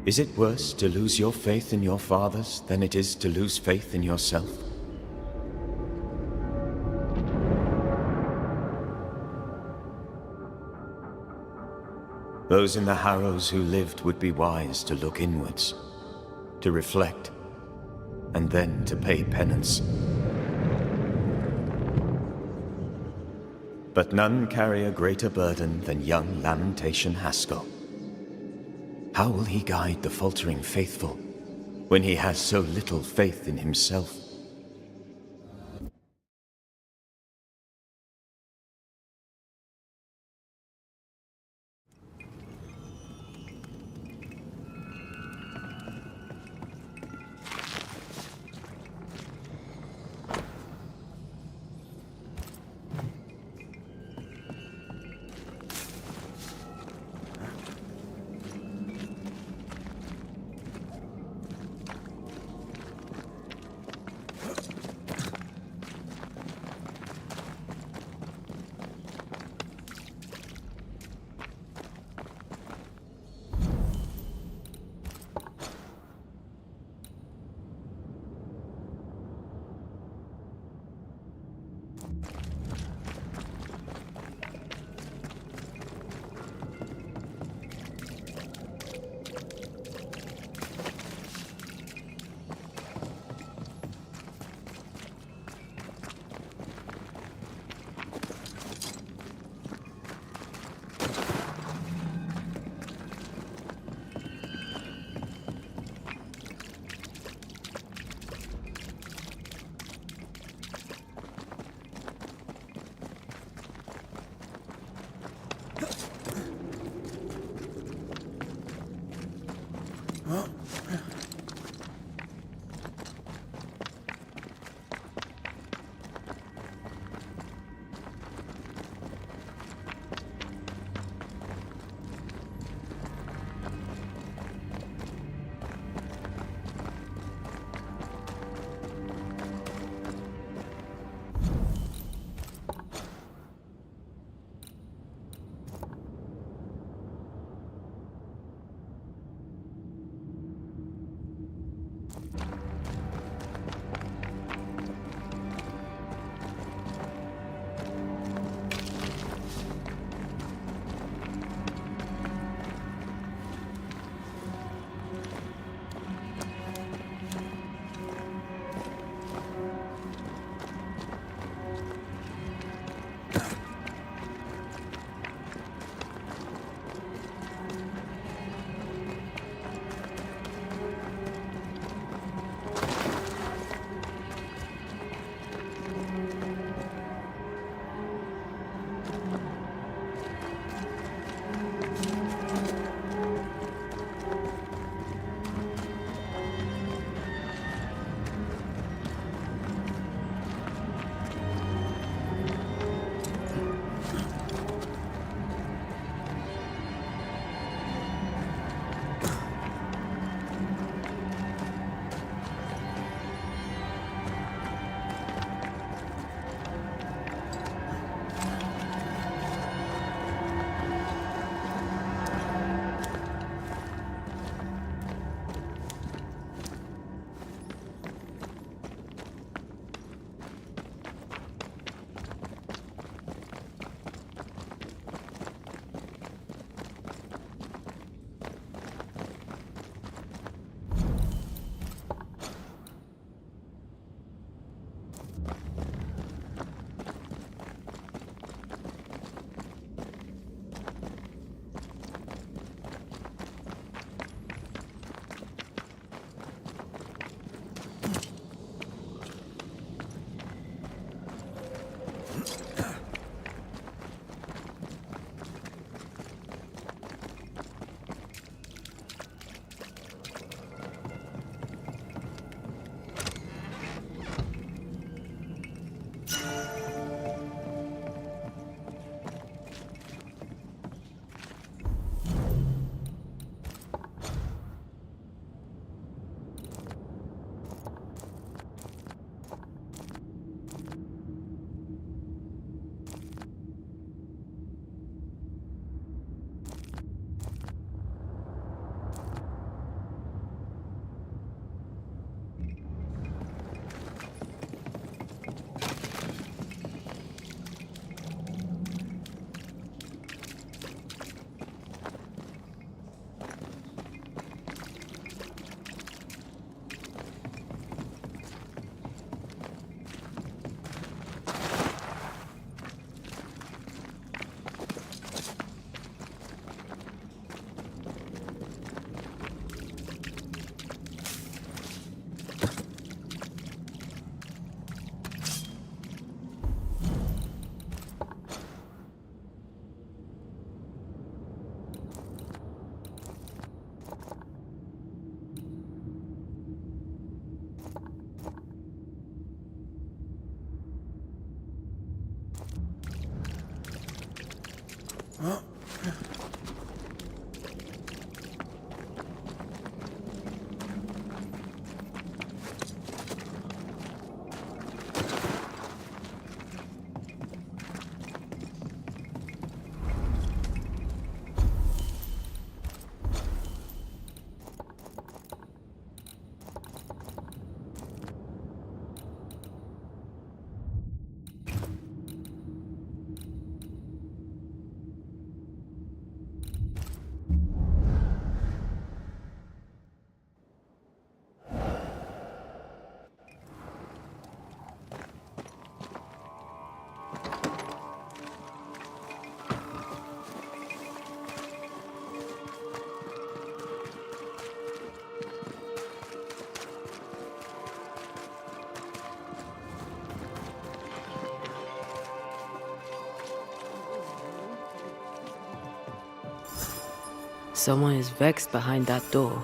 Is it worse to lose your faith in your fathers than it is to lose faith in yourself? Those in the harrows who lived would be wise to look inwards, to reflect, and then to pay penance. But none carry a greater burden than young Lamentation Haskell. How will he guide the faltering faithful when he has so little faith in himself? Someone is vexed behind that door.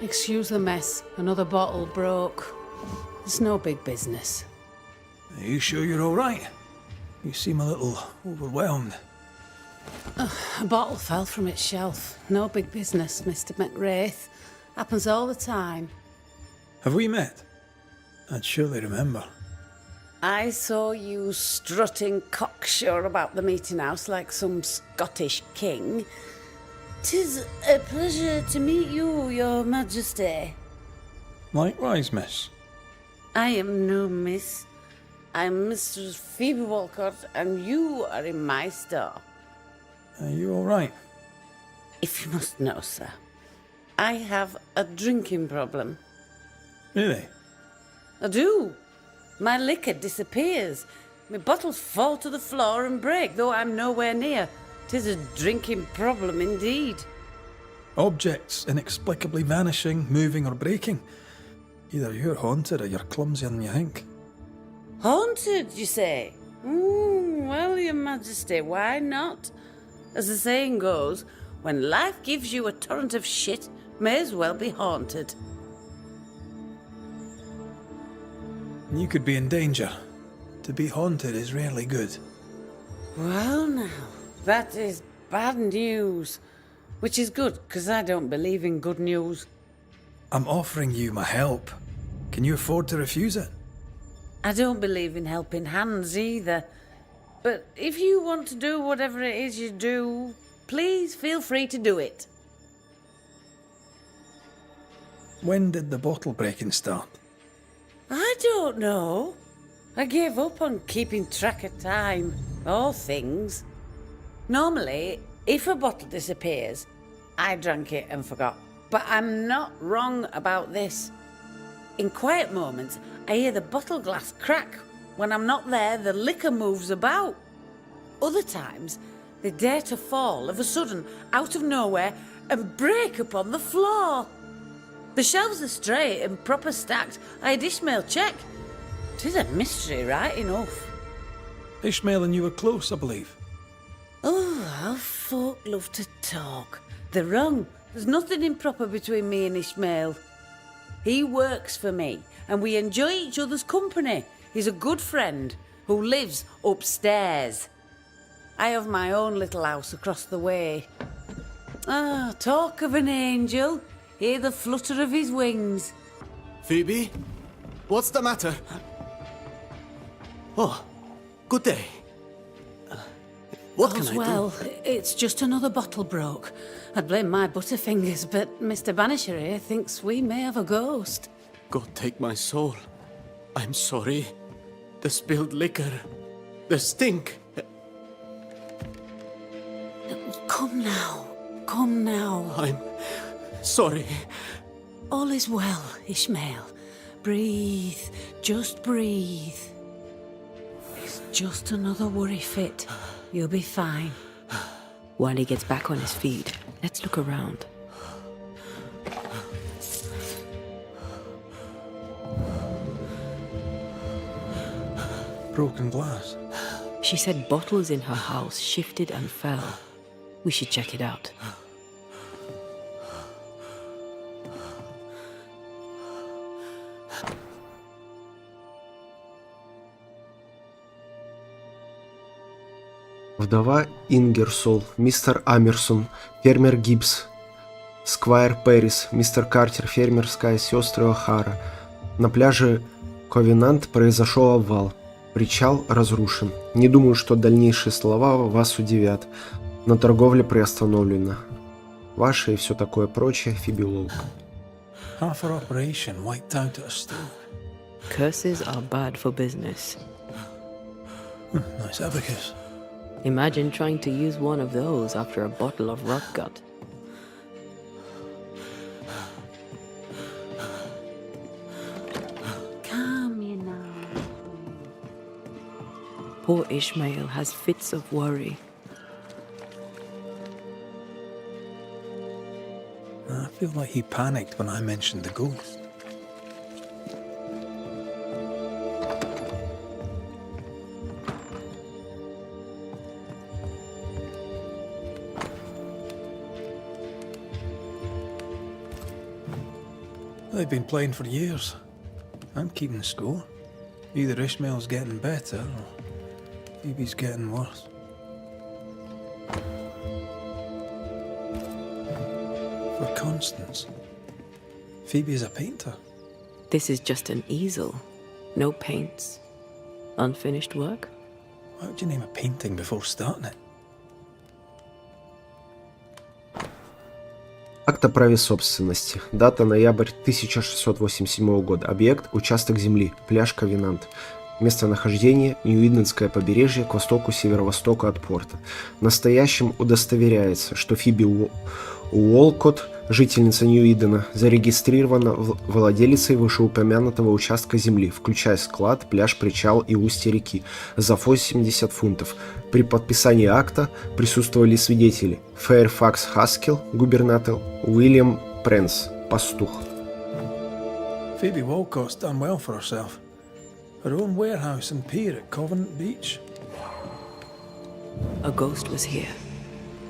Excuse the mess. Another bottle broke. It's no big business. Are you sure you're all right? You seem a little overwhelmed. A bottle fell from its shelf. No big business, Mr. McWraith. Happens all the time. Have we met? I'd surely remember. I saw you strutting cocksure about the meeting house like some Scottish king. 'Tis a pleasure to meet you, your majesty. Likewise, miss. I am no miss. I'm Mistress Phoebe Walcott, and you are in my store. Are you all right? If you must know, sir, I have a drinking problem. Really? I do. My liquor disappears. My bottles fall to the floor and break, though I'm nowhere near. 'Tis a drinking problem indeed. Objects inexplicably vanishing, moving, or breaking. Either you're haunted or you're clumsier than you think. Haunted, you say? Well, your majesty, why not? As the saying goes, when life gives you a torrent of shit, may as well be haunted. You could be in danger. To be haunted is rarely good. Well, now, that is bad news. Which is good, because I don't believe in good news. I'm offering you my help. Can you afford to refuse it? I don't believe in helping hands either. But if you want to do whatever it is you do, please feel free to do it. When did the bottle breaking start? I don't know. I gave up on keeping track of time, or things. Normally, if a bottle disappears, I drank it and forgot. But I'm not wrong about this. In quiet moments, I hear the bottle glass crack. When I'm not there, the liquor moves about. Other times, they dare to fall of a sudden, out of nowhere, and break upon the floor. The shelves are straight and proper stacked. I had Ishmael check. 'Tis a mystery, right enough. Ishmael and you were close, I believe. Oh, how folk love to talk. They're wrong. There's nothing improper between me and Ishmael. He works for me, and we enjoy each other's company. He's a good friend who lives upstairs. I have my own little house across the way. Ah, talk of an angel. Hear the flutter of his wings. Phoebe? What's the matter? Oh, good day. What can I do? Well, it's just another bottle broke. I'd blame my butterfingers, but Mr. Banisher here thinks we may have a ghost. God take my soul. I'm sorry. The spilled liquor. The stink. Come now. Come now. I'm sorry. All is well, Ishmael. Breathe. Just breathe. It's just another worry fit. You'll be fine. While he gets back on his feet, let's look around. Broken glass. She said bottles in her house shifted and fell. We should check it out. Вдова Ингерсол, мистер Амерсон, фермер Гибс, сквайр Пэрис, мистер Картер, фермерская сестры О'Хара. На пляже Ковенант произошел обвал. Причал разрушен. Не думаю, что дальнейшие слова вас удивят, но торговля приостановлена. Ваши и все такое прочее, Фиби Уолкотт. Half our operation wiped out at a store. Curses are bad for business. Nice abacus. Imagine trying to use one of those after a bottle of rot gut. Calm you now. Poor Ishmael has fits of worry. I feel like he panicked when I mentioned the ghost. They've been playing for years. I'm keeping score. Either Ishmael's getting better or Phoebe's getting worse. For Constance, Phoebe is a painter. This is just an easel. No paints. Unfinished work? Why would you name a painting before starting it? Акт о праве собственности. Дата ноябрь 1687 года. Объект – участок земли. Пляж Ковенант. Местонахождение – Нью-Иденское побережье к востоку-северо-востоку от порта. В настоящем удостоверяется, что Фиби Уолкотт, жительница Нью-Идена, зарегистрирована владелицей вышеупомянутого участка земли, включая склад, пляж, причал и устье реки, за 80 фунтов. При подписании акта присутствовали свидетели: Фэйрфакс Хаскел, губернатор, Уильям Пренс, пастух. Phoebe Walcott's done well for herself. Her own warehouse and pier at Covent Beach. A ghost was here.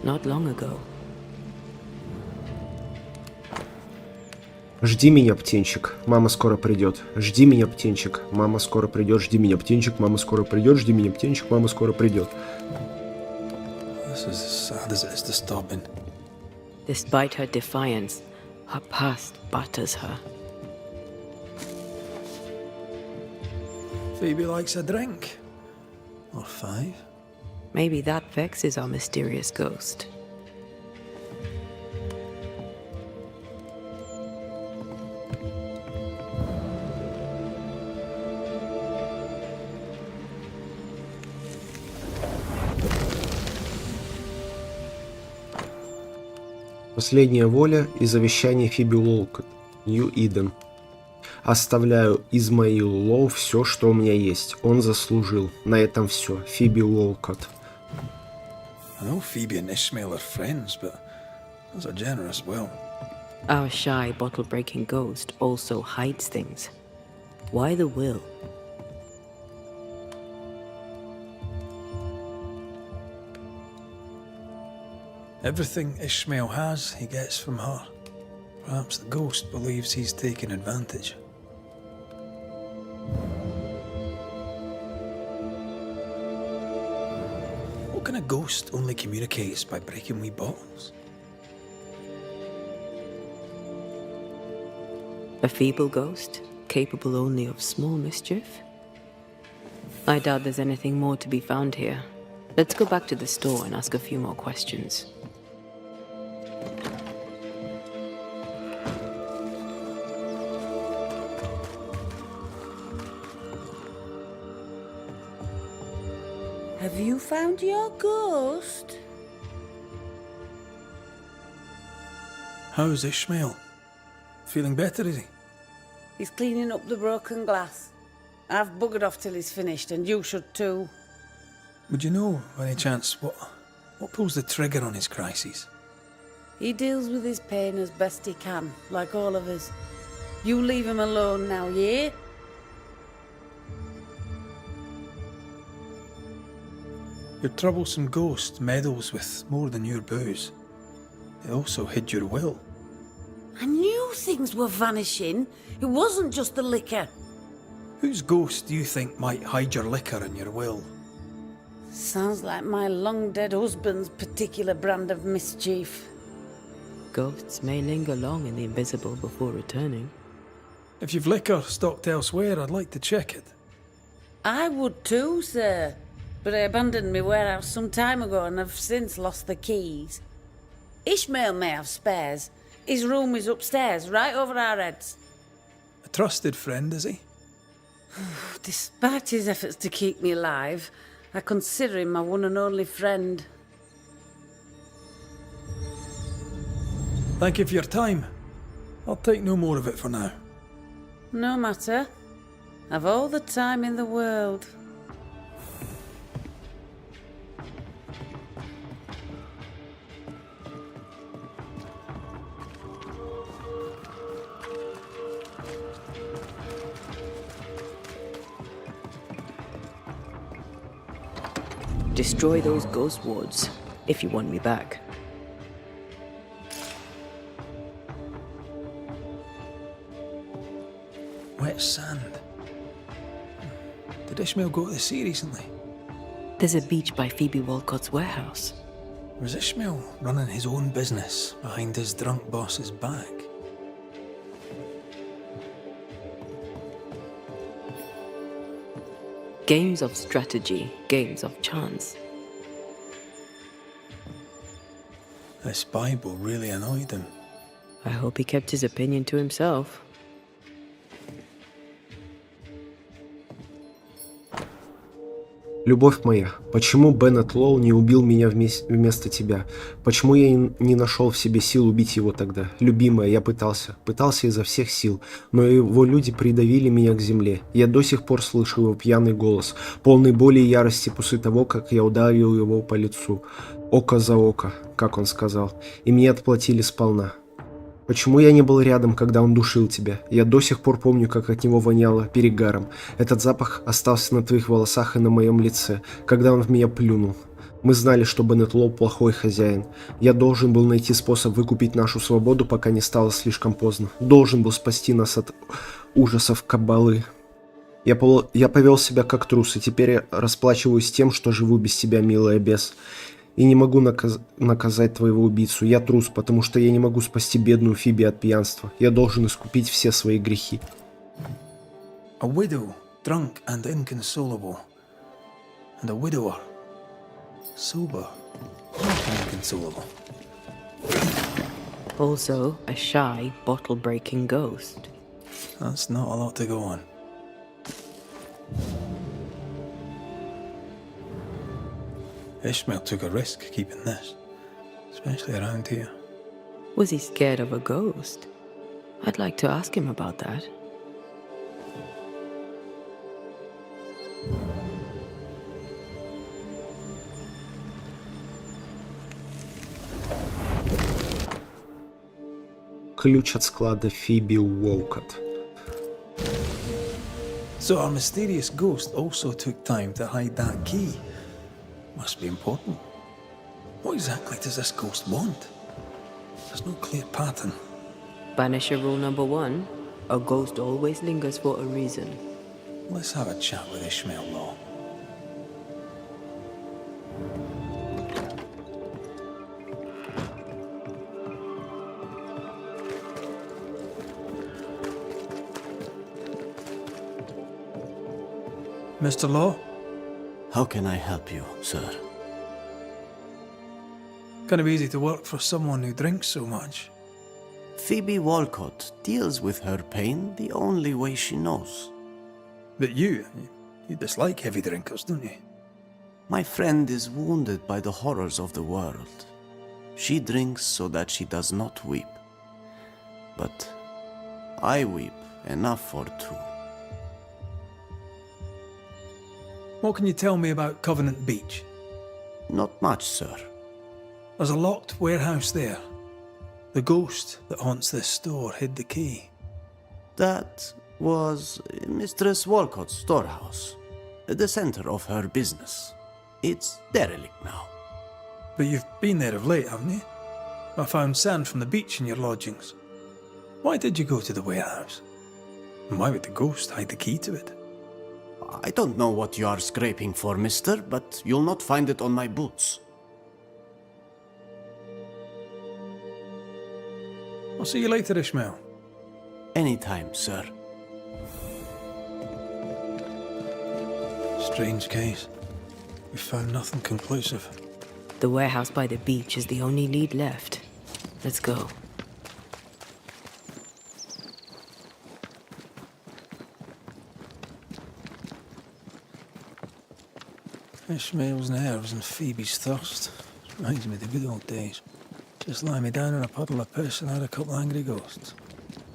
Not long ago. Жди меня, птенчик, мама скоро придет. Жди меня, птенчик, мама скоро придет. Жди меня, птенчик, мама скоро придет. Жди меня, птенчик, мама скоро придет. This is as sad as it is disturbing. Despite her defiance, her past batters her. Phoebe likes a drink. Or 5. Maybe that vexes our mysterious ghost. Последняя воля и завещание Фиби Уолкотт, Нью-Иден. Оставляю Измаилу Лоу все, что у меня есть. Он заслужил. На этом все. Фиби Уолкотт. I know Phoebe and Ishmael are friends, but that's a generous will. Our shy, bottle-breaking ghost also hides things. Why the will? Everything Ishmael has, he gets from her. Perhaps the ghost believes he's taking advantage. What kind of ghost only communicates by breaking wee bottles? A feeble ghost, capable only of small mischief? I doubt there's anything more to be found here. Let's go back to the store and ask a few more questions. Have you found your ghost? How's Ishmael? Feeling better, is he? He's cleaning up the broken glass. I've buggered off till he's finished, and you should too. Would you know, by any chance, what pulls the trigger on his crises? He deals with his pain as best he can, like all of us. You leave him alone now, yeah? Your troublesome ghost meddles with more than your booze. It also hid your will. I knew things were vanishing. It wasn't just the liquor. Whose ghost do you think might hide your liquor and your will? Sounds like my long-dead husband's particular brand of mischief. Ghosts may linger long in the invisible before returning. If you've liquor stocked elsewhere, I'd like to check it. I would too, sir. But I abandoned my warehouse some time ago and have since lost the keys. Ishmael may have spares. His room is upstairs, right over our heads. A trusted friend, is he? Despite his efforts to keep me alive, I consider him my one and only friend. Thank you for your time. I'll take no more of it for now. No matter. I've all the time in the world. Destroy those ghost wards, if you want me back. Wet sand. Did Ishmael go to the sea recently? There's a beach by Phoebe Walcott's warehouse. Was Ishmael running his own business behind his drunk boss's back? Games of strategy, games of chance. This Bible really annoyed him. I hope he kept his opinion to himself. Любовь моя, почему Беннет Лоу не убил меня вместо тебя? Почему я не нашел в себе сил убить его тогда? Любимая, я пытался изо всех сил, но его люди придавили меня к земле. Я до сих пор слышу его пьяный голос, полный боли и ярости после того, как я ударил его по лицу. Око за око, как он сказал, и мне отплатили сполна. Почему я не был рядом, когда он душил тебя? Я до сих пор помню, как от него воняло перегаром. Этот запах остался на твоих волосах и на моем лице, когда он в меня плюнул. Мы знали, что Беннет Лоу плохой хозяин. Я должен был найти способ выкупить нашу свободу, пока не стало слишком поздно. Должен был спасти нас от ужасов кабалы. Я повел себя как трус, и теперь я расплачиваюсь тем, что живу без тебя, милая бес. И не могу наказать твоего убийцу. Я трус, потому что я не могу спасти бедную Фиби от пьянства. Я должен искупить все свои грехи. A widow, drunk and inconsolable. And a widower, sober and inconsolable. Also, a shy, bottle-breaking ghost. That's not a lot to go on. Ishmael took a risk keeping this, especially around here. Was he scared of a ghost? I'd like to ask him about that. Ключ от склада Фиби Уолкотт. So our mysterious ghost also took time to hide that key. Must be important. What exactly does this ghost want? There's no clear pattern. Banisher rule number 1, a ghost always lingers for a reason. Let's have a chat with Ishmael Law. Mr. Law? How can I help you, sir? Kind of easy to work for someone who drinks so much. Phoebe Walcott deals with her pain the only way she knows. But you dislike heavy drinkers, don't you? My friend is wounded by the horrors of the world. She drinks so that she does not weep. But I weep enough for two. What can you tell me about Covenant Beach? Not much, sir. There's a locked warehouse there. The ghost that haunts this store hid the key. That was Mistress Walcott's storehouse, the center of her business. It's derelict now. But you've been there of late, haven't you? I found sand from the beach in your lodgings. Why did you go to the warehouse? And why would the ghost hide the key to it? I don't know what you are scraping for, mister, but you'll not find it on my boots. I'll see you later, Ishmael. Anytime, sir. Strange case. We found nothing conclusive. The warehouse by the beach is the only lead left. Let's go. Ishmael's nerves and Phoebe's thirst. Reminds me of the good old days. Just lie me down in a puddle of piss and had a couple angry ghosts.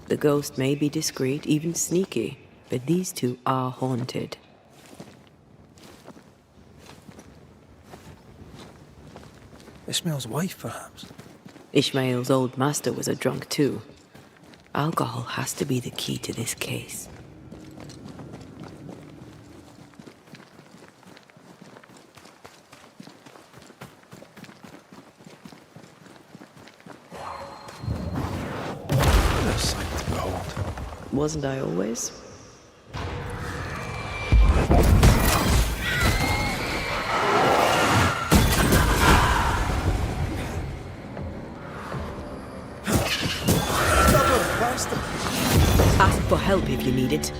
The ghost may be discreet, even sneaky, but these two are haunted. Ishmael's wife, perhaps? Ishmael's old master was a drunk too. Alcohol has to be the key to this case. What a sight to behold. Wasn't I always? Ask for help if you need it.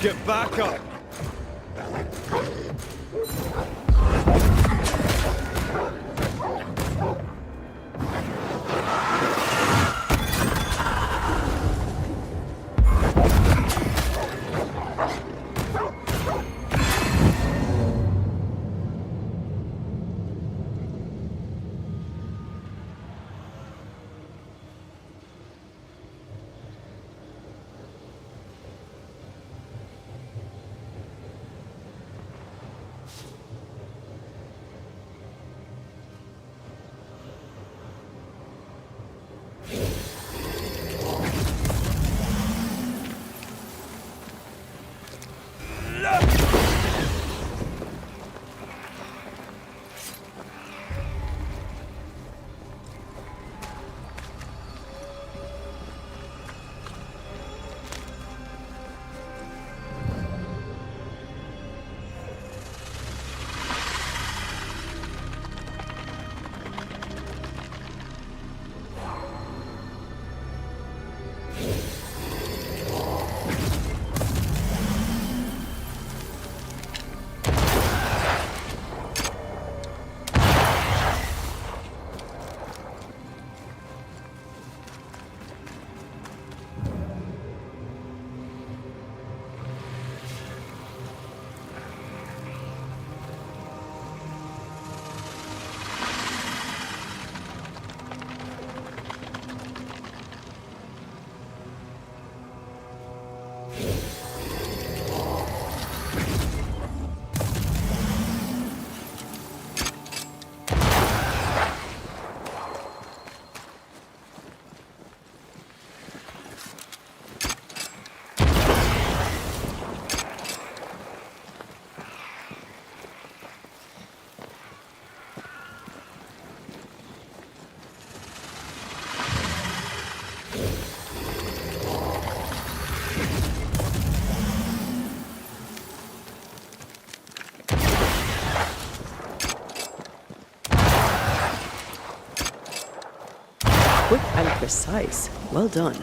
Get back up! Quick and precise. Well done.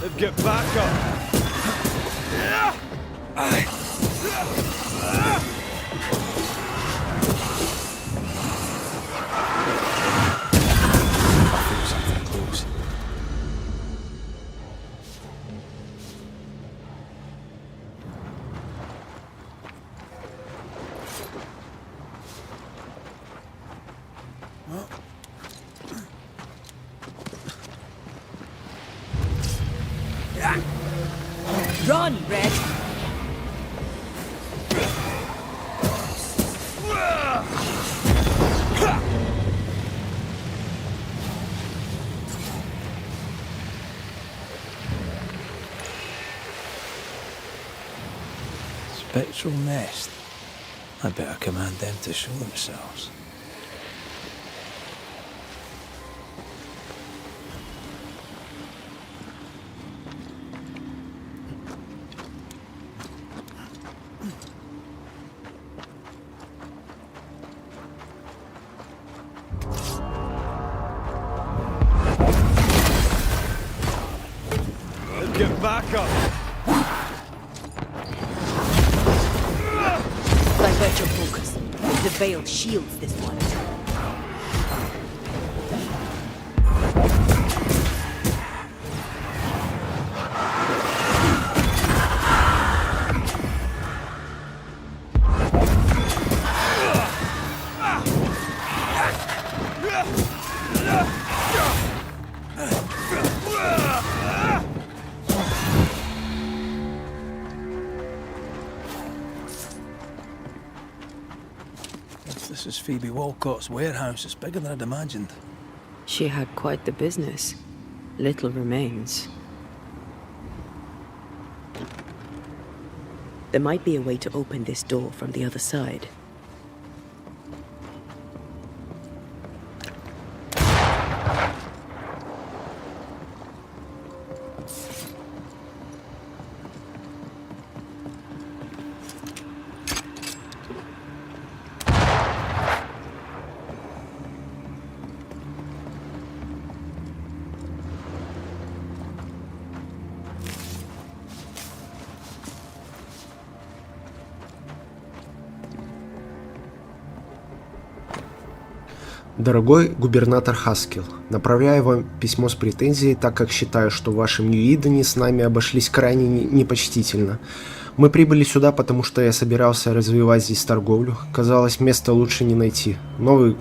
Let's get back up. I feel something close. Run, Red! Spectral nest. I better command them to show themselves. Let's get back up. Divert your focus. The veil shields this one. This is Phoebe Walcott's warehouse. It's bigger than I'd imagined. She had quite the business. Little remains. There might be a way to open this door from the other side. Дорогой губернатор Хаскил, направляю вам письмо с претензией, так как считаю, что в вашем Нью-Идене с нами обошлись крайне непочтительно. Мы прибыли сюда, потому что я собирался развивать здесь торговлю. Казалось, места лучше не найти. Новый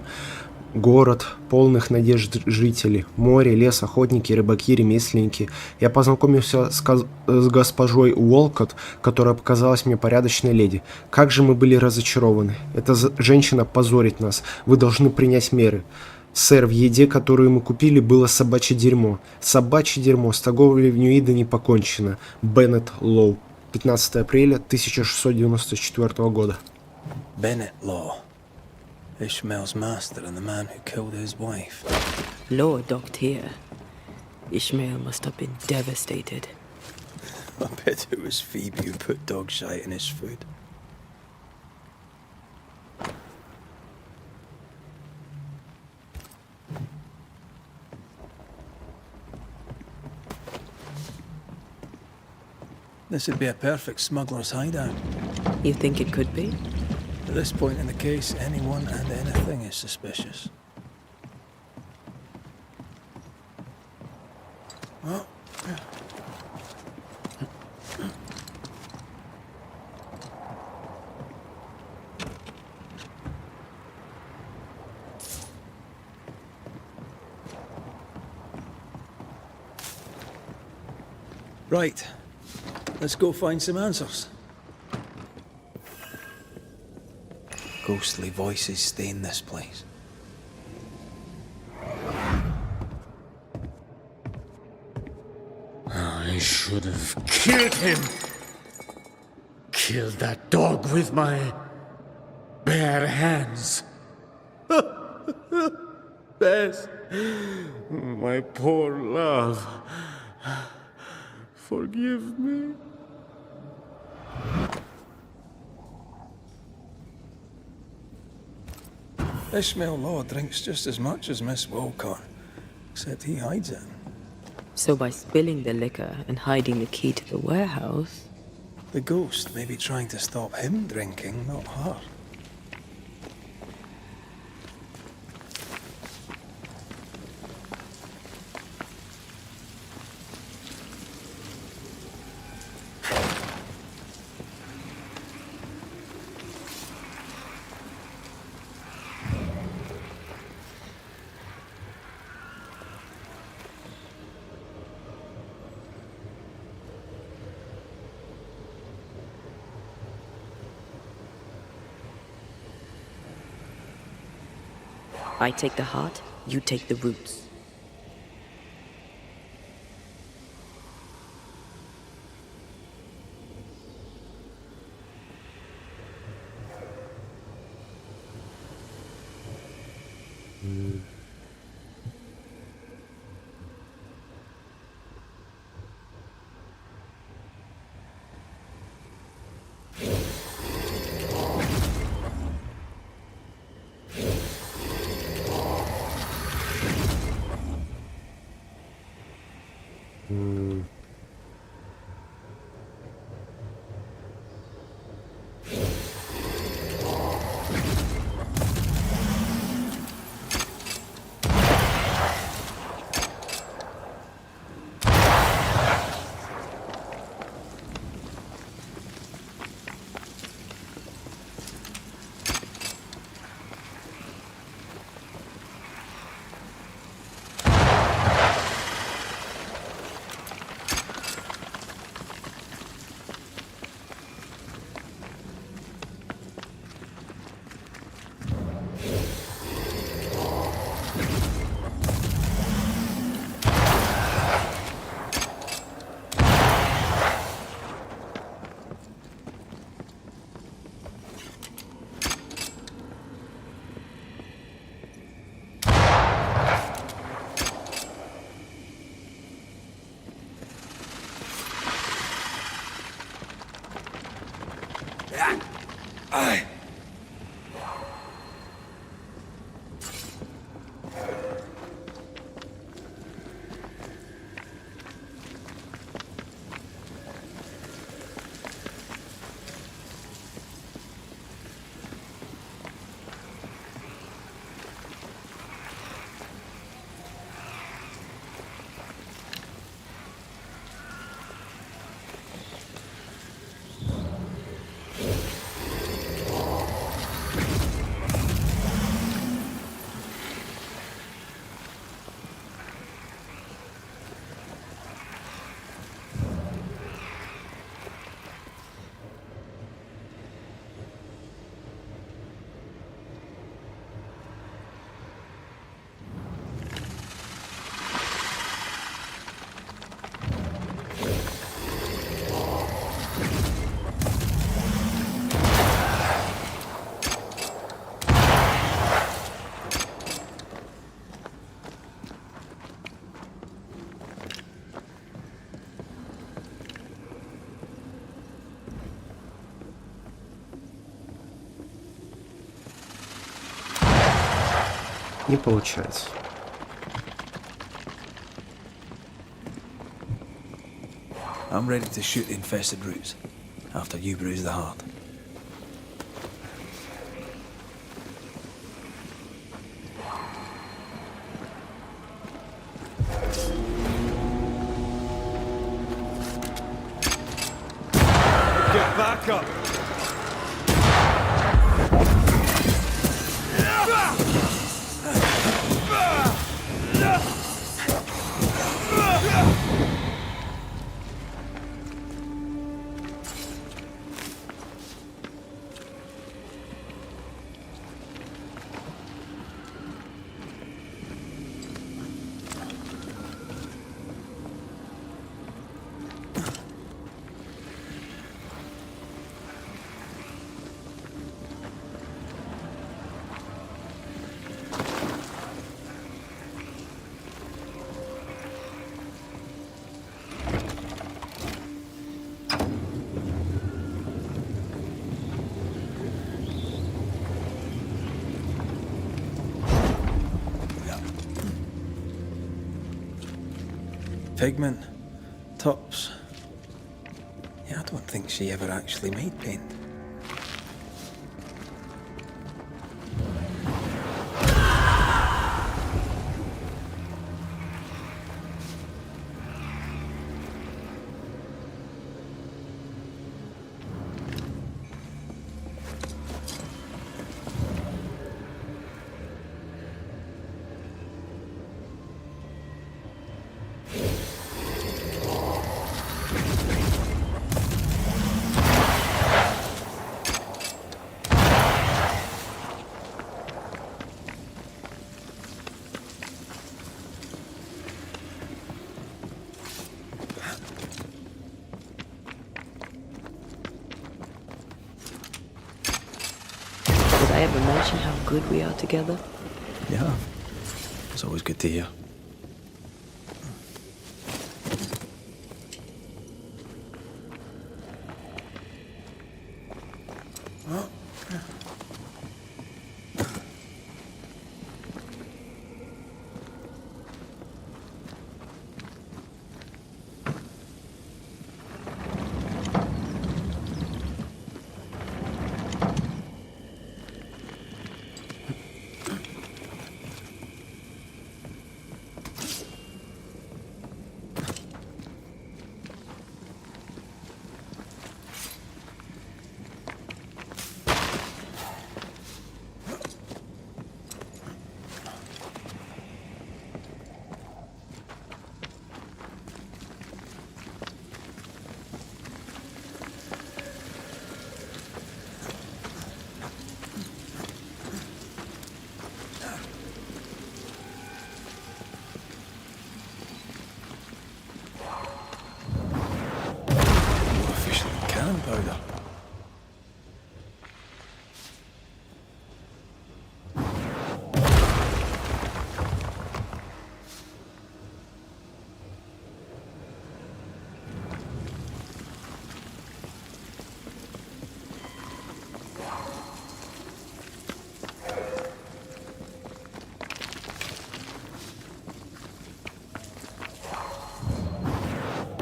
город, полных надежд жителей, море, лес, охотники, рыбаки, ремесленники. Я познакомился с госпожой Уолкотт, которая показалась мне порядочной леди. Как же мы были разочарованы. Эта женщина позорит нас. Вы должны принять меры. Сэр, в еде, которую мы купили, было собачье дерьмо. Собачье дерьмо. С торговлей в Нью-Идене покончено. Беннет Лоу. 15 апреля 1694 года. Bennett Law. Ishmael's master and the man who killed his wife. Law docked here. Ishmael must have been devastated. I bet it was Phoebe who put dog shite in his food. This would be a perfect smuggler's hideout. You think it could be? At this point in the case, anyone and anything is suspicious. Oh. Right. Let's go find some answers. Ghostly voices stain this place. I should have killed him. Killed that dog with my bare hands. Bess, my poor love. Forgive me. Ishmael Law drinks just as much as Miss Walcott, except he hides it. So by spilling the liquor and hiding the key to the warehouse... The ghost may be trying to stop him drinking, not her. I take the heart, you take the roots. Не получается. I'm ready to shoot the infested roots after you bruise the heart. Get back up! Pigment, tops. Yeah, I don't think she ever actually made paint. Did I ever mention how good we are together? Yeah, it's always good to hear. Powder.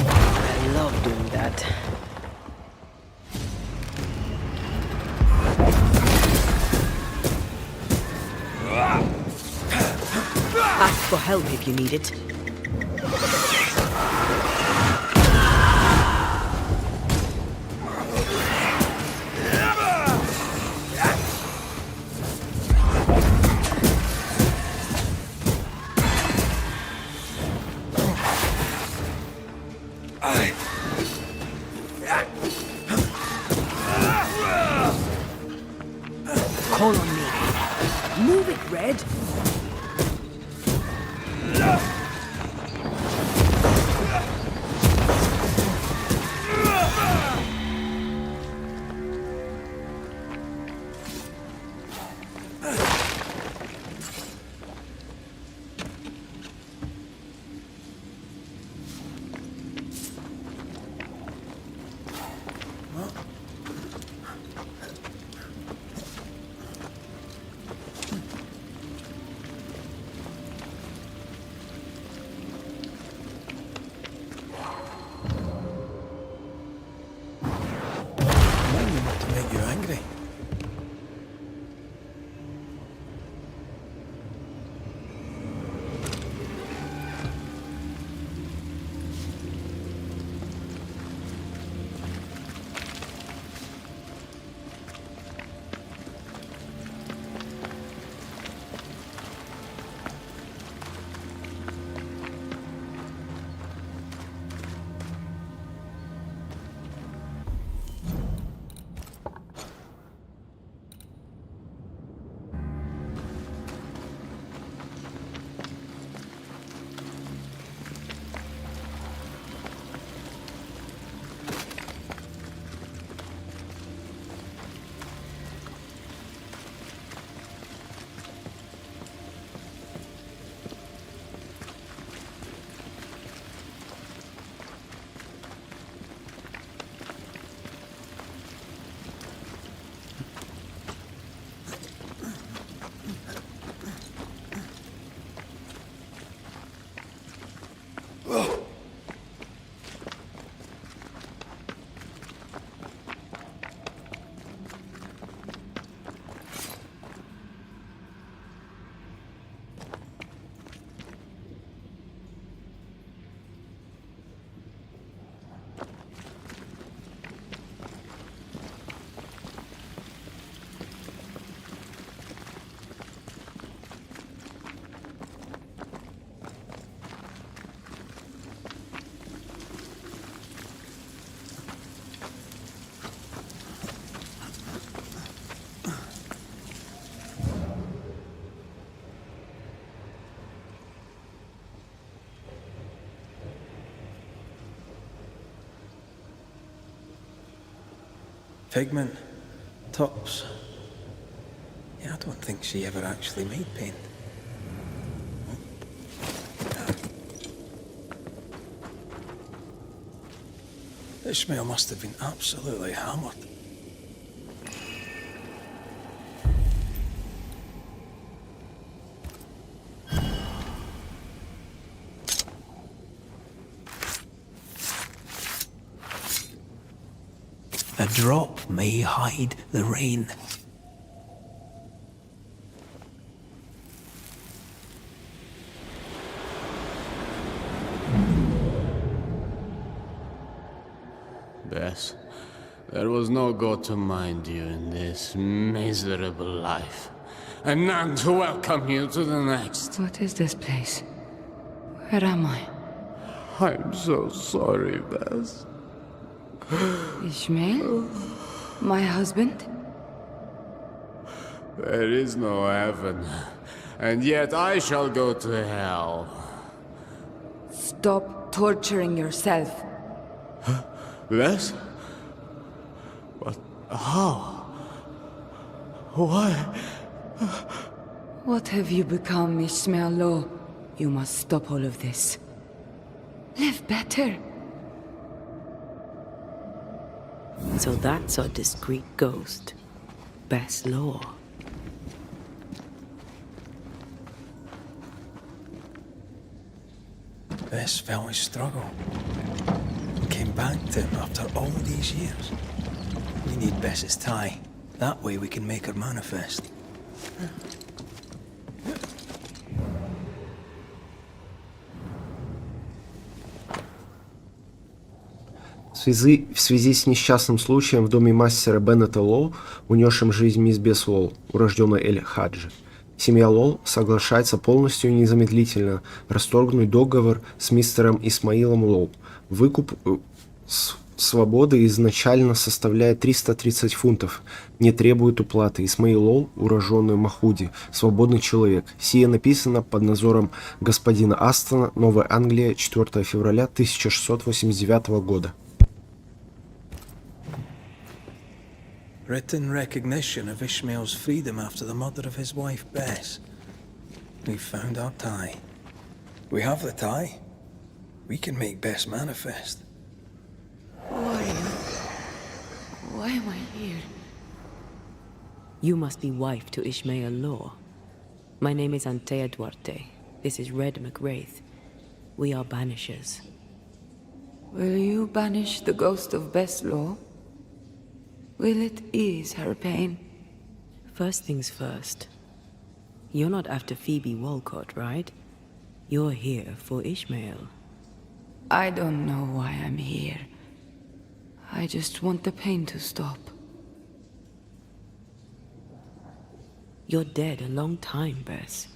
I love doing that. Ask for help if you need it. Call on me. Move it, Red. Pigment, tops. Yeah, I don't think she ever actually made paint. Ishmael must have been absolutely hammered. A drop may hide the rain. Bess, there was no God to mind you in this miserable life, and none to welcome you to the next. What is this place? Where am I? I'm so sorry, Bess. Ishmael? My husband? There is no heaven, and yet I shall go to hell. Stop torturing yourself. Bess? But how? Why? What have you become, Ishmael Law? You must stop all of this. Live better. So that's our discreet ghost, Bess Law. Bess felt his struggle. Came back to him after all these years. We need Bess's tie. That way we can make her manifest. В связи с несчастным случаем в доме мастера Беннета Лоу, унесшим жизнь мисс Бесс Лоу, урожденной Эль Хаджи, семья Лоу соглашается полностью и незамедлительно расторгнуть договор с мистером Исмаилом Лоу. Выкуп свободы изначально составляет 330 фунтов, не требует уплаты. Исмаил Лоу, уроженный Махуди, свободный человек. Сие написано под надзором господина Астона, Новая Англия, 4 февраля 1689 года. Written recognition of Ishmael's freedom after the murder of his wife Bess. We've found our tie. We have the tie. We can make Bess manifest. Why am I here? You must be wife to Ishmael Law. My name is Antea Duarte. This is Red McWraith. We are Banishers. Will you banish the ghost of Bess Law? Will it ease her pain? First things first. You're not after Phoebe Walcott, right? You're here for Ishmael. I don't know why I'm here. I just want the pain to stop. You're dead a long time, Bess.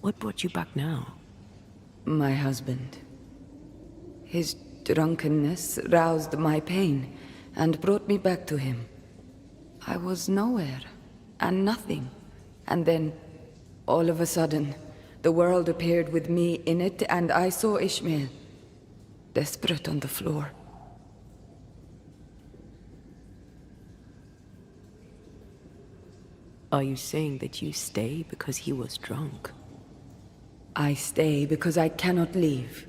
What brought you back now? My husband. His drunkenness roused my pain and brought me back to him. I was nowhere and nothing. And then, all of a sudden, the world appeared with me in it, and I saw Ishmael, desperate on the floor. Are you saying that you stay because he was drunk? I stay because I cannot leave.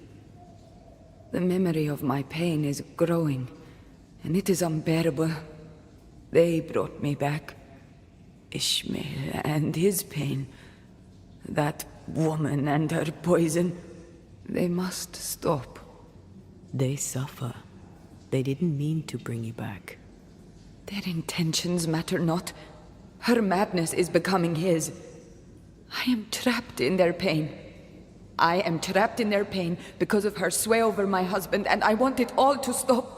The memory of my pain is growing, and it is unbearable. They brought me back. Ishmael and his pain. That woman and her poison. They must stop. They suffer. They didn't mean to bring you back. Their intentions matter not. Her madness is becoming his. I am trapped in their pain. I am trapped in their pain because of her sway over my husband, and I want it all to stop.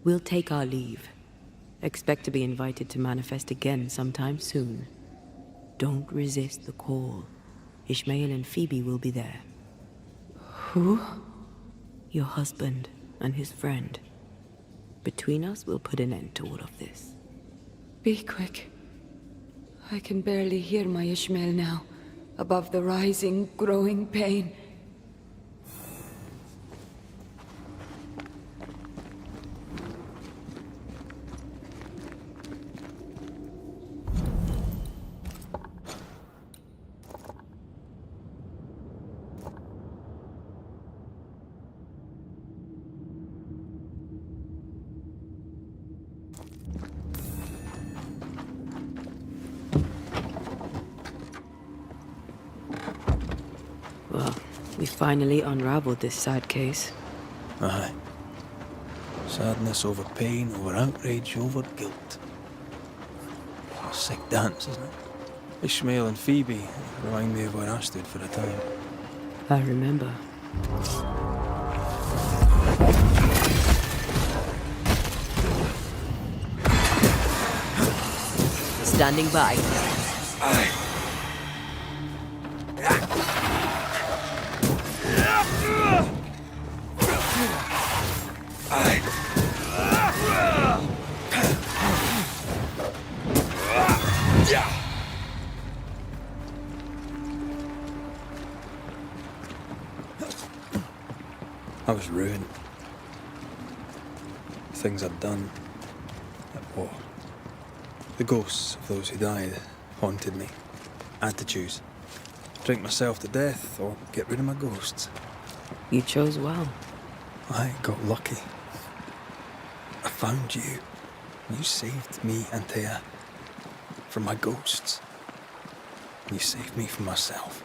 We'll take our leave. Expect to be invited to manifest again sometime soon. Don't resist the call. Ishmael and Phoebe will be there. Who? Your husband and his friend. Between us, we'll put an end to all of this. Be quick. I can barely hear my Ishmael now, above the rising, growing pain. Well, we finally unraveled this sad case. Aye. Sadness over pain, over outrage, over guilt. A sick dance, isn't it? Ishmael and Phoebe remind me of where I stood for a time. I remember. Standing by. Aye. Aye. I was ruined. Things I'd done at war. The ghosts of those who died haunted me. I had to choose. Drink myself to death or get rid of my ghosts. You chose well. I got lucky. I found you. You saved me, Antea, from my ghosts. You saved me from myself.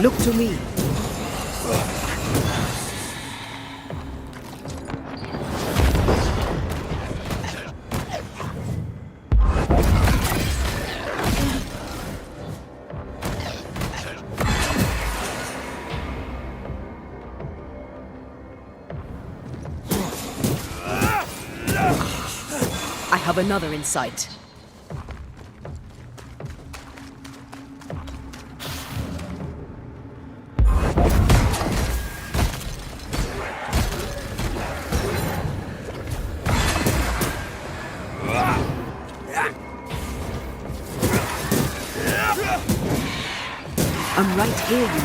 Look to me. I have another in sight. I'm right here, you know.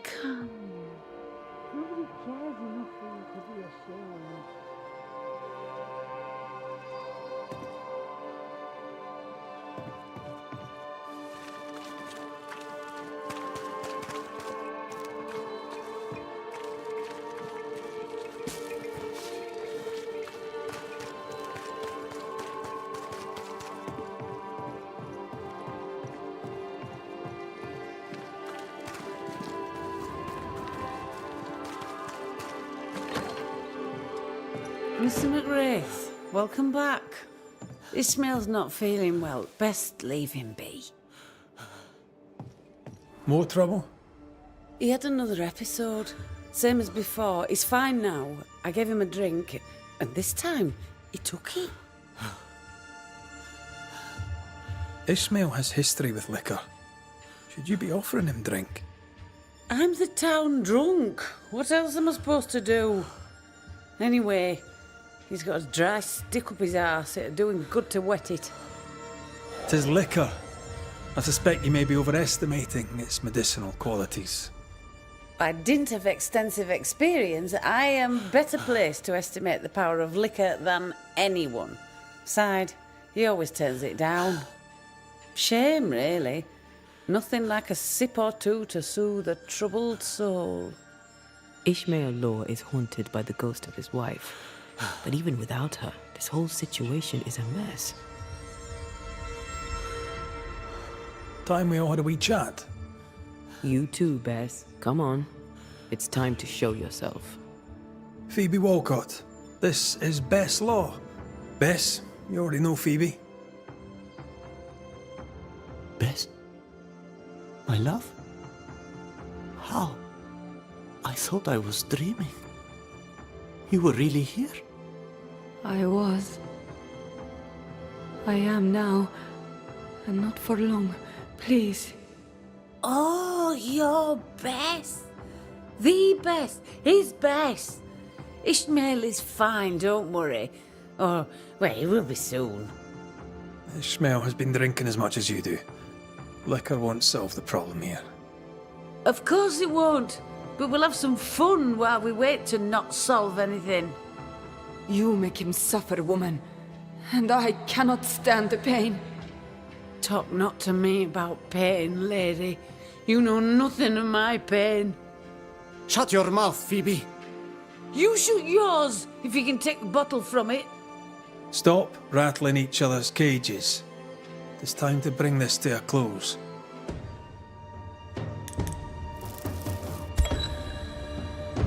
Come here. Nobody cares enough for you to be ashamed. Mr. McWraith, welcome back. Ishmael's not feeling well. Best leave him be. More trouble? He had another episode. Same as before. He's fine now. I gave him a drink, and this time, he took it. Ishmael has history with liquor. Should you be offering him drink? I'm the town drunk. What else am I supposed to do? Anyway, he's got a dry stick up his arse. It'd do him good to wet it. 'Tis liquor. I suspect you may be overestimating its medicinal qualities. By dint of extensive experience, I am better placed to estimate the power of liquor than anyone. Besides, he always turns it down. Shame, really. Nothing like a sip or two to soothe a troubled soul. Ishmael Law is haunted by the ghost of his wife. But even without her, this whole situation is a mess. Time we all had a wee chat. You too, Bess. Come on. It's time to show yourself. Phoebe Walcott, this is Bess Law. Bess, you already know Phoebe. Bess? My love? How? I thought I was dreaming. You were really here? I was. I am now. And not for long. Please. Oh, you're Bess. The Bess. His Bess. Ishmael is fine, don't worry. Or, well, he will be soon. Ishmael has been drinking as much as you do. Liquor won't solve the problem here. Of course it won't. But we'll have some fun while we wait to not solve anything. You make him suffer, woman. And I cannot stand the pain. Talk not to me about pain, lady. You know nothing of my pain. Shut your mouth, Phoebe. You shoot yours, if you can take the bottle from it. Stop rattling each other's cages. It's time to bring this to a close.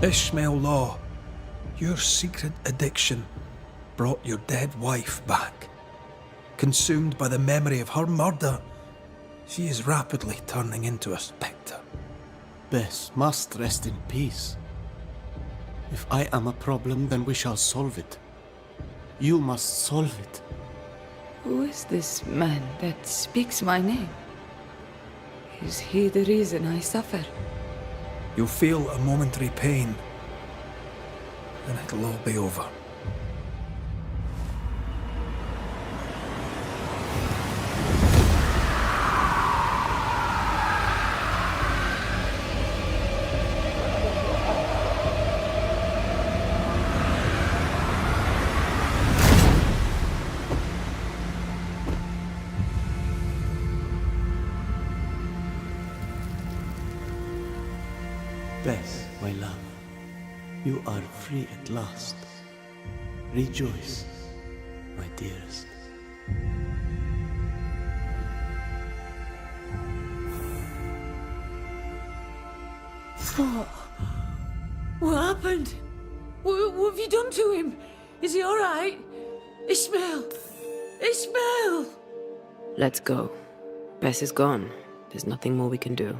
Ishmael Law, your secret addiction brought your dead wife back. Consumed by the memory of her murder, she is rapidly turning into a spectre. Bess must rest in peace. If I am a problem, then we shall solve it. You must solve it. Who is this man that speaks my name? Is he the reason I suffer? You'll feel a momentary pain, and it'll all be over. Bess, my love, you are free at last. Rejoice, my dearest. What happened? What have you done to him? Is he all right? Ishmael! Ishmael! Let's go. Bess is gone. There's nothing more we can do.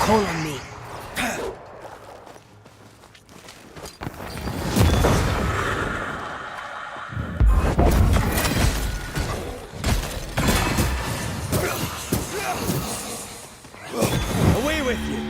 Call on me. Away with you!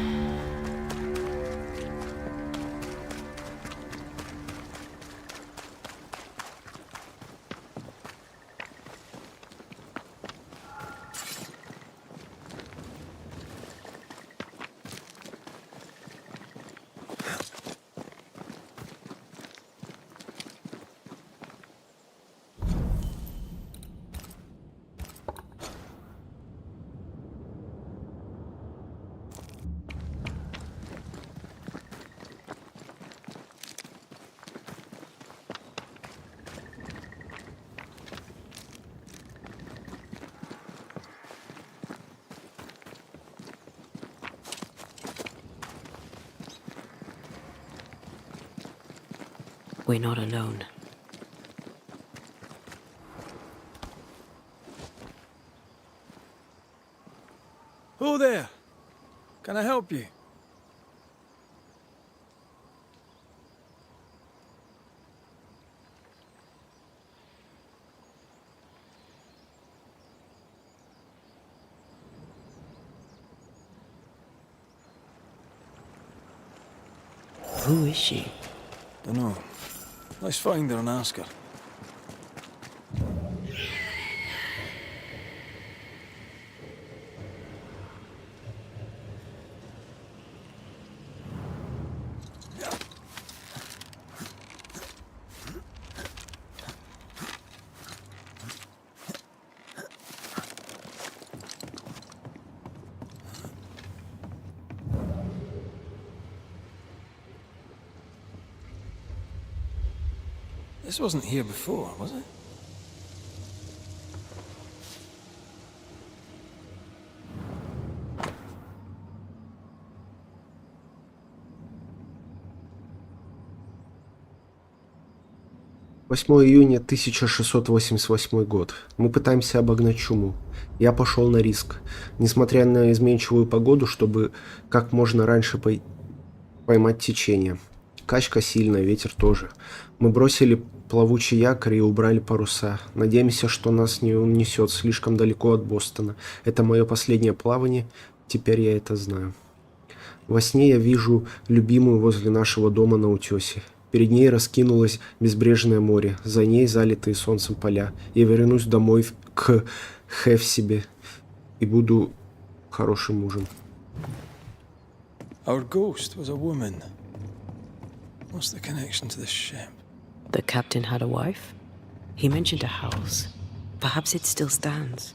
We're not alone. Oh there! Can I help you? Who is she? Dunno. Let's find her and ask her. This wasn't here before, was it? Июня 1688 год. Мы пытаемся обогнать чуму. Я пошел на риск. Несмотря на изменчивую погоду, чтобы как можно раньше поймать течение. Качка сильная, ветер тоже. Мы бросили плавучий якорь и убрали паруса. Надеемся, что нас не унесет слишком далеко от Бостона. Это мое последнее плавание, теперь я это знаю. Во сне я вижу любимую возле нашего дома на утесе. Перед ней раскинулось безбрежное море, за ней залитые солнцем поля. Я вернусь домой к Хефсибе и буду хорошим мужем. Our ghost was a woman. What's the connection to the ship? The captain had a wife? He mentioned a house. Perhaps it still stands.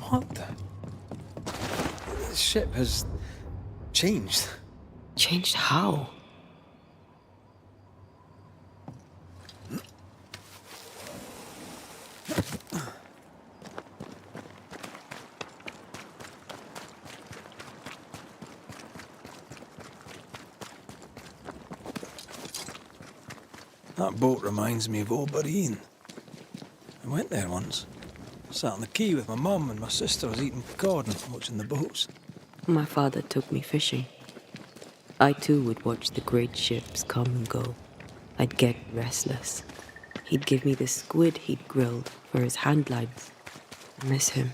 What the? The ship has changed. Changed how? That boat reminds me of Old Bareen. I went there once. Sat on the quay with my mum and my sister was eating pecan and watching the boats. My father took me fishing. I too would watch the great ships come and go. I'd get restless. He'd give me the squid he'd grilled for his hand lines. I miss him.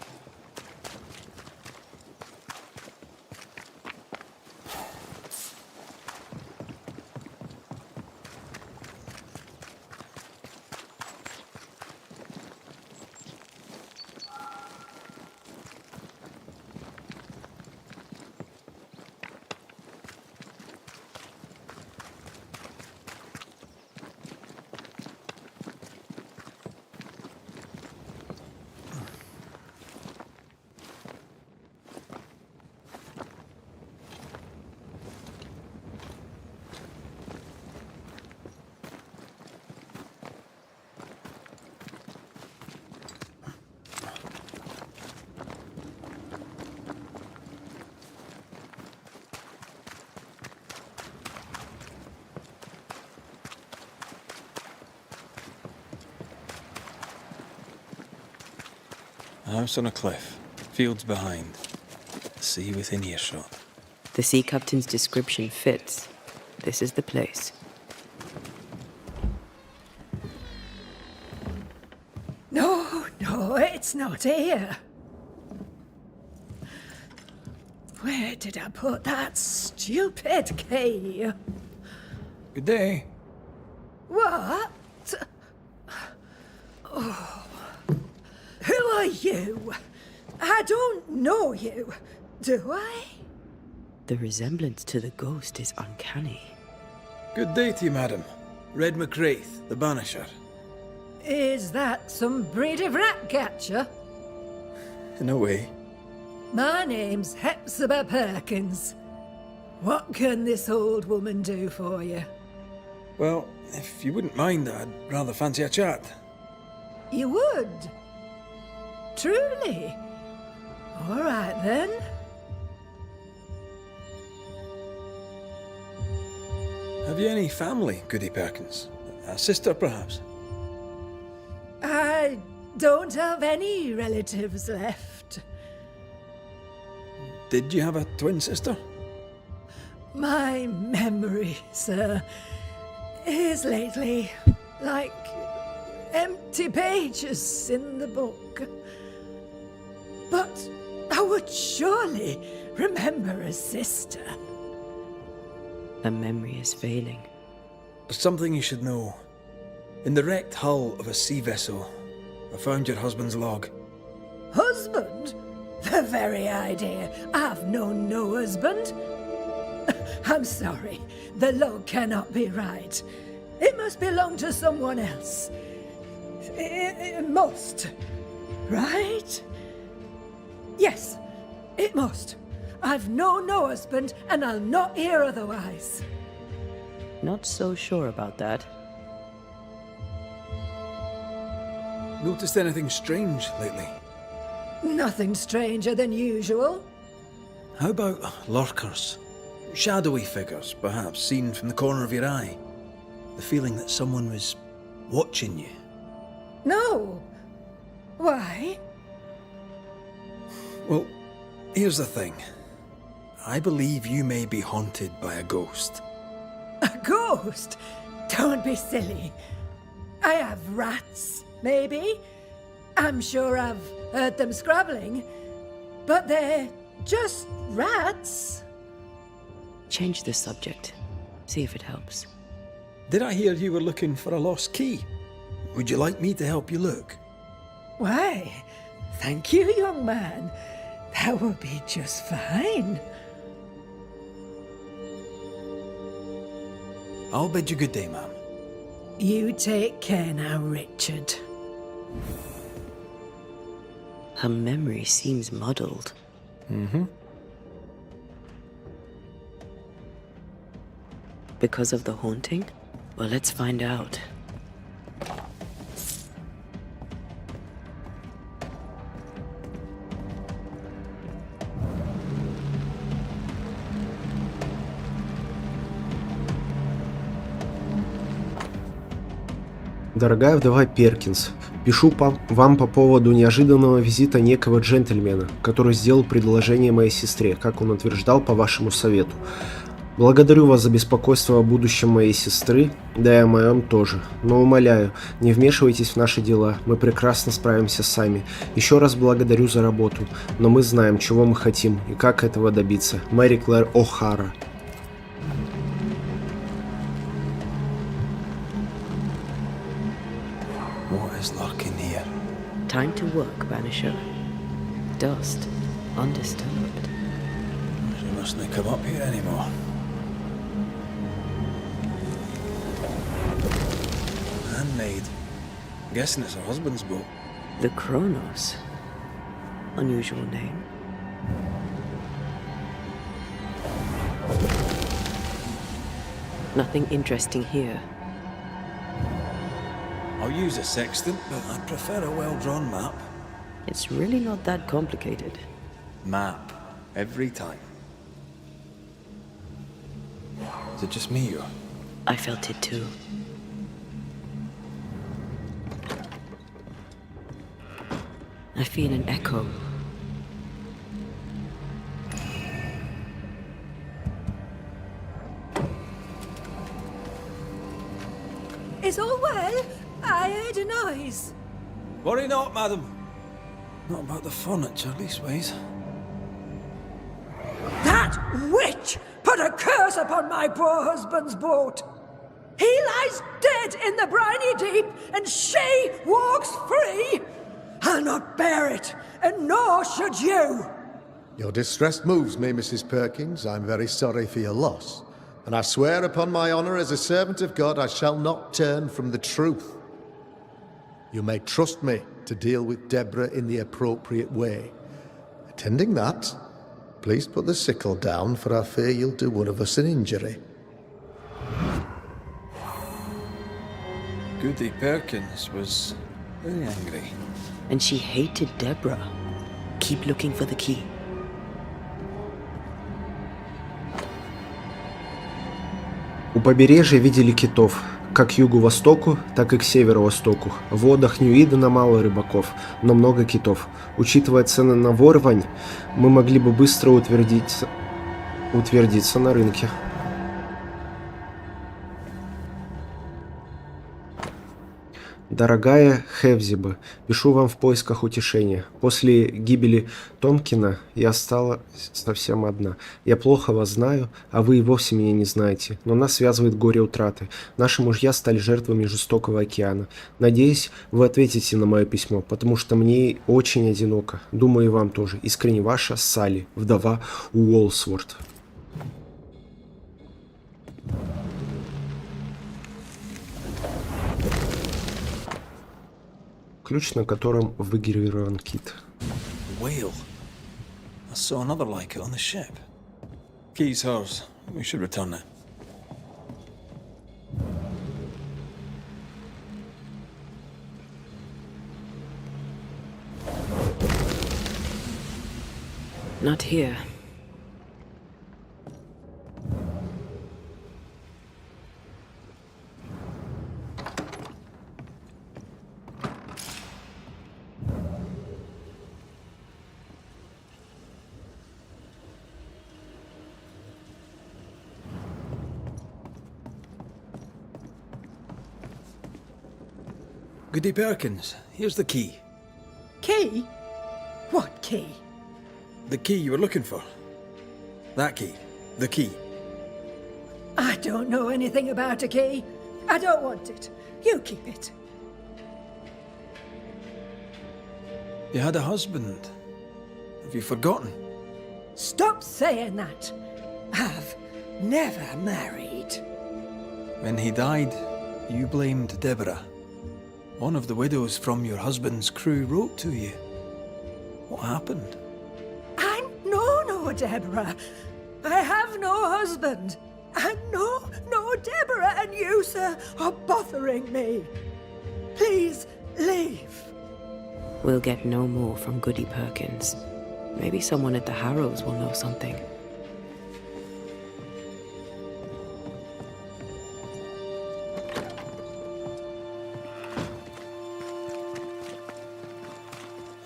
A house on a cliff, fields behind, the sea within earshot. The sea captain's description fits. This is the place. No, it's not here. Where did I put that stupid key? Good day. What? Oh. Who are you? I don't know you, do I? The resemblance to the ghost is uncanny. Good day to you, madam. Red McWraith, the Banisher. Is that some breed of rat catcher? In a way. My name's Hepzibah Perkins. What can this old woman do for you? Well, if you wouldn't mind, I'd rather fancy a chat. You would? Truly? All right, then. Have you any family, Goody Perkins? A sister, perhaps? I don't have any relatives left. Did you have a twin sister? My memory, sir, is lately like empty pages in the book. But I would surely remember a sister. Her memory is failing. There's something you should know. In the wrecked hull of a sea vessel, I found your husband's log. Husband? The very idea. I've known no husband. I'm sorry. The log cannot be right. It must belong to someone else. It must. Right? Yes, it must. I've known no husband, and I'll not hear otherwise. Not so sure about that. Noticed anything strange lately? Nothing stranger than usual. How about lurkers? Shadowy figures, perhaps, seen from the corner of your eye. The feeling that someone was watching you. No. Why? Well, here's the thing. I believe you may be haunted by a ghost. A ghost? Don't be silly. I have rats, maybe. I'm sure I've heard them scrabbling. But they're just rats. Change the subject. See if it helps. Did I hear you were looking for a lost key? Would you like me to help you look? Why, thank you, young man. That would be just fine. I'll bid you good day, ma'am. You take care now, Richard. Her memory seems muddled. Mm-hmm. Because of the haunting? Well, let's find out. Дорогая вдова Перкинс, пишу вам по поводу неожиданного визита некого джентльмена, который сделал предложение моей сестре, как он утверждал, по вашему совету. Благодарю вас за беспокойство о будущем моей сестры, да и о моем тоже. Но умоляю, не вмешивайтесь в наши дела, мы прекрасно справимся сами. Еще раз благодарю за работу, но мы знаем, чего мы хотим и как этого добиться. Мэри Клэр О'Хара. What is lurking here? Time to work, Banisher. Dust, undisturbed. She mustn't come up here anymore. Handmade. Guessing it's her husband's boat. The Kronos. Unusual name. Nothing interesting here. I'll use a sextant, but I'd prefer a well-drawn map. It's really not that complicated. Map. Every time. Is it just me, or? I felt it too. I feel an echo. Is all well? I heard a noise. Worry not, madam. Not about the furniture, leastways. That witch put a curse upon my poor husband's boat. He lies dead in the briny deep, and she walks free. I'll not bear it, and nor should you. Your distress moves me, Mrs. Perkins. I'm very sorry for your loss. And I swear upon my honour as a servant of God, I shall not turn from the truth. You may trust me to deal with Deborah in the appropriate way. Attending that, please put the sickle down, for I fear you'll do one of us an injury. Goody Perkins was very angry. And she hated Deborah. Keep looking for the key. У побережья видели китов, как к югу-востоку, так и к северо-востоку. В водах Нью-Идена мало рыбаков, но много китов. Учитывая цены на ворвань, мы могли бы быстро утвердиться на рынке. Дорогая Хевзиба, пишу вам в поисках утешения. После гибели Томкина я стала совсем одна. Я плохо вас знаю, а вы и вовсе меня не знаете, но нас связывает горе утраты. Наши мужья стали жертвами жестокого океана. Надеюсь, вы ответите на мое письмо, потому что мне очень одиноко. Думаю, и вам тоже. Искренне ваша Салли, вдова Уолсворт. Ключ, на котором выгравирован кит. Whale. I saw another like it on the ship. Key's hers. We should return it. Not here. Goody Perkins, here's the key. Key? What key? The key you were looking for. That key. The key. I don't know anything about a key. I don't want it. You keep it. You had a husband. Have you forgotten? Stop saying that. I've never married. When he died, you blamed Deborah. One of the widows from your husband's crew wrote to you. What happened? I'm no Deborah. I have no husband. And no Deborah, and you, sir, are bothering me. Please, leave. We'll get no more from Goody Perkins. Maybe someone at the Harrows will know something.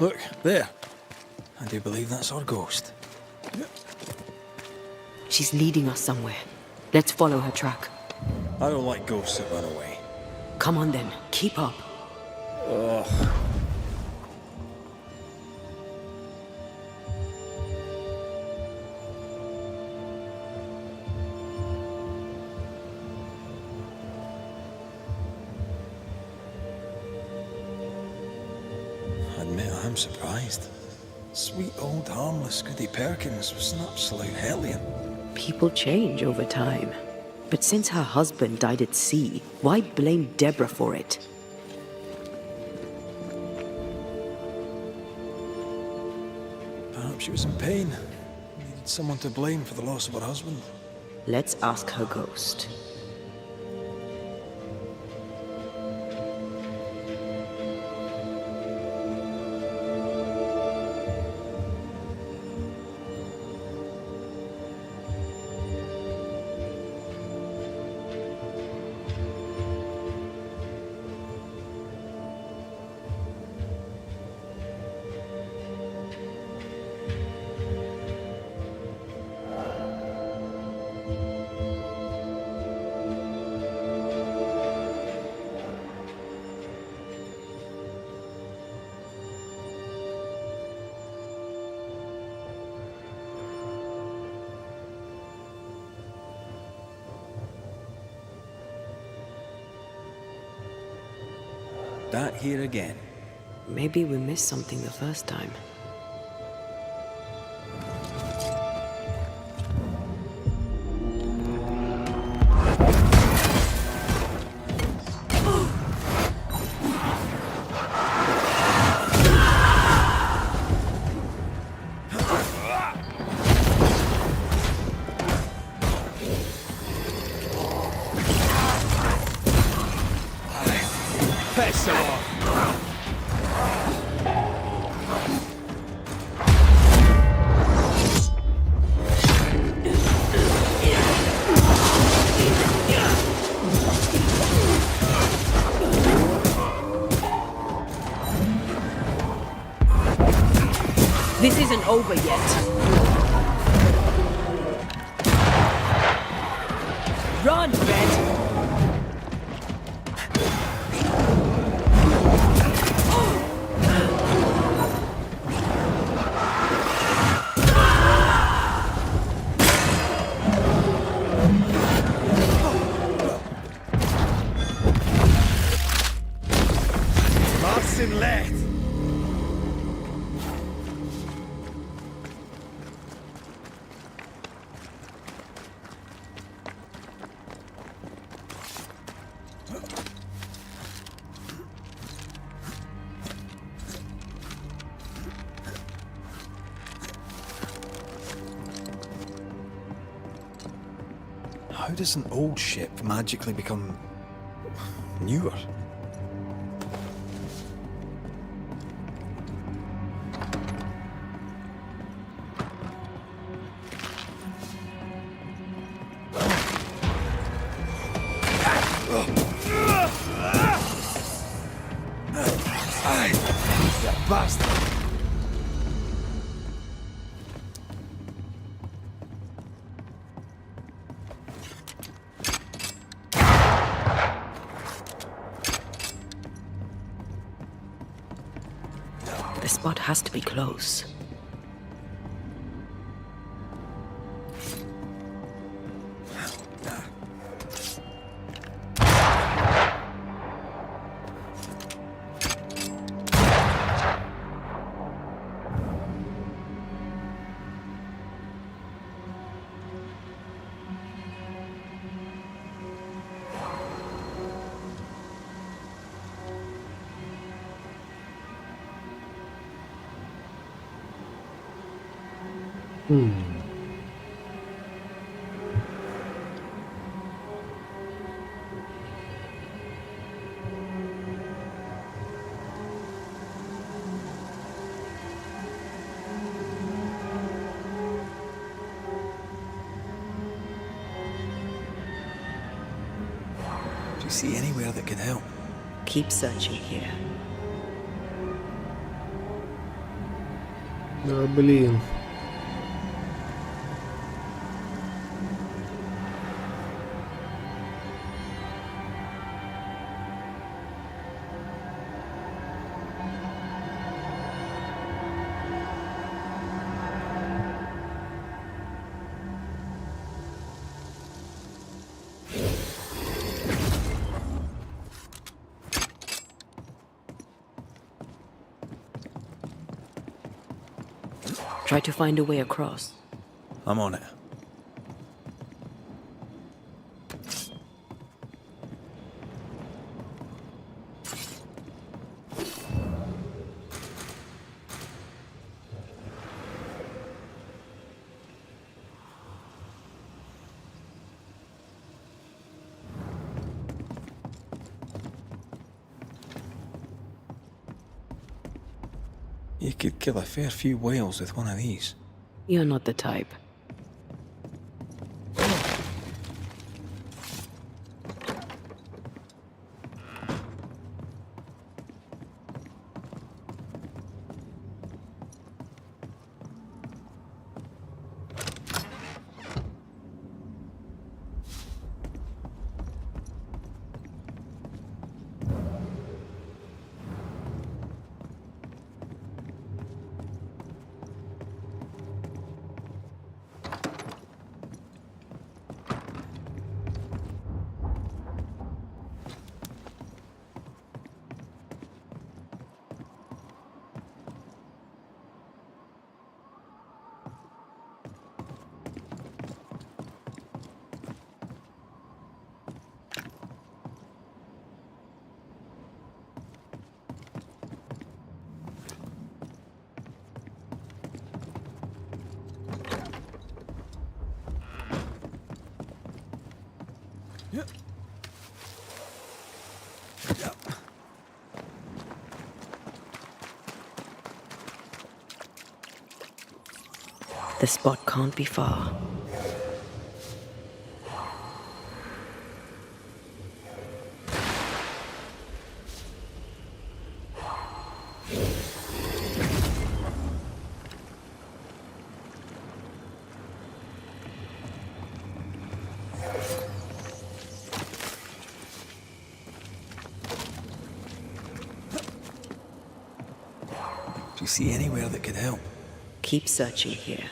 Look, there. I do believe that's our ghost. She's leading us somewhere. Let's follow her track. I don't like ghosts that run away. Come on then, keep up. Ugh. I'm surprised. Sweet old harmless Goody Perkins was an absolute hellion. People change over time. But since her husband died at sea, why blame Deborah for it? Perhaps she was in pain. Needed someone to blame for the loss of her husband. Let's ask her ghost. That here again. Maybe we missed something the first time. This isn't over yet. Run, Red! Martin left. How does an old ship magically become newer? Bastard. The spot has to be close. Do you see anywhere that could help? Keep searching here. Да, блин. Try to find a way across. I'm on it. You could kill a fair few whales with one of these. You're not the type. The spot can't be far. Do you see anywhere that could help? Keep searching here.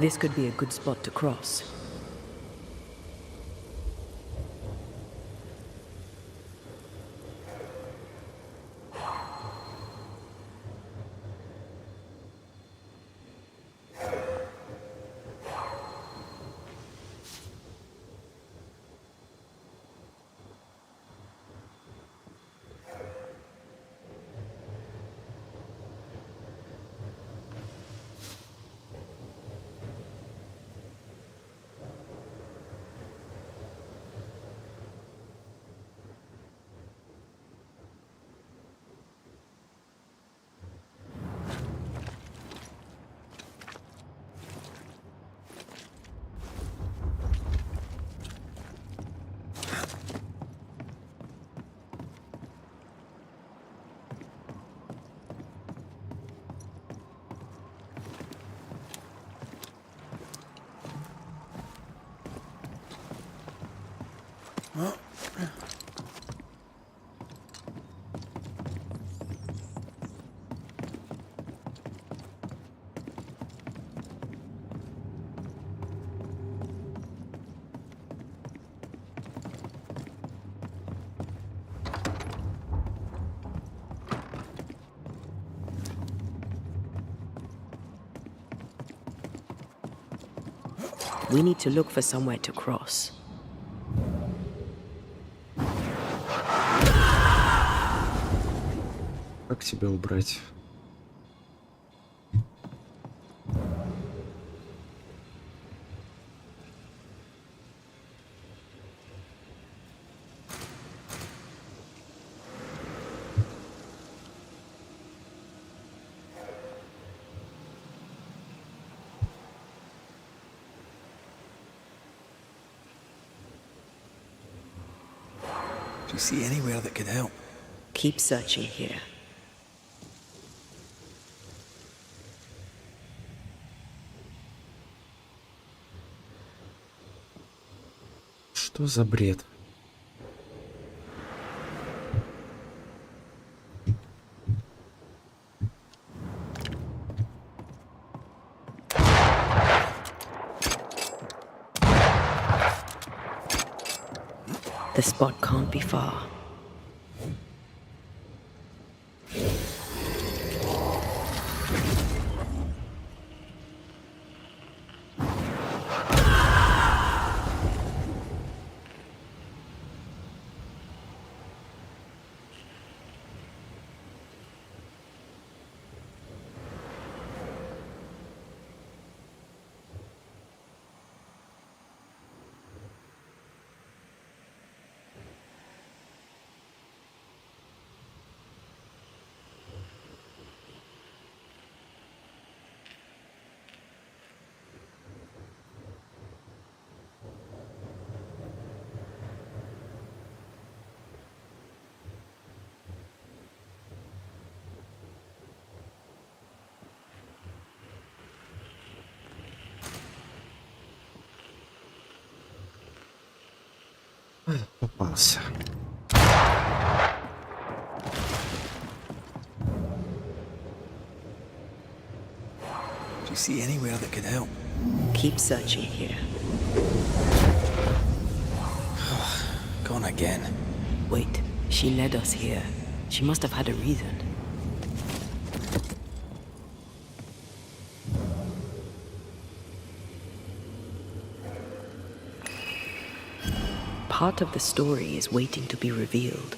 This could be a good spot to cross. We need to look for somewhere to cross. Как тебя убрать? Do you see anywhere that could help? Keep searching here. Что за бред? The spot can't be far. Попался. Do you see anywhere that could help? Keep searching here. Gone again. Wait, she led us here. She must have had a reason. Part of the story is waiting to be revealed.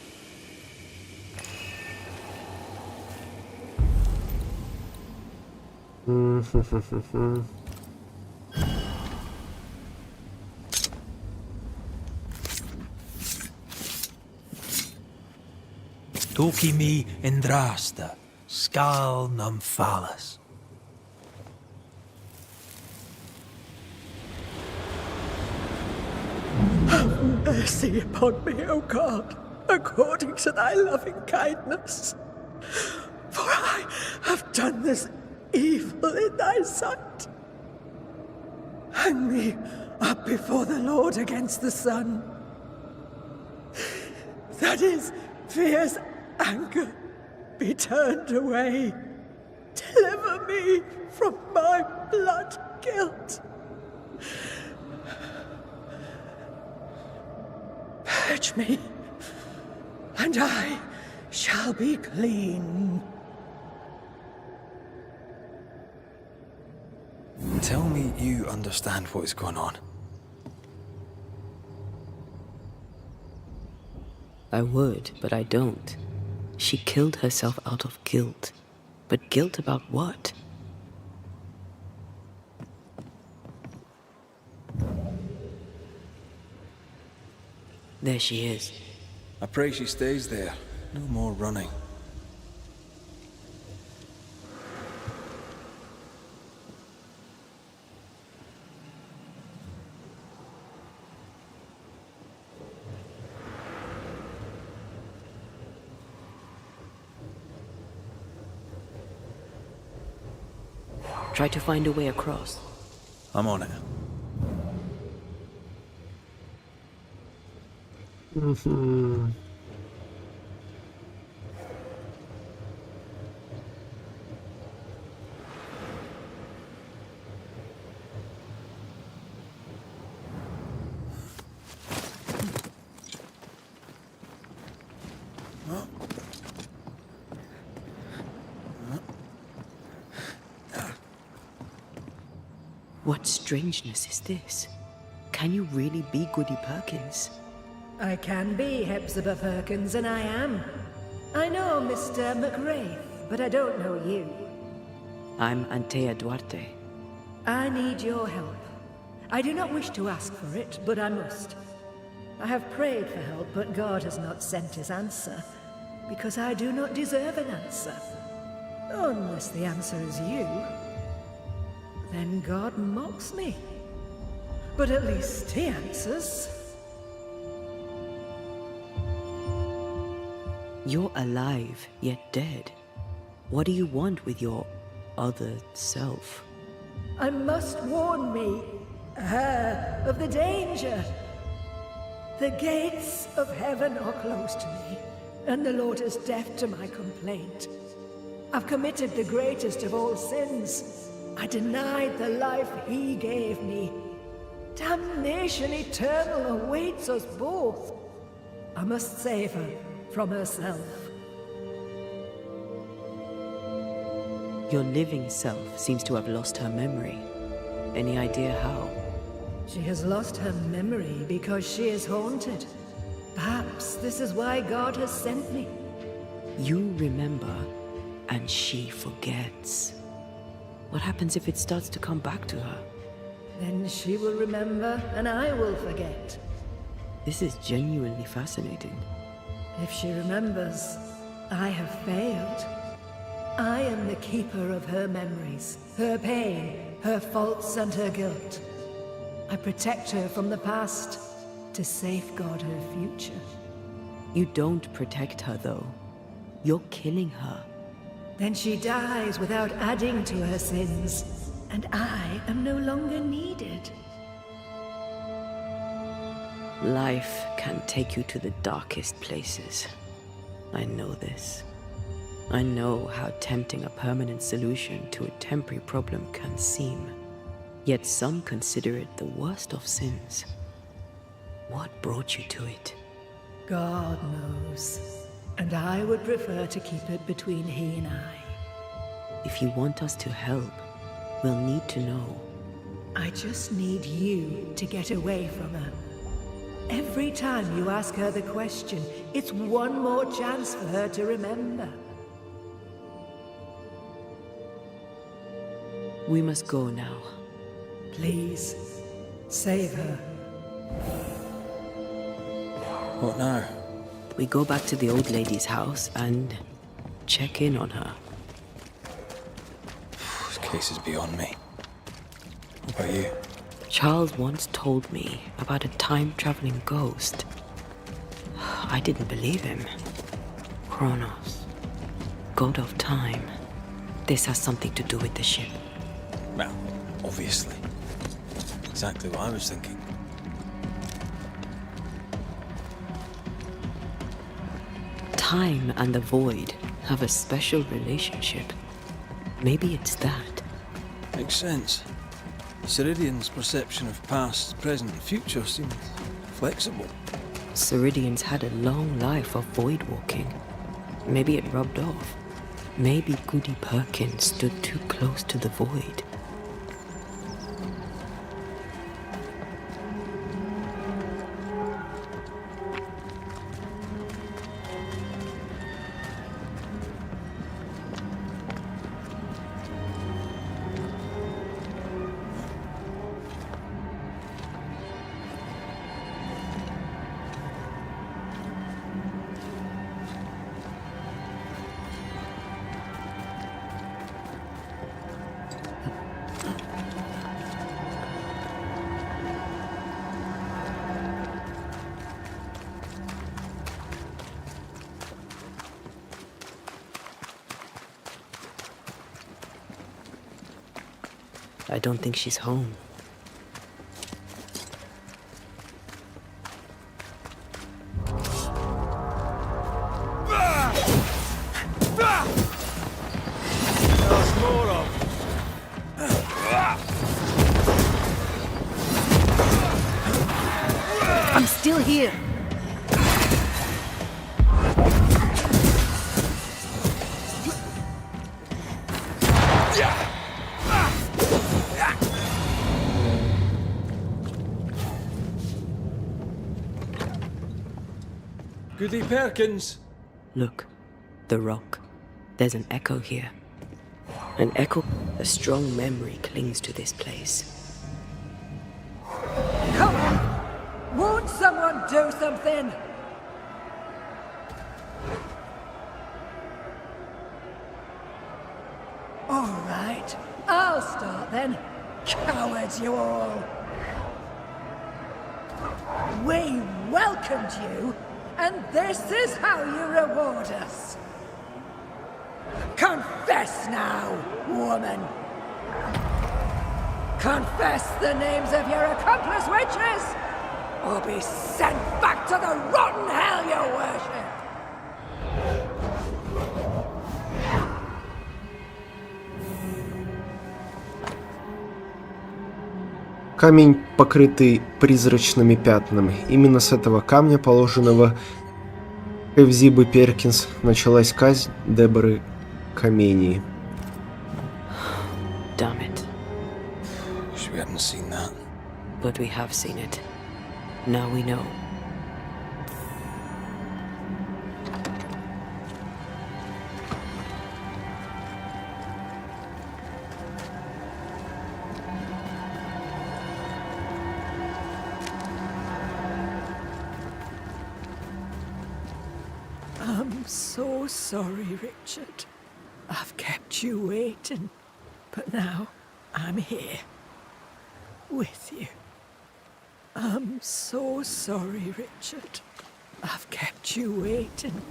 Toki mi indrasta, Scal Nymphalis. Have mercy upon me, O God, according to thy loving kindness. For I have done this evil in thy sight. Hang me up before the Lord against the sun, that his fierce anger be turned away. Deliver me from my blood guilt. Purge me, and I shall be clean. Tell me you understand what is going on. I would, but I don't. She killed herself out of guilt. But guilt about what? There she is. I pray she stays there. No more running. Try to find a way across. I'm on it. What strangeness is this? Can you really be Goody Perkins? I can be Hepzibah Perkins, and I am. I know Mr. McRae, but I don't know you. I'm Antea Duarte. I need your help. I do not wish to ask for it, but I must. I have prayed for help, but God has not sent his answer, because I do not deserve an answer. Unless the answer is you, then God mocks me. But at least he answers. You're alive, yet dead. What do you want with your other self? I must warn me, her, of the danger. The gates of heaven are closed to me, and the Lord is deaf to my complaint. I've committed the greatest of all sins. I denied the life he gave me. Damnation eternal awaits us both. I must save her from herself. Your living self seems to have lost her memory. Any idea how? She has lost her memory because she is haunted. Perhaps this is why God has sent me. You remember, and she forgets. What happens if it starts to come back to her? Then she will remember, and I will forget. This is genuinely fascinating. If she remembers, I have failed. I am the keeper of her memories, her pain, her faults and her guilt. I protect her from the past to safeguard her future. You don't protect her, though. You're killing her. Then she dies without adding to her sins, and I am no longer needed. Life can take you to the darkest places. I know this. I know how tempting a permanent solution to a temporary problem can seem. Yet some consider it the worst of sins. What brought you to it? God knows. And I would prefer to keep it between he and I. If you want us to help, we'll need to know. I just need you to get away from her. Every time you ask her the question, it's one more chance for her to remember. We must go now. Please, save her. What now? We go back to the old lady's house and check in on her. case is beyond me. What about you? Charles once told me about a time-traveling ghost. I didn't believe him. Kronos, god of time. This has something to do with the ship. Well, obviously. Exactly what I was thinking. Time and the void have a special relationship. Maybe it's that. Makes sense. Ceridian's perception of past, present, and future seems flexible. Ceridians had a long life of void walking. Maybe it rubbed off. Maybe Goody Perkins stood too close to the void. I don't think she's home. I'm still here. Goody Perkins! Look, the rock. There's an echo here. An echo. A strong memory clings to this place. Come on! Won't someone do something? All right, I'll start then. Cowards, you all! We welcomed you, and this is how you reward us. Confess now, woman! Confess the names of your accomplice witches, or be sent back to the rotten hell you worship! Камень, покрытый призрачными пятнами. Именно с этого камня, положенного Эвзибы Перкинс, началась казнь Деборы Камении. Damn it. Wish we hadn't seen that. But we have seen it. Now we know. I'm so sorry, Richard. I've kept you waiting, but now I'm here. With you. I'm so sorry, Richard. I've kept you waiting,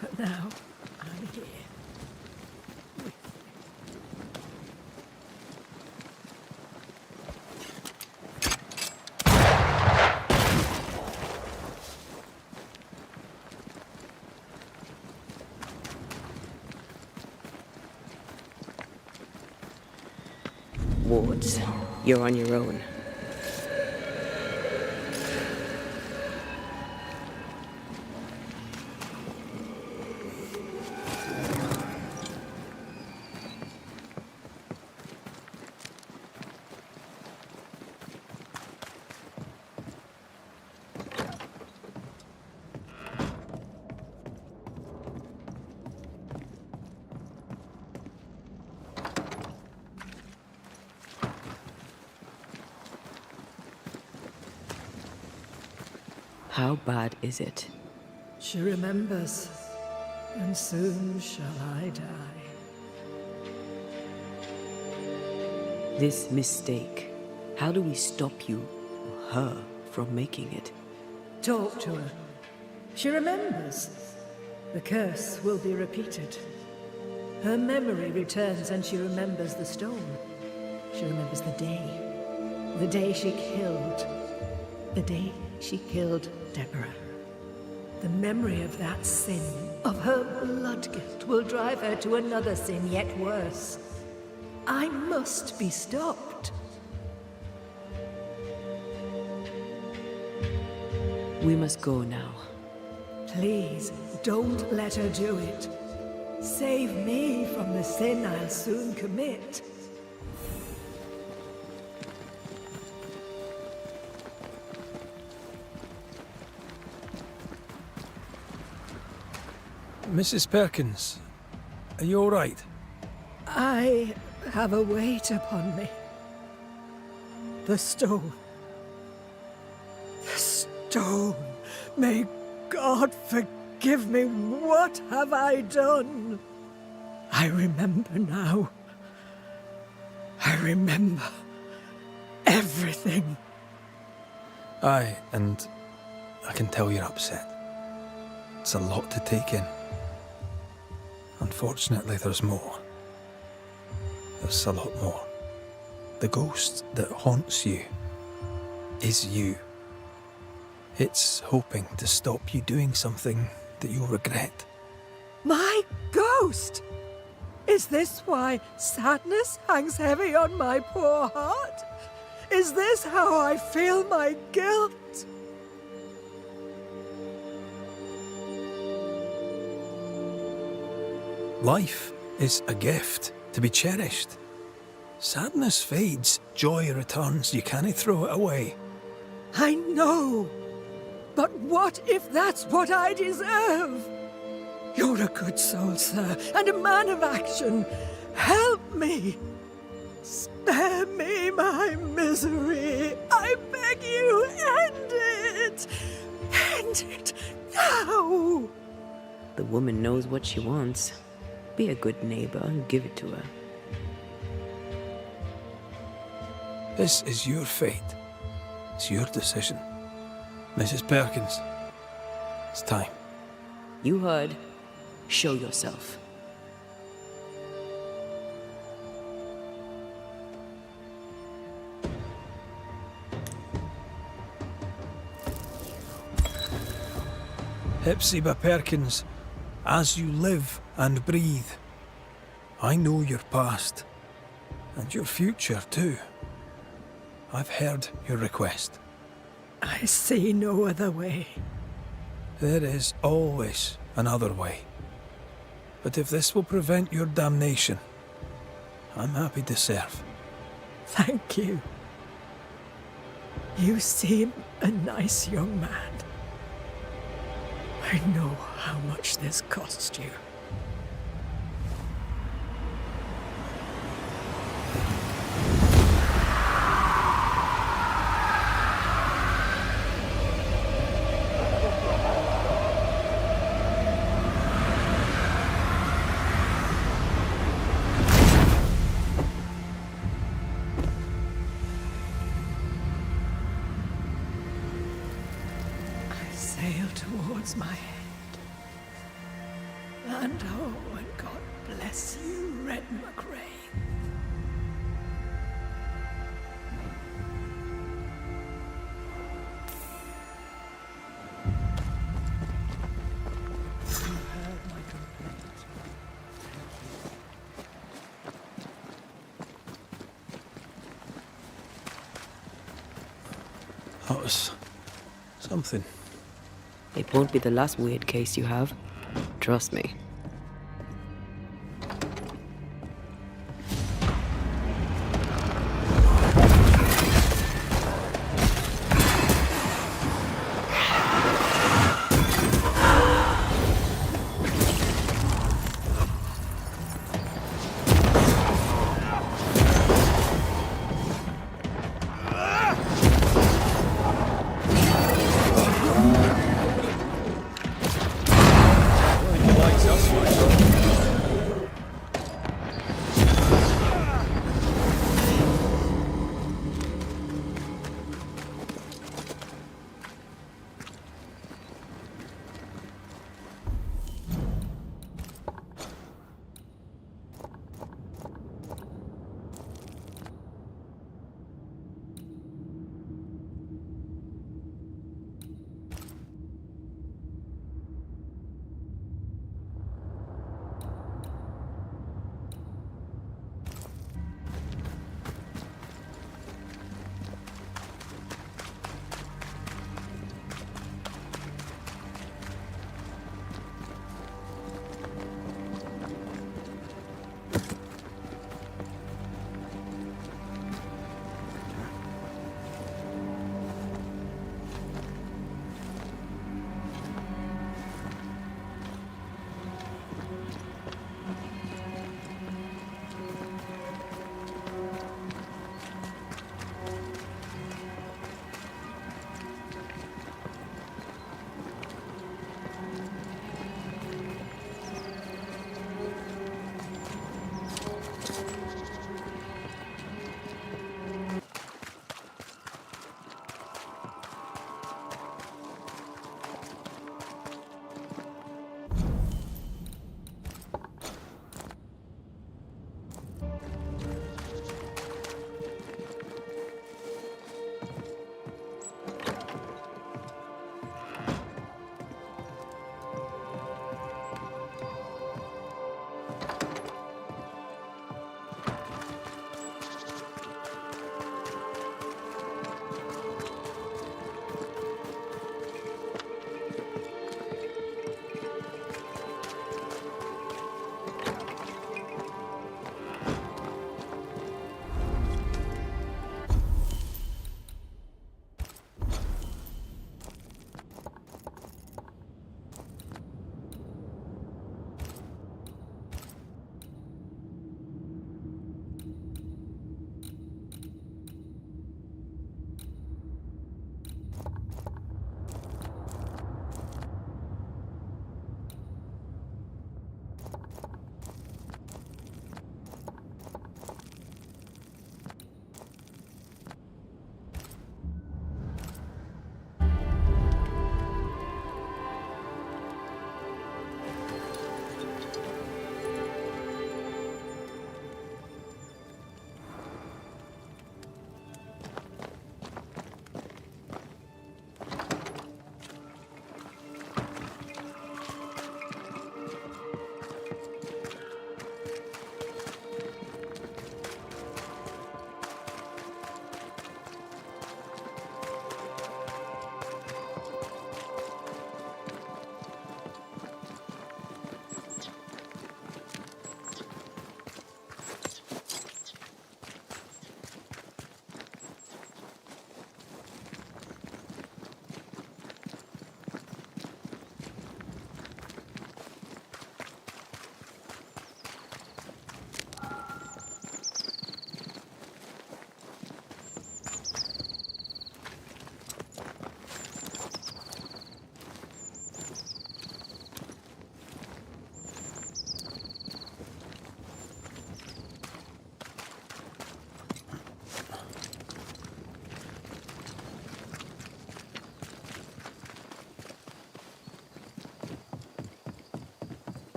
but now I'm here. With Wards, you're on your own. How bad is it? She remembers, and soon shall I die. This mistake, how do we stop you, or her, from making it? Talk to her. She remembers. The curse will be repeated. Her memory returns and she remembers the stone. She remembers the day she killed. The day she killed Deborah. The memory of that sin, of her blood guilt, will drive her to another sin yet worse. I must be stopped. We must go now. Please, don't let her do it. Save me from the sin I'll soon commit. Mrs. Perkins, are you all right? I have a weight upon me. The stone. The stone. May God forgive me. What have I done? I remember now. I remember everything. Aye, and I can tell you're upset. It's a lot to take in. Unfortunately, there's more. There's a lot more. The ghost that haunts you is you. It's hoping to stop you doing something that you'll regret. My ghost! Is this why sadness hangs heavy on my poor heart? Is this how I feel my guilt? Life is a gift to be cherished. Sadness fades, joy returns. You can't throw it away. I know. But what if that's what I deserve? You're a good soul, sir, and a man of action. Help me. Spare me my misery. I beg you, end it. End it now. The woman knows what she wants. Be a good neighbor and give it to her. This is your fate. It's your decision. Mrs. Perkins, it's time. You heard. Show yourself. Hepzibah Perkins, as you live and breathe, I know your past, and your future too. I've heard your request. I see no other way. There is always another way. But if this will prevent your damnation, I'm happy to serve. Thank you. You seem a nice young man. I know how much this cost you. Sail towards my head. And oh, and God bless you, Red McRae. You heard my complaint. That was something. It won't be the last weird case you have. Trust me. Lights up.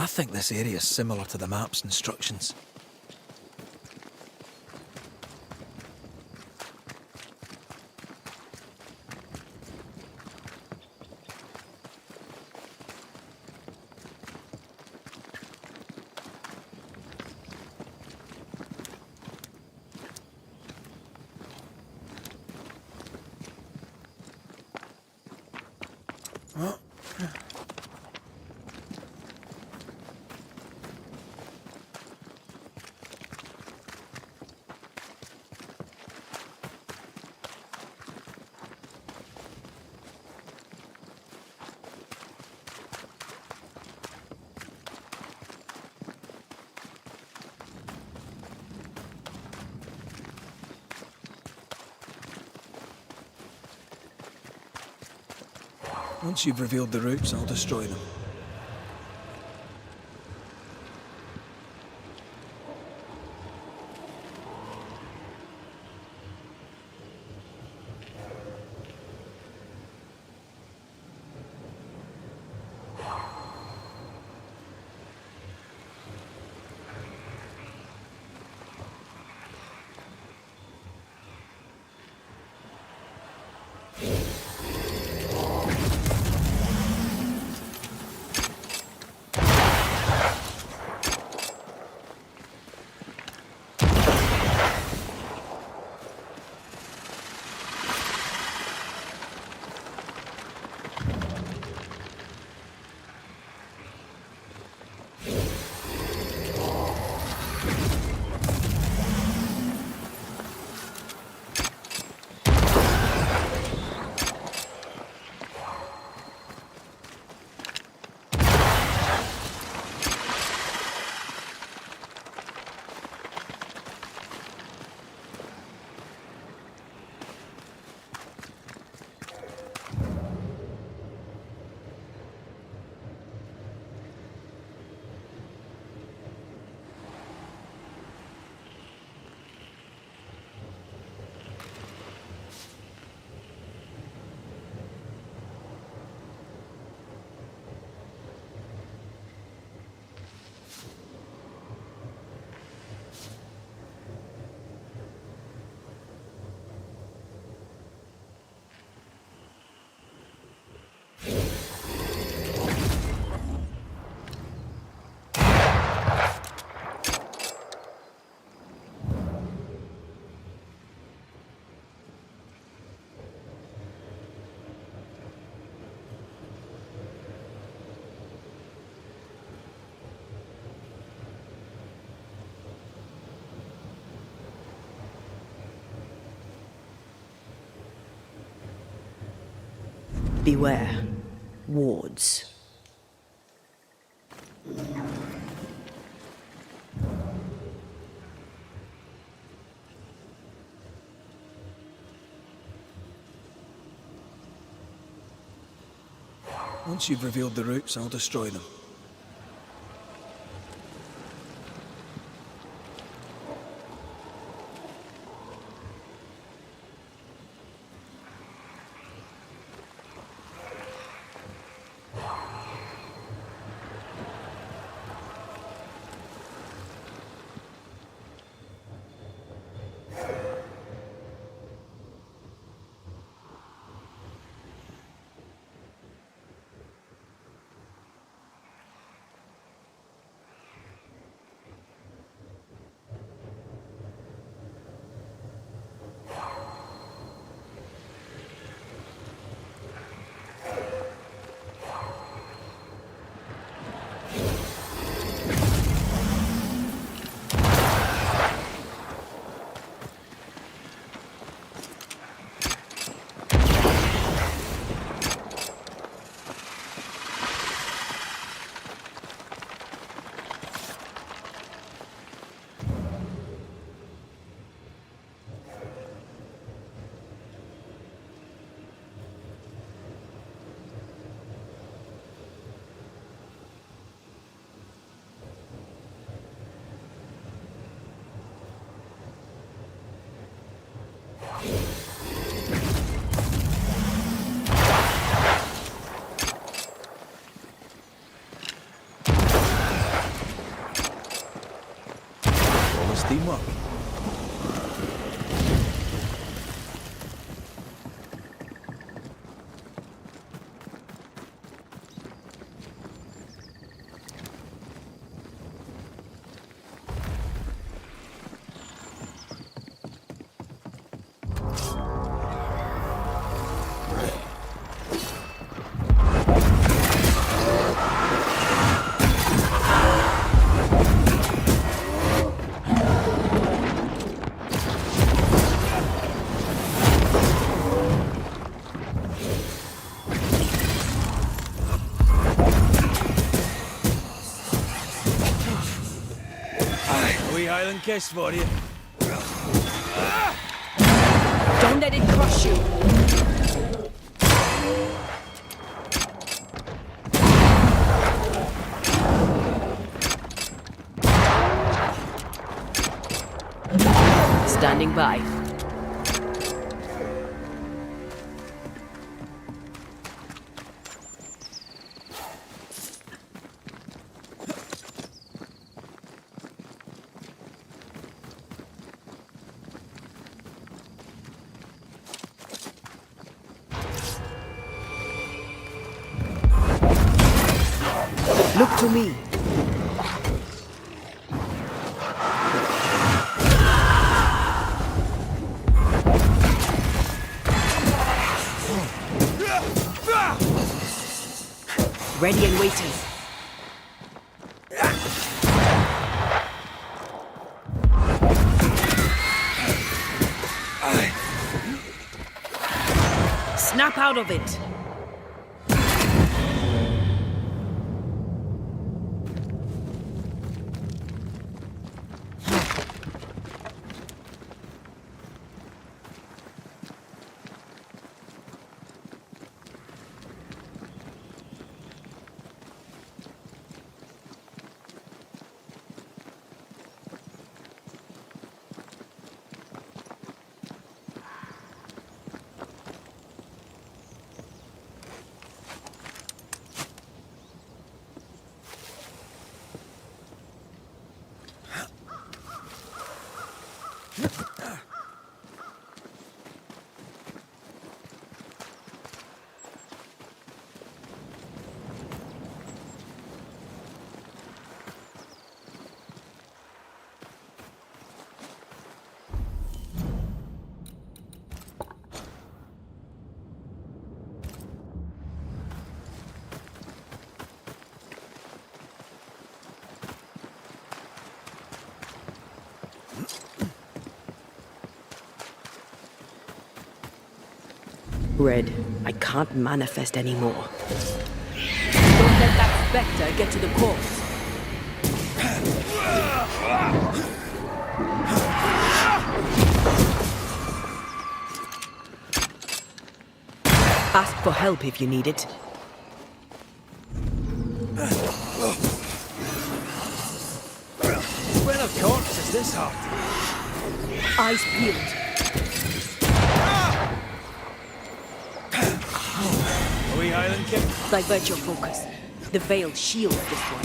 I think this area is similar to the map's instructions. Once you've revealed the roots, I'll destroy them. Beware. Wards. Once you've revealed the roots, I'll destroy them. teamwork. Island kiss for you. Don't let it crush you. Standing by. Look to me. Ready and waiting. Snap out of it. Red, I can't manifest anymore. Don't let that spectre get to the corpse. Ask for help if you need it. When a corpse is this hard? Eyes peeled. A wee island kick. Divert your focus. The veil shields this one.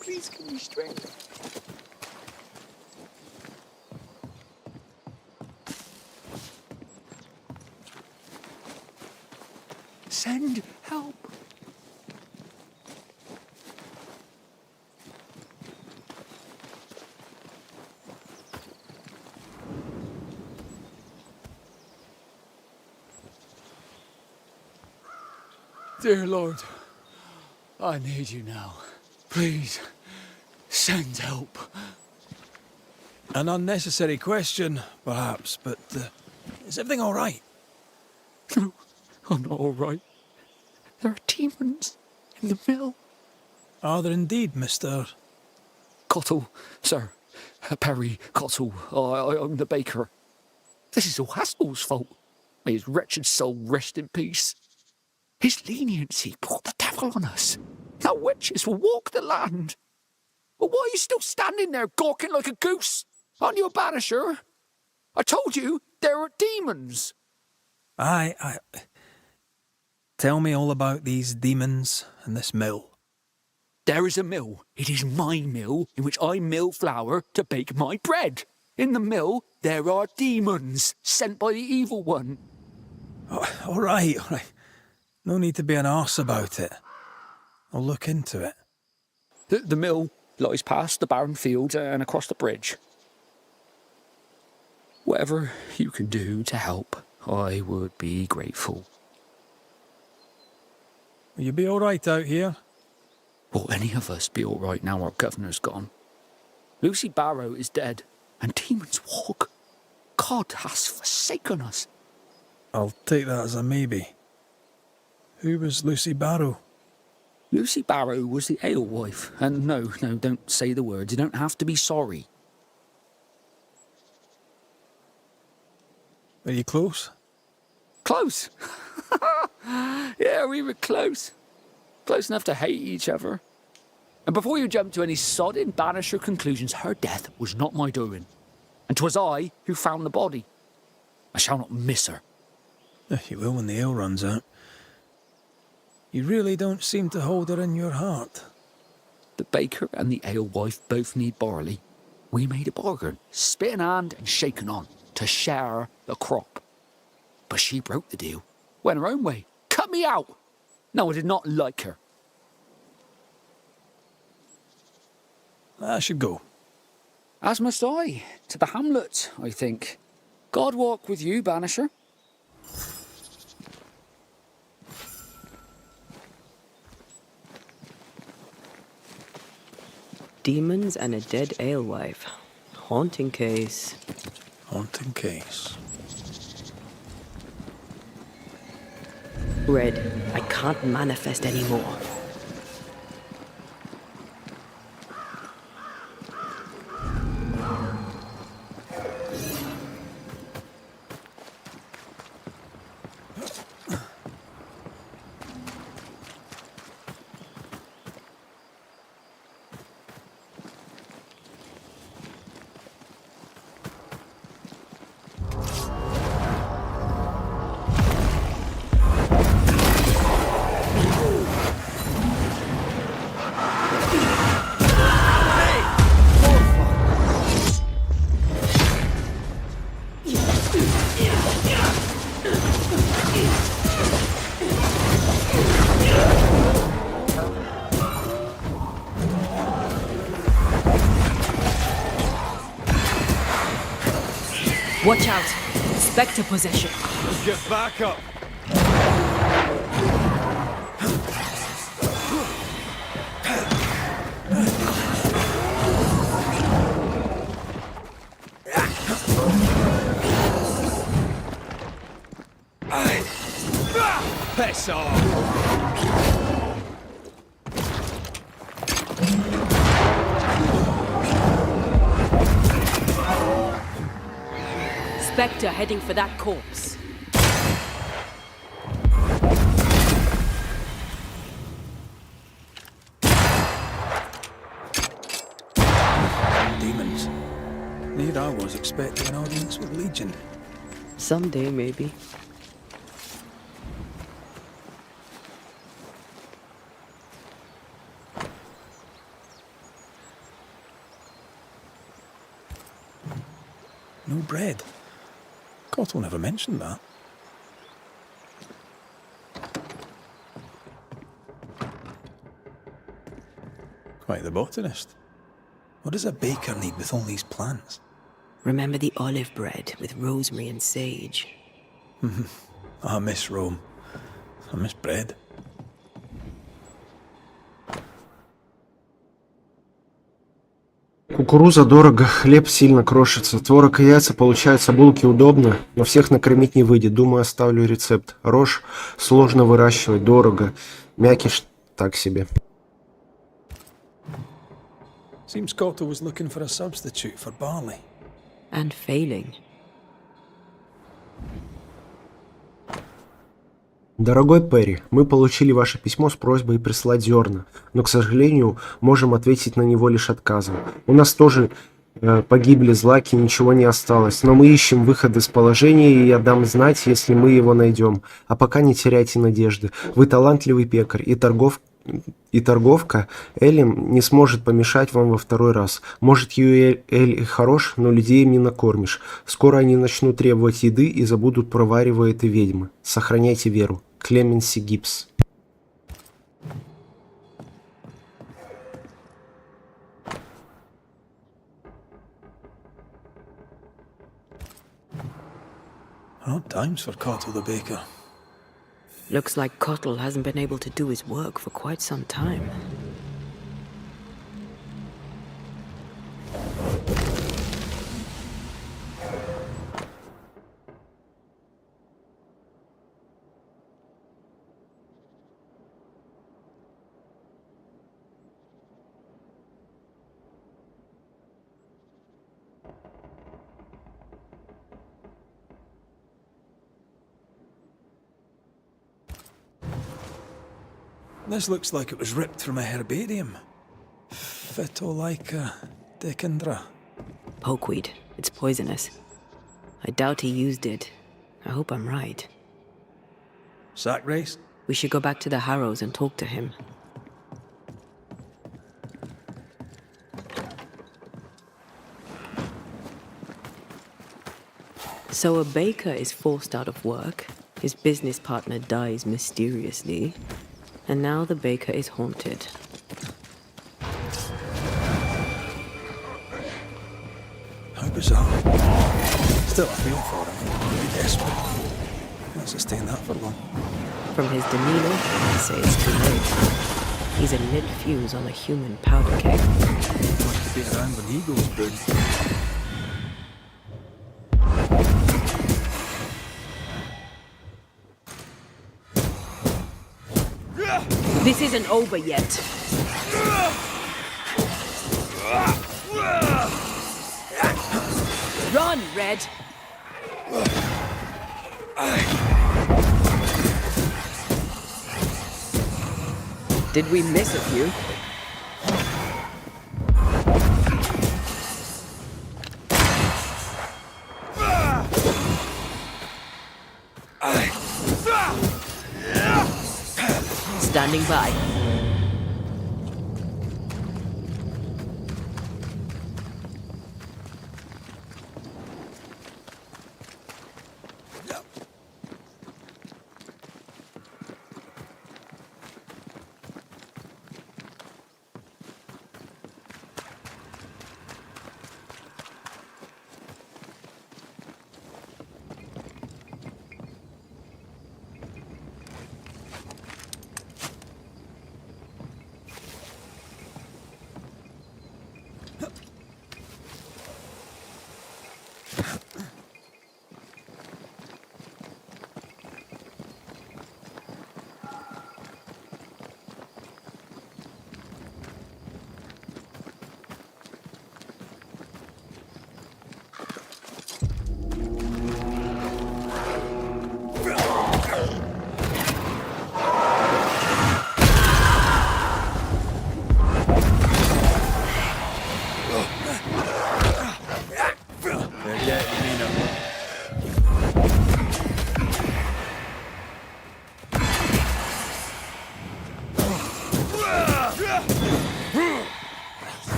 Please give me strength. Send help. Dear Lord, I need you now. Please, send help. An unnecessary question, perhaps, but is everything all right? No, I'm not all right. There are demons in the mill. Are there indeed, Mr. Cottle, sir. Perry Cottle. I'm the baker. This is all Haskell's fault. May his wretched soul rest in peace. His leniency brought the devil on us. Now witches will walk the land. But why are you still standing there gawking like a goose? Aren't you a banisher? I told you there are demons. I... Tell me all about these demons and this mill. There is a mill. It is my mill, in which I mill flour to bake my bread. In the mill, there are demons, sent by the evil one. Oh, all right. No need to be an arse about it. I'll look into it. The mill lies past the barren field and across the bridge. Whatever you can do to help, I would be grateful. Will you be all right out here? Will any of us be all right now our governor's gone? Lucy Barrow is dead, and demons walk. God has forsaken us. I'll take that as a maybe. Who was Lucy Barrow? Lucy Barrow was the alewife. And no, don't say the words. You don't have to be sorry. Are you close? Close? Yeah, we were close. Close enough to hate each other. And before you jump to any sodden banisher conclusions, her death was not my doing. And 'twas I who found the body. I shall not miss her. You will when the ale runs out. You really don't seem to hold her in your heart. The baker and the alewife both need barley. We made a bargain, spit in hand and shaken on, to share the crop. But she broke the deal, went her own way, cut me out. No, I did not like her. I should go. As must I, to the hamlet, I think. God walk with you, banisher. Demons and a dead alewife. Haunting case. Haunting case. Red, I can't manifest anymore. Watch out! Spectre possession. Get back up! Piss off! Spectre heading for that corpse. Demons. Need I was expecting an audience with Legion. Someday, maybe. No bread. Cottle never mentioned that. Quite the botanist. What does a baker need with all these plants? Remember the olive bread with rosemary and sage? I miss Rome. I miss bread. Кукуруза дорого, хлеб сильно крошится, творог и яйца получаются, булки удобно, но всех накормить не выйдет. Думаю, оставлю рецепт. Рожь сложно выращивать, дорого. Мякиш так себе. Seems Cotto was looking for a substitute for barley. And failing. Дорогой Перри, мы получили ваше письмо с просьбой прислать зерна, но, к сожалению, можем ответить на него лишь отказом. У нас тоже погибли злаки, ничего не осталось, но мы ищем выход из положения, и я дам знать, если мы его найдем. А пока не теряйте надежды. Вы талантливый пекарь, и торговка Элем не сможет помешать вам во второй раз. Может, Юэль и хорош, но людей им не накормишь. Скоро они начнут требовать еды и забудут про варево этой ведьмы. Сохраняйте веру. Клеменси Гибс. Odd times for Cotto the baker. Looks like Cottle hasn't been able to do his work for quite some time. This looks like it was ripped from a herbarium. Phytolaica decandra. Pokeweed. It's poisonous. I doubt he used it. I hope I'm right. Sack race? We should go back to the Harrows and talk to him. So a baker is forced out of work, his business partner dies mysteriously, and now the baker is haunted. How bizarre. Still a feel for him. He'd be desperate. Can't sustain that for long. From his demeanor, I'd say it's too late. He's a lit fuse on a human powder keg. Must be around when he goes boom. This isn't over yet. Run, Red! Did we miss a few? Standing by.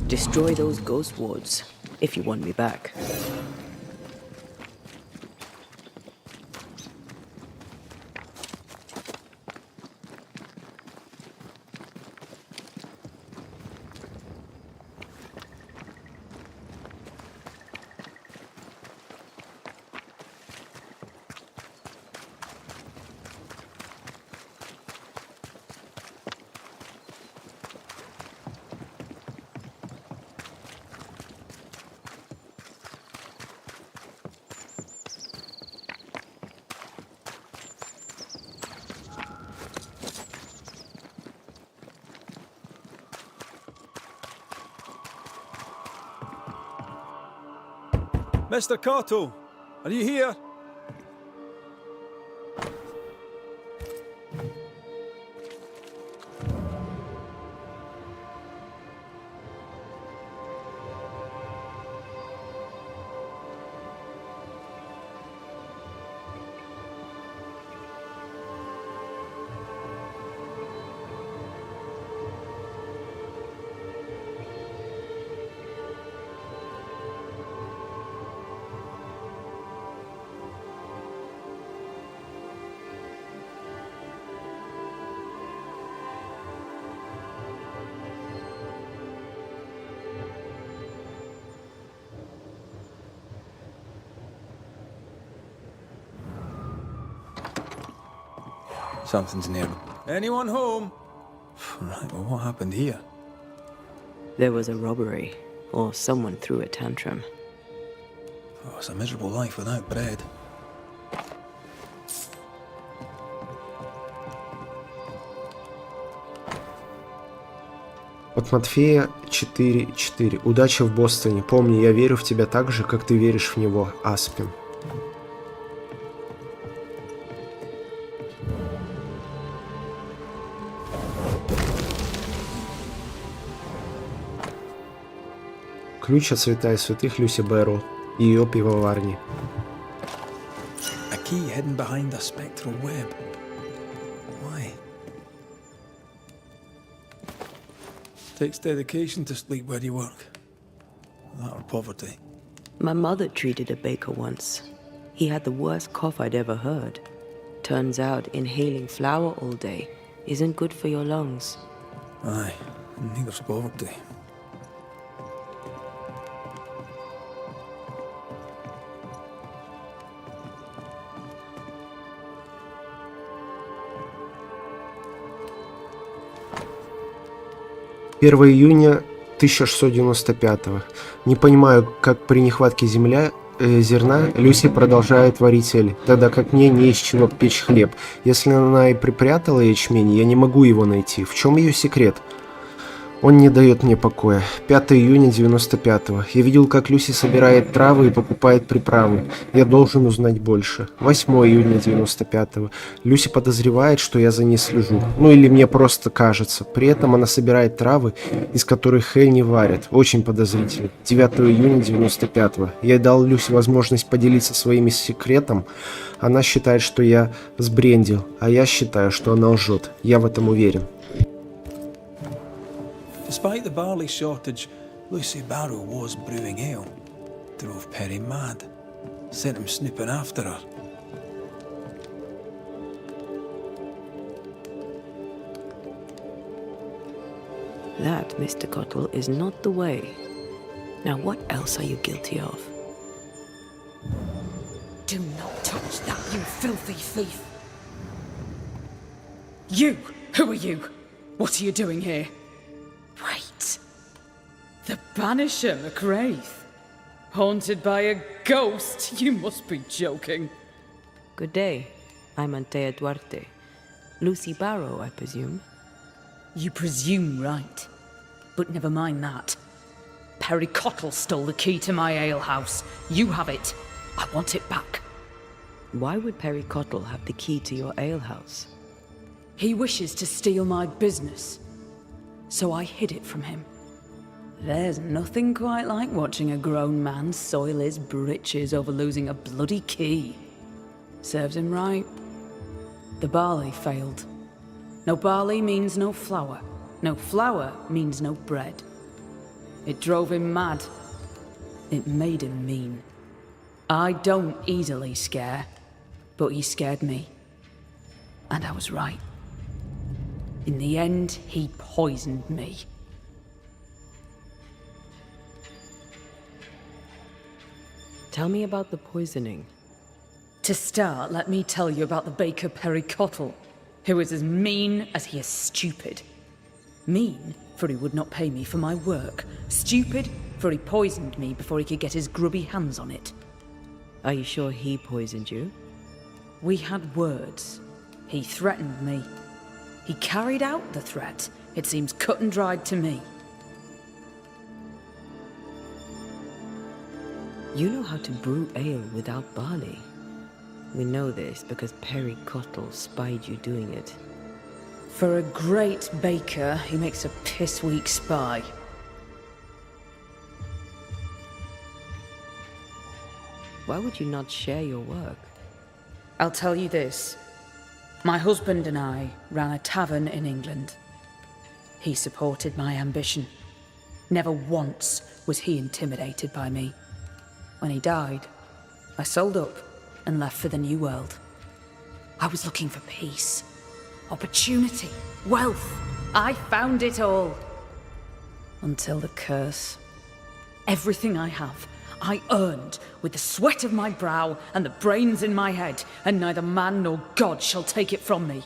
Destroy those ghost wards, if you want me back. Mr. Cottle, are you here? Something's near. Anyone home? Right, well, what happened here? There was a robbery, or someone threw a tantrum. Oh, it's a miserable life without bread. От Матфея 4.4. Удачи в Бостоне. Помни, я верю в тебя так же, как ты веришь в него. Аспин. Ключ от Святая Святых Люси Бэрроу и ее пивоварни. A key hidden behind a spectral web. Why? Takes dedication to sleep where you work. That or poverty. My mother treated a baker once. He had the worst cough I'd ever heard. Turns out inhaling flour all day isn't good for your lungs. Aye, and neither's poverty. Июня 1695. Не понимаю, как при нехватке зерна Люси продолжает варить эль, тогда как мне не из чего печь хлеб. Если она и припрятала ячмень, я не могу его найти. В чем ее секрет? Он не дает мне покоя. 5 июня 95. Я видел, как Люси собирает травы и покупает приправы. Я должен узнать больше. 8 июня 95. Люси подозревает, что я за ней слежу. Ну или мне просто кажется. При этом она собирает травы, из которых эль не варят. Очень подозрительно. 9 июня 95. Я дал Люси возможность поделиться своим секретом. Она считает, что я сбрендил, а я считаю, что она лжет. Я в этом уверен. Despite the barley shortage, Lucy Barrow was brewing ale. Drove Perry mad. Sent him snooping after her. That, Mr. Cottle, is not the way. Now what else are you guilty of? Do not touch that, you filthy thief! You! Who are you? What are you doing here? Wait. The Banisher, McWraith. Haunted by a ghost? You must be joking. Good day. I'm Antea Duarte. Lucy Barrow, I presume. You presume right. But never mind that. Perry Cottle stole the key to my alehouse. You have it. I want it back. Why would Perry Cottle have the key to your alehouse? He wishes to steal my business. So I hid it from him. There's nothing quite like watching a grown man soil his britches over losing a bloody key. Serves him right. The barley failed. No barley means no flour. No flour means no bread. It drove him mad. It made him mean. I don't easily scare, but he scared me. And I was right. In the end, he poisoned me. Tell me about the poisoning. To start, let me tell you about the baker Perry Cottle, who is as mean as he is stupid. Mean, for he would not pay me for my work. Stupid, for he poisoned me before he could get his grubby hands on it. Are you sure he poisoned you? We had words. He threatened me. He carried out the threat. It seems cut and dried to me. You know how to brew ale without barley. We know this because Perry Cottle spied you doing it. For a great baker, he makes a piss-weak spy. Why would you not share your work? I'll tell you this. My husband and I ran a tavern in England. He supported my ambition. Never once was he intimidated by me. When he died, I sold up and left for the New World. I was looking for peace, opportunity, wealth. I found it all. Until the curse. Everything I have, I earned with the sweat of my brow and the brains in my head, and neither man nor God shall take it from me.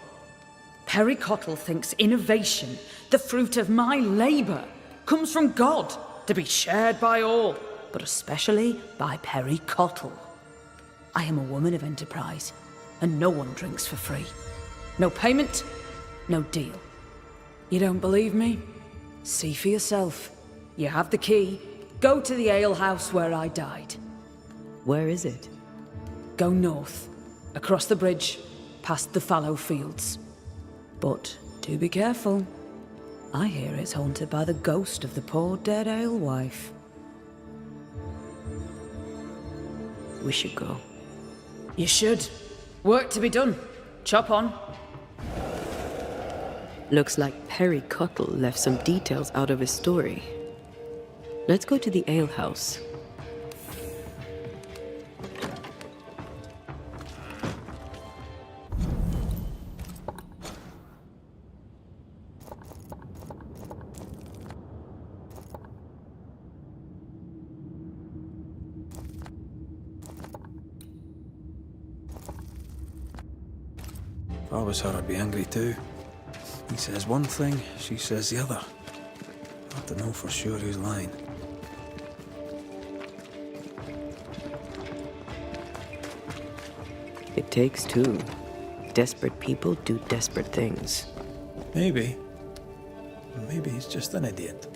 Perry Cottle thinks innovation, the fruit of my labour, comes from God, to be shared by all, but especially by Perry Cottle. I am a woman of enterprise, and no one drinks for free. No payment, no deal. You don't believe me? See for yourself. You have the key. Go to the alehouse where I died. Where is it? Go north, across the bridge, past the fallow fields. But do be careful. I hear it's haunted by the ghost of the poor dead alewife. We should go. You should. Work to be done. Chop on. Looks like Perry Cottle left some details out of his story. Let's go to the alehouse. If I was her, I'd be angry too. He says one thing, she says the other. Hard to know for sure who's lying. It takes two. Desperate people do desperate things. Maybe. Maybe he's just an idiot.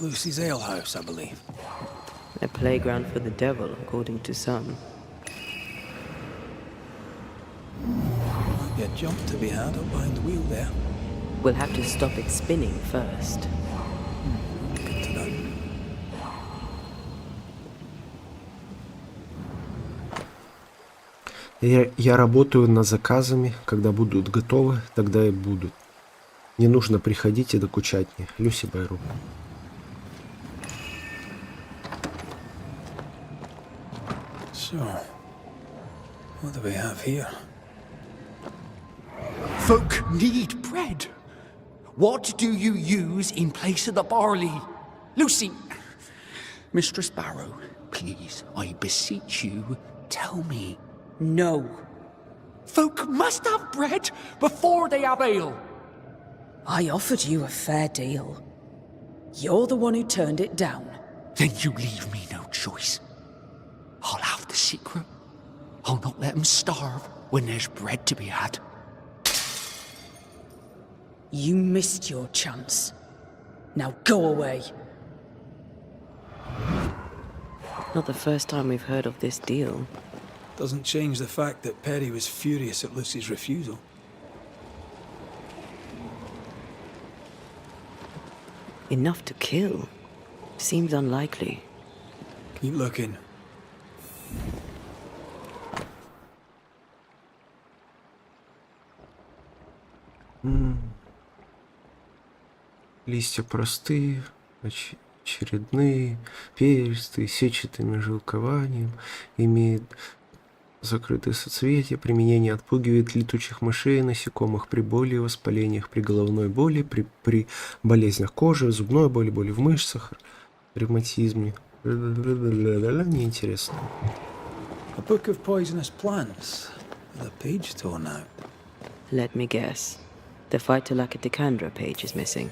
Lucy's alehouse, I believe. A playground for the devil, according to some. Might be a jump to be had up behind the wheel there. We'll have to stop it spinning first. Good to know. Я работаю над заказами. Когда будут готовы, тогда и будут. Не нужно приходить и докучать мне. Люси Бэрроу. So, what do we have here? Folk need bread. What do you use in place of the barley? Lucy, Mistress Barrow, please, I beseech you, tell me. No. Folk must have bread before they have ale. I offered you a fair deal. You're the one who turned it down. Then you leave me no choice. I'll have the secret. I'll not let them starve when there's bread to be had. You missed your chance. Now go away. Not the first time we've heard of this deal. Doesn't change the fact that Perry was furious at Lucy's refusal. Enough to kill? Seems unlikely. Keep looking. Листья простые, очередные, перистые, сетчатыми жилкованием, имеет закрытые соцветия, применение отпугивает летучих мышей, насекомых при боли, воспалениях, при головной боли, при болезнях кожи, зубной боли, боли в мышцах, ревматизме. Неинтересно. A book of poisonous plants, with a page torn out. Let me guess. The Phytolacticandra page is missing.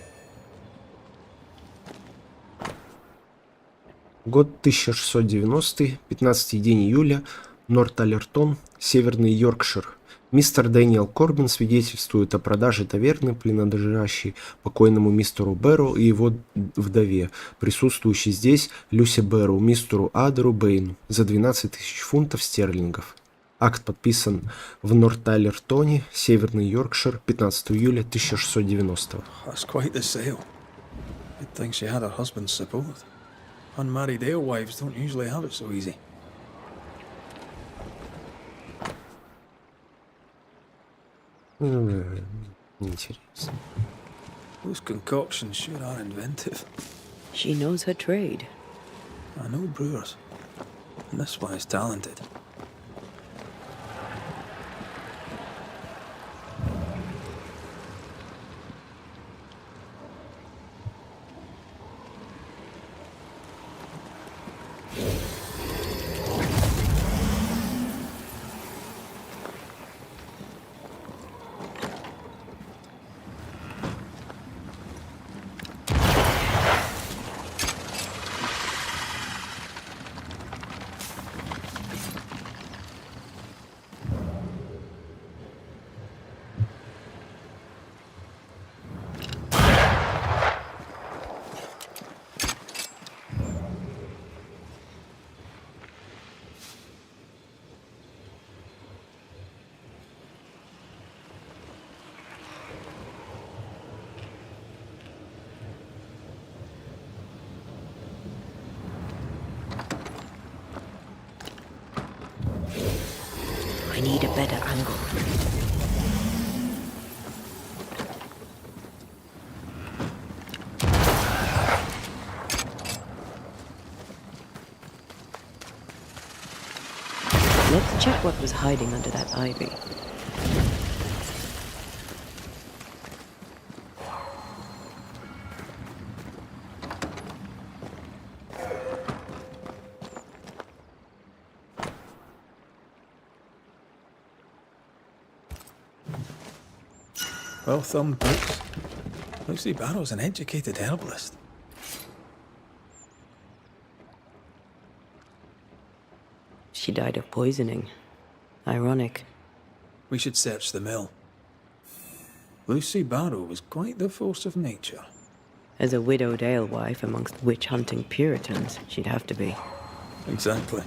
Год 1690, 15 день июля, Норт-Аллертон, Северный Йоркшир. Мистер Дэниел Корбин свидетельствует о продаже таверны, принадлежащей покойному мистеру Бэрроу и его вдове, присутствующей здесь Люси Бэрроу, мистеру Адеру Бэйну, за 12 тысяч фунтов стерлингов. Акт подписан в Норт-Аллертоне, Северный Йоркшир, 15 июля 1690. That's quite the sale. You'd think she had her husband's support. Unmarried alewives don't usually have it so easy. Интересно. Those concoctions sure are inventive. She knows her trade. I know brewers, and this one is talented. I need a better angle. Let's check what was hiding under that ivy. Well-thumbed books. Lucy Barrow's an educated herbalist. She died of poisoning. Ironic. We should search the mill. Lucy Barrow was quite the force of nature. As a widowed alewife amongst witch-hunting Puritans, she'd have to be. Exactly.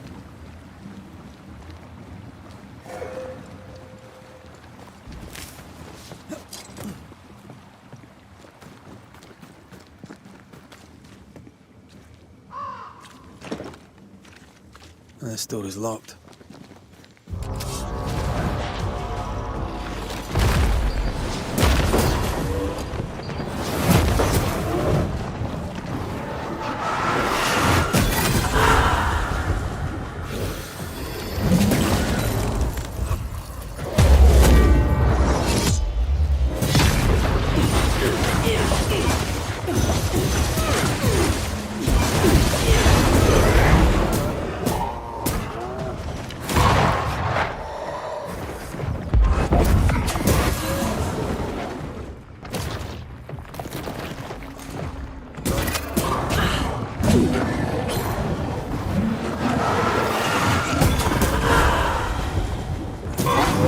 This door is locked.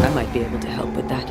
I might be able to help with that.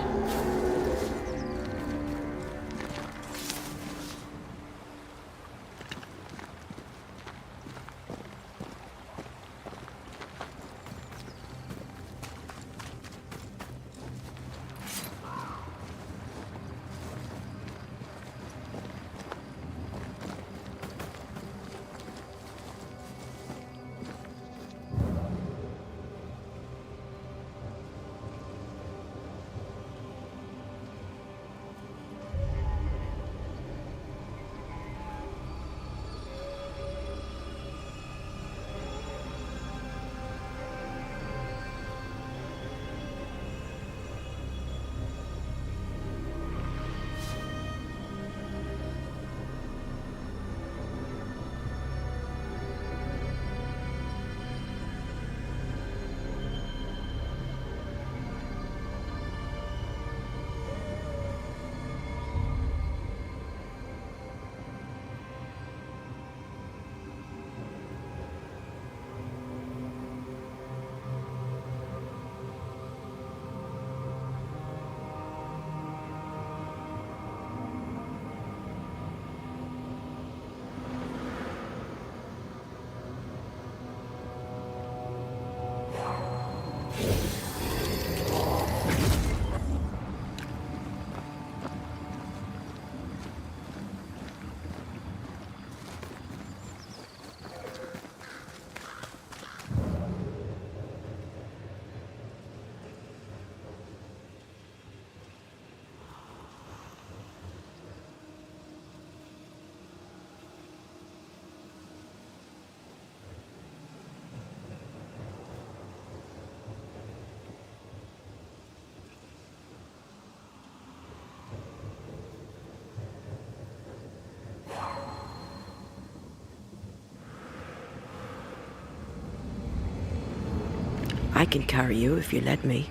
I can carry you if you let me.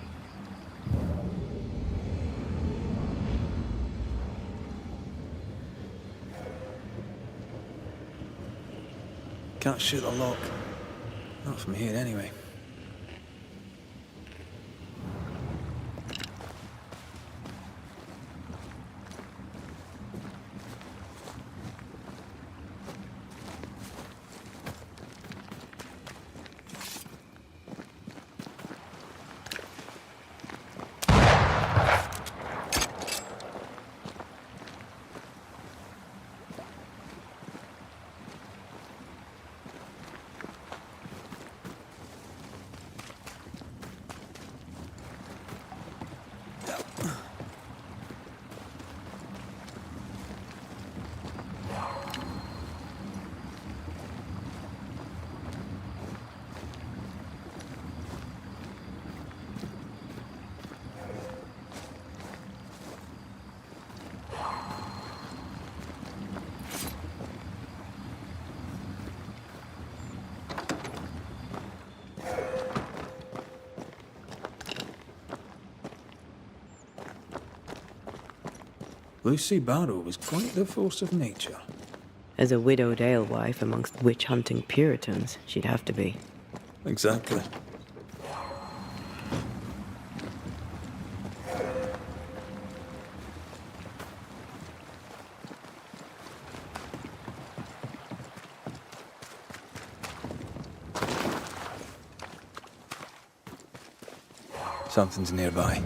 Can't shoot the lock. Not from here, anyway. Lucy Barrow was quite the force of nature. As a widowed alewife amongst witch-hunting Puritans, she'd have to be. Exactly. Something's nearby.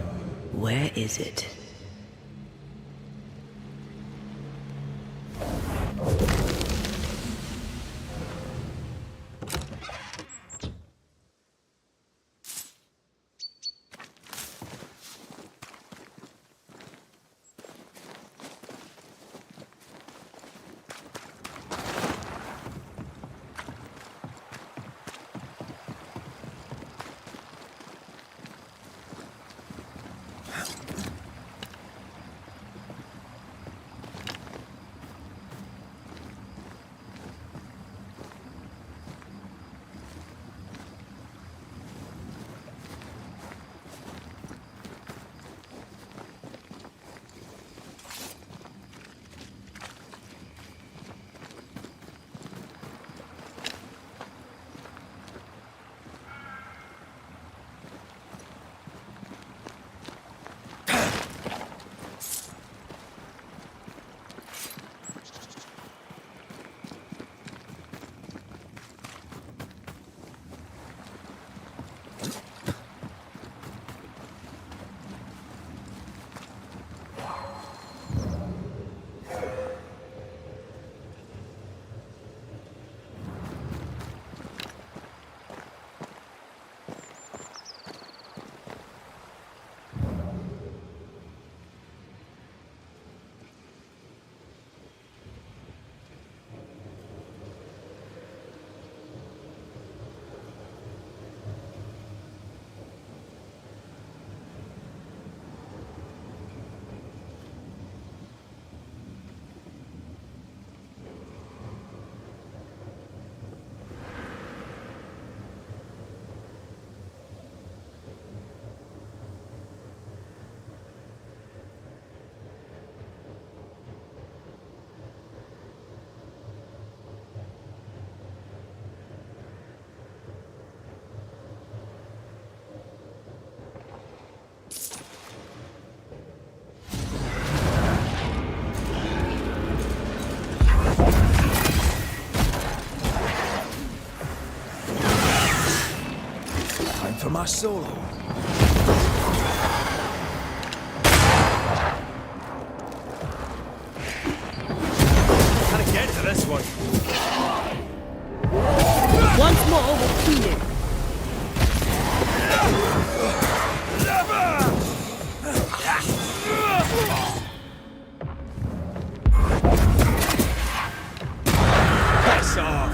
Where is it? For my solo. Gotta get to this one. Once more, we'll clean it. Piss off.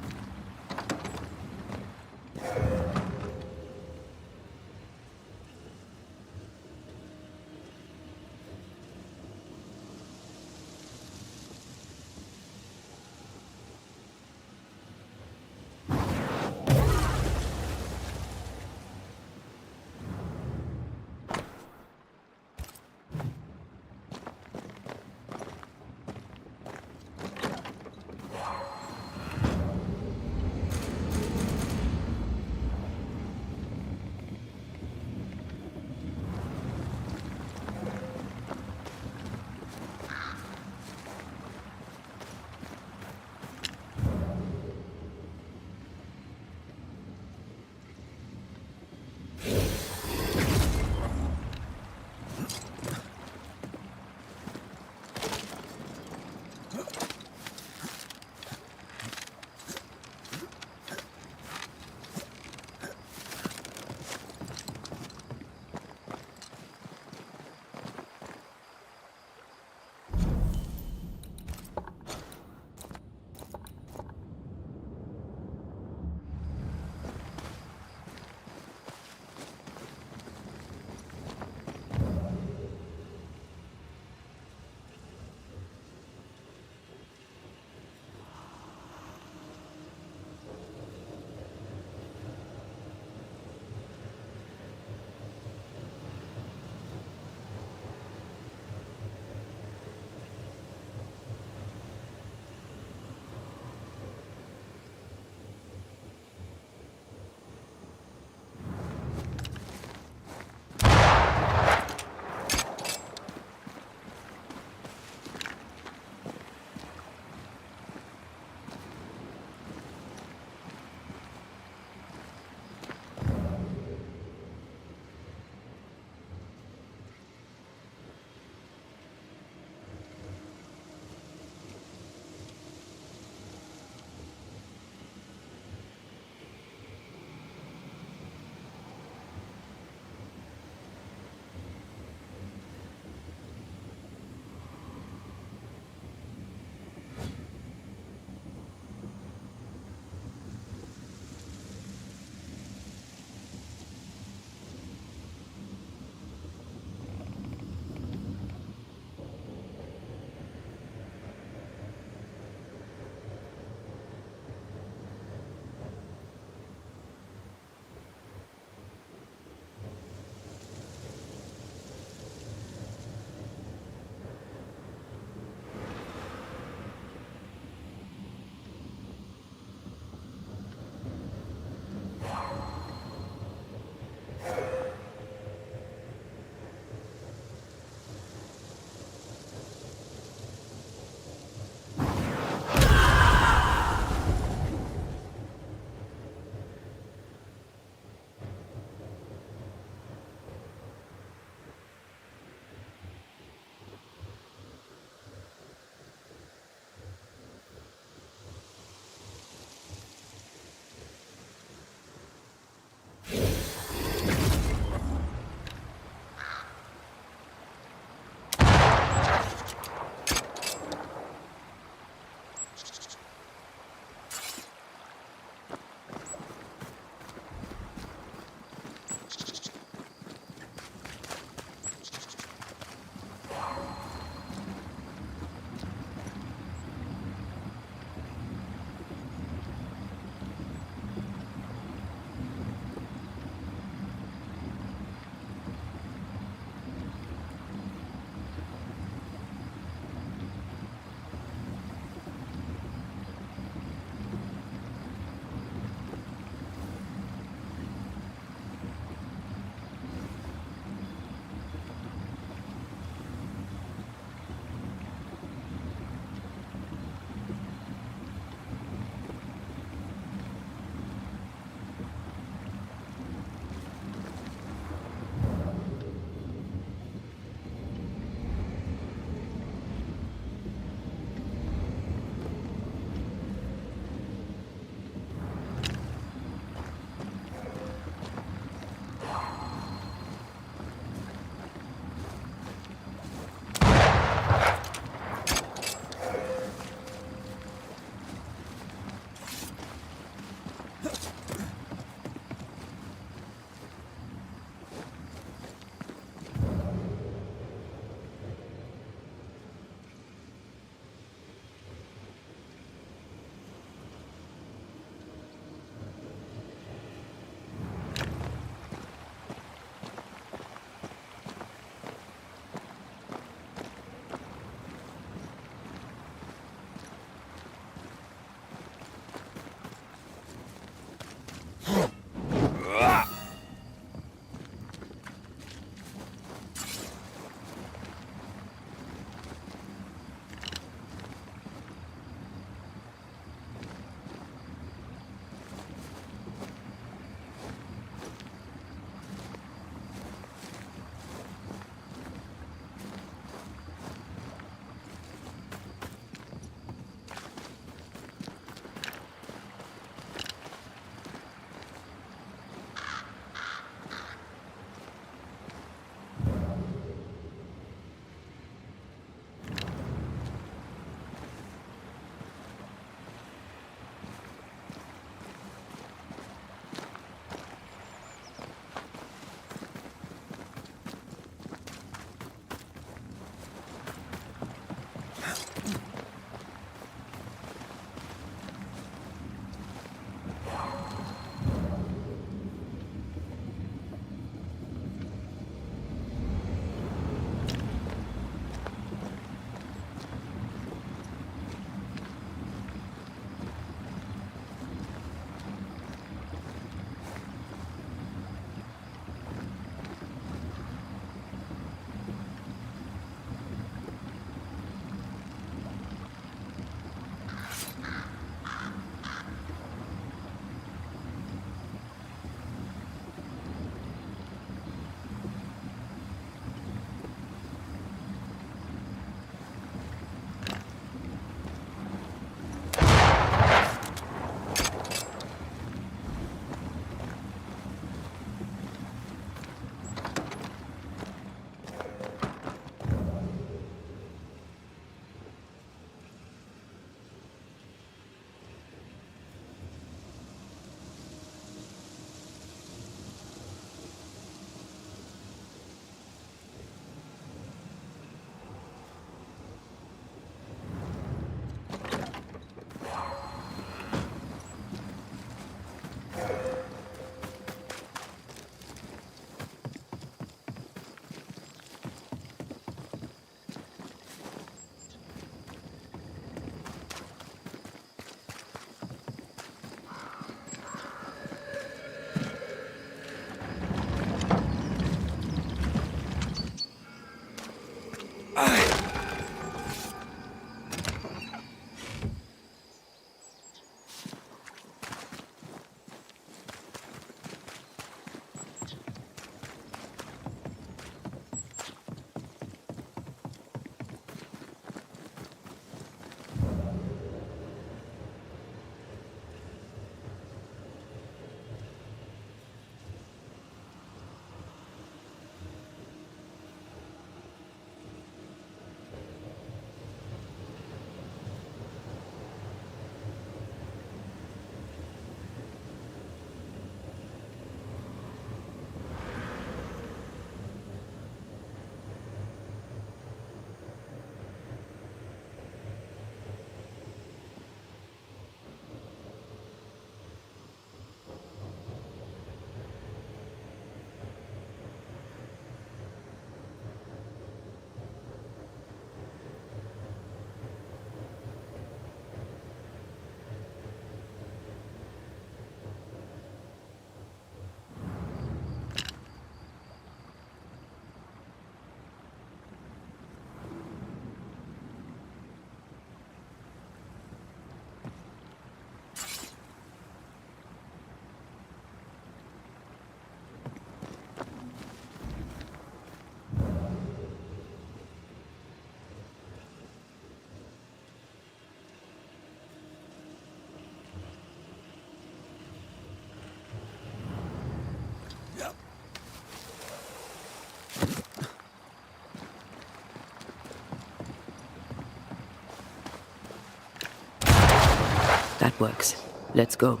That works. Let's go.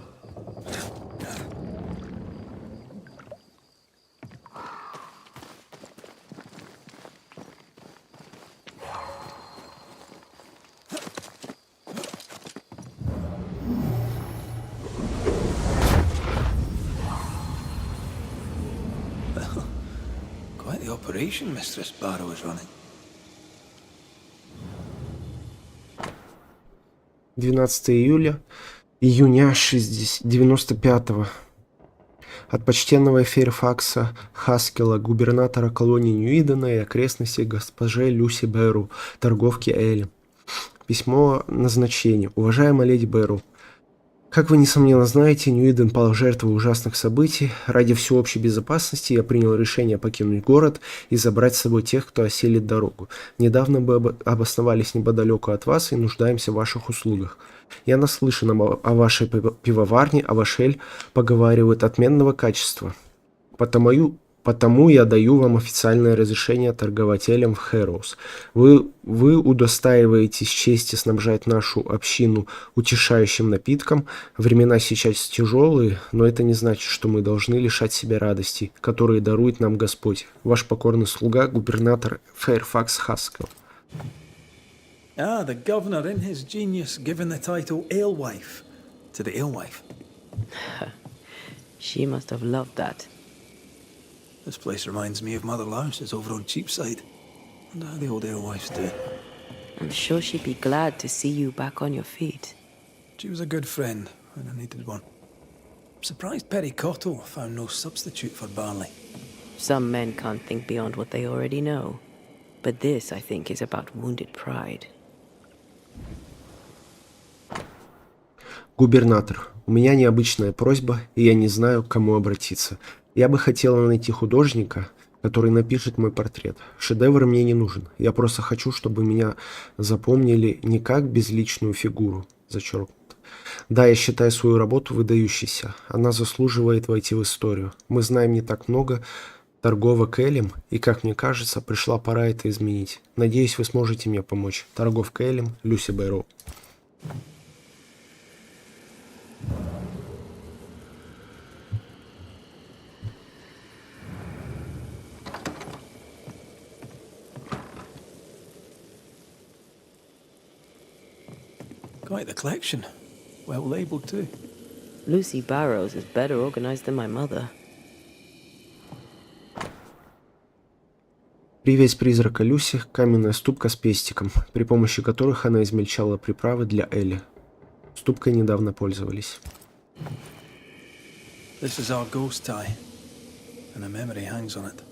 Quite the operation Mistress Barrow is running. 12 июня 95-го. От почтенного Фейрфакса Хаскела, губернатора колонии Нью-Идена и окрестностей госпоже Люси Бэрроу, торговки Элли. Письмо назначения. Уважаемая леди Бэрроу, как вы, несомненно, знаете, Нью-Иден пал жертвой ужасных событий. Ради всеобщей безопасности я принял решение покинуть город и забрать с собой тех, кто осилит дорогу. Недавно мы обосновались неподалеку от вас и нуждаемся в ваших услугах. Я наслышан о вашей пивоварне, а ваш эль поговаривают отменного качества. Потому я даю вам официальное разрешение торговать элем в Хэроуз. Вы удостаиваетесь чести снабжать нашу общину утешающим напитком. Времена сейчас тяжелые, но это не значит, что мы должны лишать себя радостей, которые дарует нам Господь. Ваш покорный слуга, губернатор Фейрфакс Хаскел. Ah, the governor in his genius given the title alewife to the alewife. She must have loved that. This place reminds me of Mother Louse's over on Cheapside. Wonder how the old alewife's doing. I'm sure she'd be glad to see you back on your feet. She was a good friend when I needed one. I'm surprised Perry Cottle found no substitute for Barley. Some men can't think beyond what they already know. But this, I think, is about wounded pride. Губернатор, у меня необычная просьба, и я не знаю, к кому обратиться. Я бы хотела найти художника, который напишет мой портрет. Шедевр мне не нужен. Я просто хочу, чтобы меня запомнили не как безличную фигуру, зачеркнуто. Да, я считаю свою работу выдающейся. Она заслуживает войти в историю. Мы знаем не так много торговок элем, и, как мне кажется, пришла пора это изменить. Надеюсь, вы сможете мне помочь. Торговка элем, Люси Бэрроу. Quite the collection. Well labelled too. Lucy Barrows is better organized than my mother. Привязь призрака Люси – каменная ступка с пестиком, при помощи которых она измельчала приправы для Элли. Ступкой недавно пользовались. This is our ghost tie, and a memory hangs on it.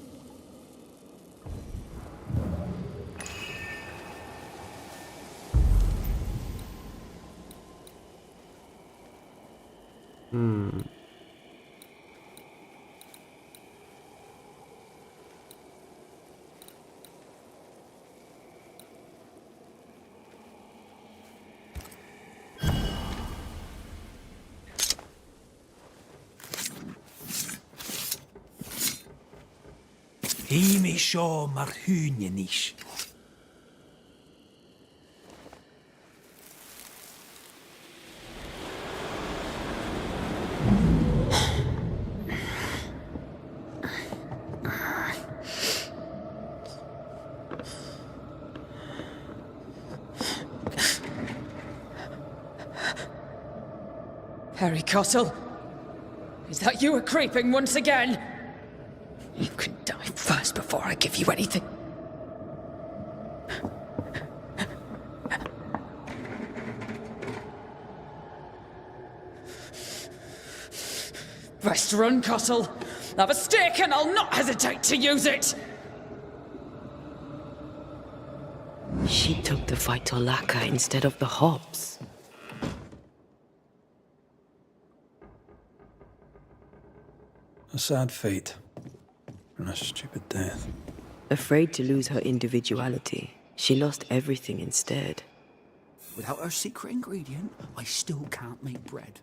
Imi seo mar húne níos. Perry Cottle? Is that you creeping once again? You can die first before I give you anything. Best run, Cottle. Have a stick and I'll not hesitate to use it. She took the fight to Laka instead of the hops. A sad fate. And a stupid death. Afraid to lose her individuality, she lost everything instead. Without her secret ingredient, I still can't make bread.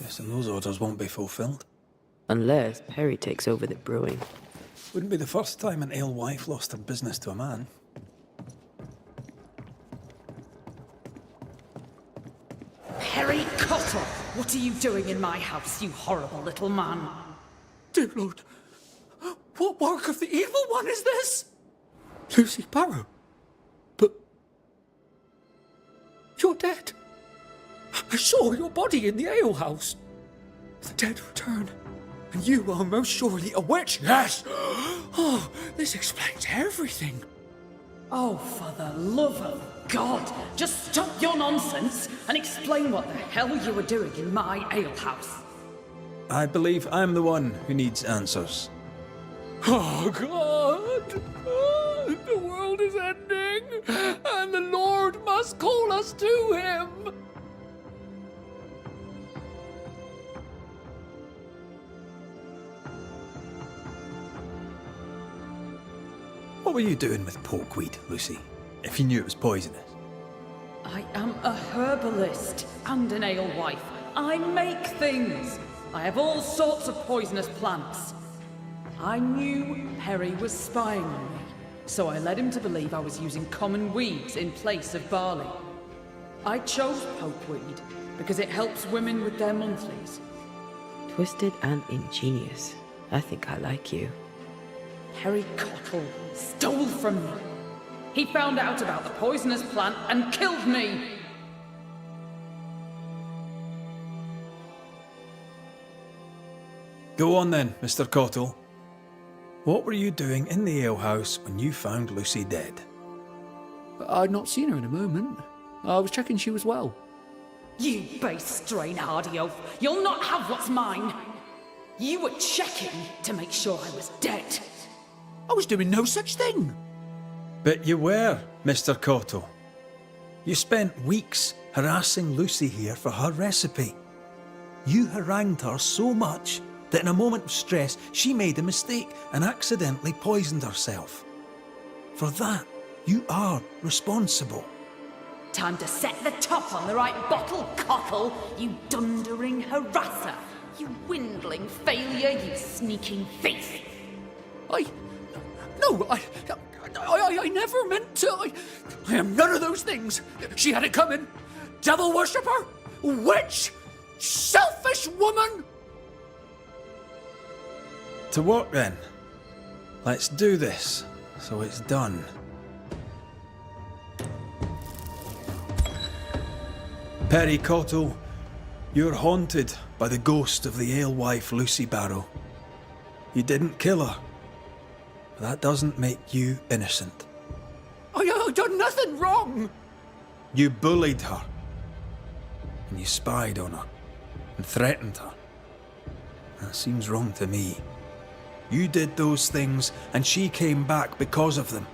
Guessing those orders won't be fulfilled. Unless Perry takes over the brewing. Wouldn't be the first time an alewife lost her business to a man. Perry Cottle! What are you doing in my house, you horrible little man? Dear Lord, what work of the evil one is this? Lucy Barrow? But you're dead. I saw your body in the alehouse. The dead return, and you are most surely a witch. Yes! Oh, this explains everything. Oh, for the love of God, just stop your nonsense and explain what the hell you were doing in my alehouse. I believe I'm the one who needs answers. Oh, God! Oh, the world is ending, and the Lord must call us to him. What were you doing with porkweed, Lucy, if you knew it was poisonous? I am a herbalist and an alewife. I make things. I have all sorts of poisonous plants. I knew Perry was spying on me, so I led him to believe I was using common weeds in place of barley. I chose pokeweed because it helps women with their monthlies. Twisted and ingenious. I think I like you. Perry Cottle stole from me. He found out about the poisonous plant and killed me. Go on then, Mr. Cottle. What were you doing in the alehouse when you found Lucy dead? I'd not seen her in a moment. I was checking she was well. You base strain-hardy oaf. You'll not have what's mine. You were checking to make sure I was dead. I was doing no such thing. But you were, Mr. Cottle. You spent weeks harassing Lucy here for her recipe. You harangued her so much that in a moment of stress, she made a mistake and accidentally poisoned herself. For that, you are responsible. Time to set the top on the right bottle, Cottle, you dundering harasser. You dwindling failure, you sneaking thief. I never meant to. I am none of those things. She had it coming. Devil worshipper, witch, selfish woman. To work then. Let's do this, so it's done. Perry Cottle, you're haunted by the ghost of the alewife Lucy Barrow. You didn't kill her. But that doesn't make you innocent. I've done nothing wrong. You bullied her. And you spied on her. And threatened her. That seems wrong to me. You did those things, and she came back because of them.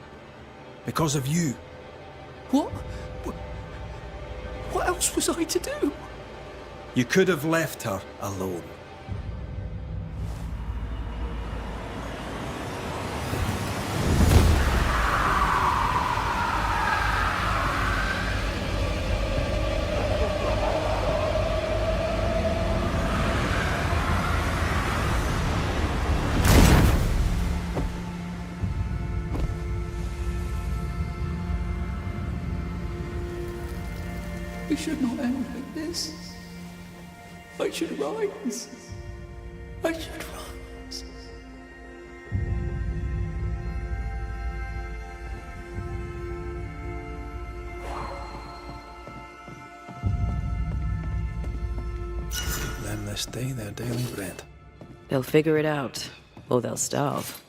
Because of you. What else was I to do? You could have left her alone. We should not end like this. I should rise. I should rise. Give them this day their daily bread. They'll figure it out, or they'll starve.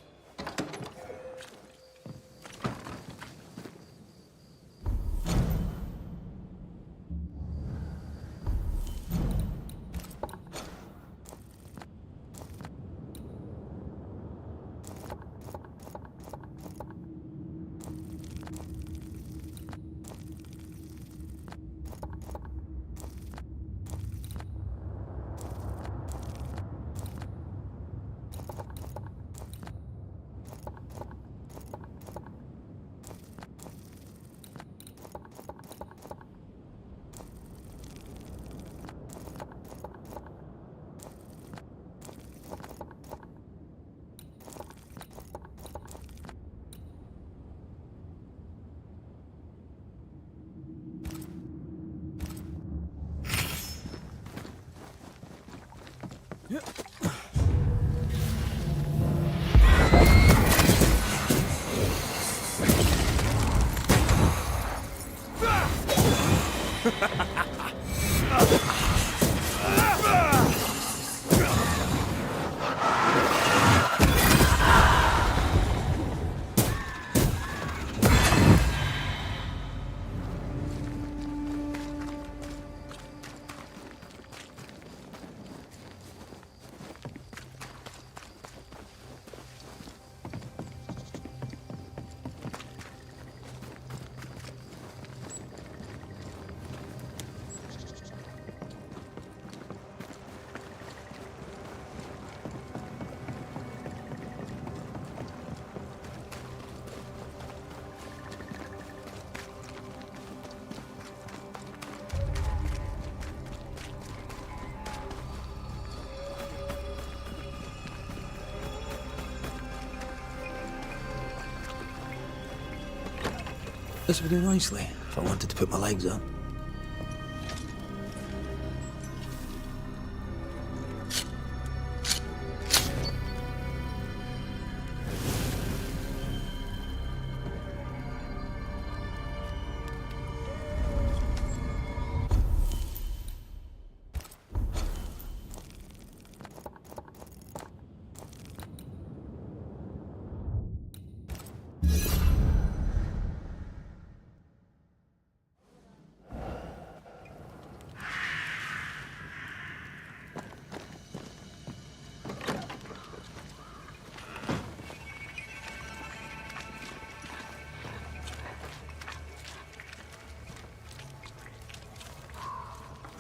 This would do nicely if I wanted to put my legs up.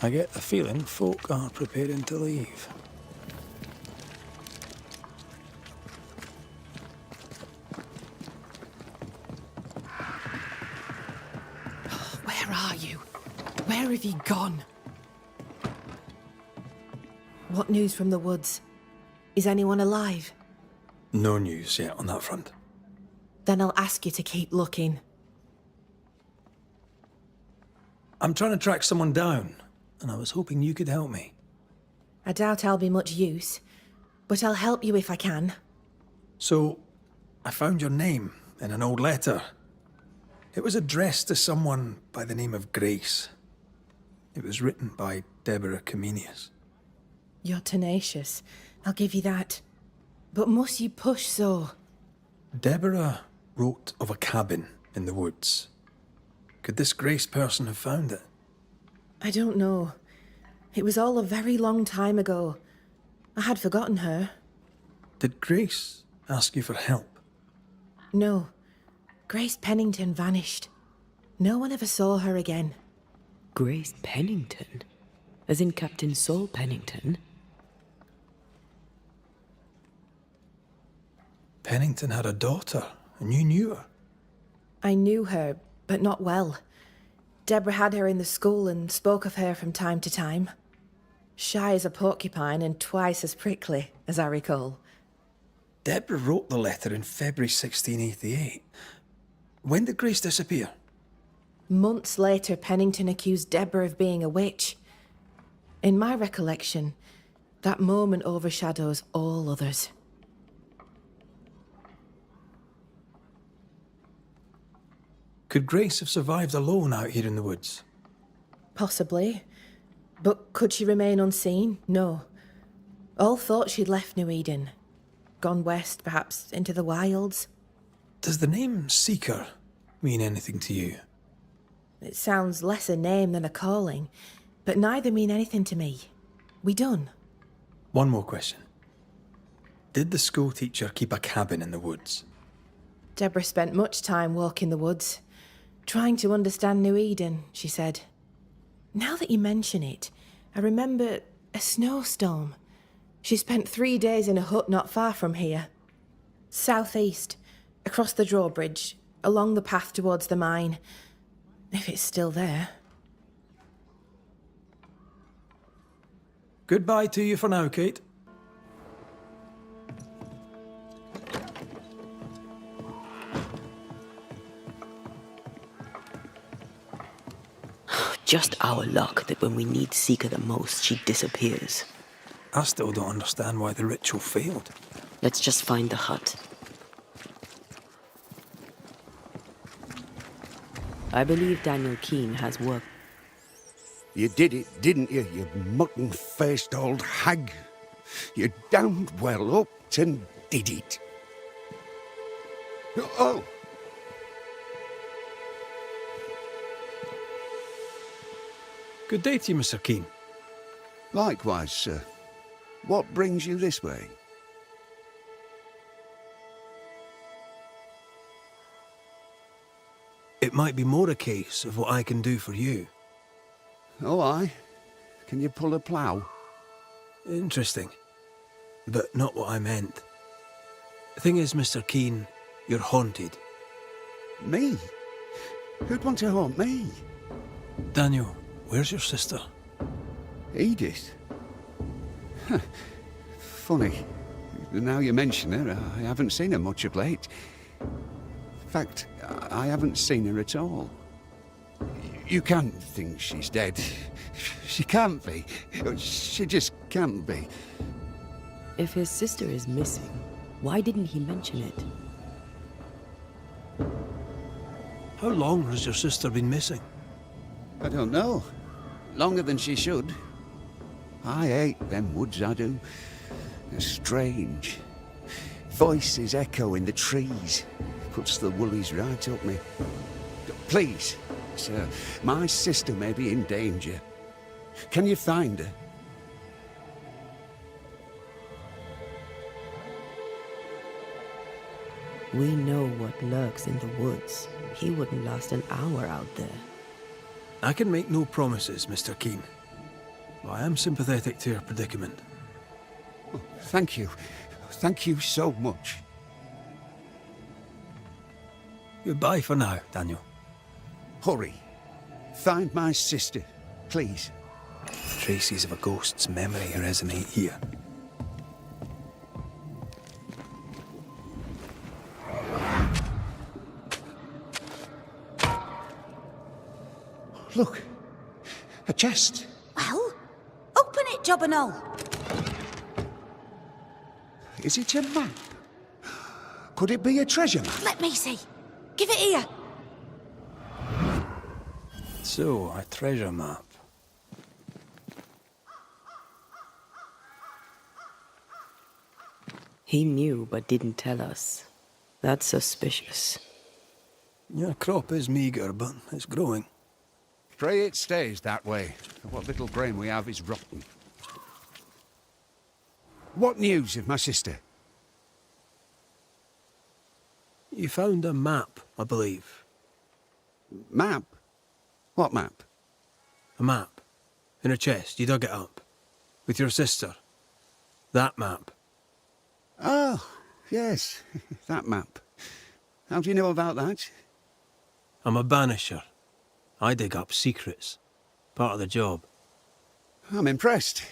I get the feeling folk are preparing to leave. Where are you? Where have you gone? What news from the woods? Is anyone alive? No news yet on that front. Then I'll ask you to keep looking. I'm trying to track someone down, and I was hoping you could help me. I doubt I'll be much use, but I'll help you if I can. So, I found your name in an old letter. It was addressed to someone by the name of Grace. It was written by Deborah Comenius. You're tenacious, I'll give you that. But must you push so? Deborah wrote of a cabin in the woods. Could this Grace person have found it? I don't know. It was all a very long time ago. I had forgotten her. Did Grace ask you for help? No. Grace Pennington vanished. No one ever saw her again. Grace Pennington? As in Captain Saul Pennington? Pennington had a daughter, and you knew her. I knew her, but not well. Deborah had her in the school and spoke of her from time to time. Shy as a porcupine and twice as prickly, as I recall. Deborah wrote the letter in February 1688. When did Grace disappear? Months later, Pennington accused Deborah of being a witch. In my recollection, that moment overshadows all others. Could Grace have survived alone out here in the woods? Possibly. But could she remain unseen? No. All thought she'd left New Eden. Gone west, perhaps into the wilds. Does the name Seeker mean anything to you? It sounds less a name than a calling, but neither mean anything to me. We done? One more question. Did the school teacher keep a cabin in the woods? Deborah spent much time walking the woods, trying to understand New Eden, she said. Now that you mention it, I remember a snowstorm. She spent 3 days in a hut not far from here. Southeast, across the drawbridge, along the path towards the mine. If it's still there. Goodbye to you for now, Kate. Just our luck that when we need Seeker the most, she disappears. I still don't understand why the ritual failed. Let's just find the hut. I believe Daniel Keane has work. You did it, didn't you, you mutton-faced old hag? You damned well upped and did it. Oh! Good day to you, Mr. Keane. Likewise, sir. What brings you this way? It might be more a case of what I can do for you. Oh, aye? Can you pull a plough? Interesting. But not what I meant. The thing is, Mr. Keane, you're haunted. Me? Who'd want to haunt me? Daniel, where's your sister? Edith? Funny. Now you mention her, I haven't seen her much of late. In fact, I haven't seen her at all. You can't think she's dead. She can't be. She just can't be. If his sister is missing, why didn't he mention it? How long has your sister been missing? I don't know. Longer than she should. I hate them woods, I do. They're strange. Voices echo in the trees. Puts the woolies right up me. Please, sir, my sister may be in danger. Can you find her? We know what lurks in the woods. He wouldn't last an hour out there. I can make no promises, Mr. Keane. But I am sympathetic to your predicament. Oh, thank you. Thank you so much. Goodbye for now, Daniel. Hurry. Find my sister, please. Traces of a ghost's memory resonate here. Look. A chest. Well, open it, Job and all. Is it a map? Could it be a treasure map? Let me see. Give it here. So, a treasure map. He knew but didn't tell us. That's suspicious. Your crop is meagre, but it's growing. Pray it stays that way. What little grain we have is rotten. What news of my sister? You found a map, I believe. Map? What map? A map. In a chest, you dug it up. With your sister. That map. Oh, yes, that map. How do you know about that? I'm a banisher. I dig up secrets. Part of the job. I'm impressed.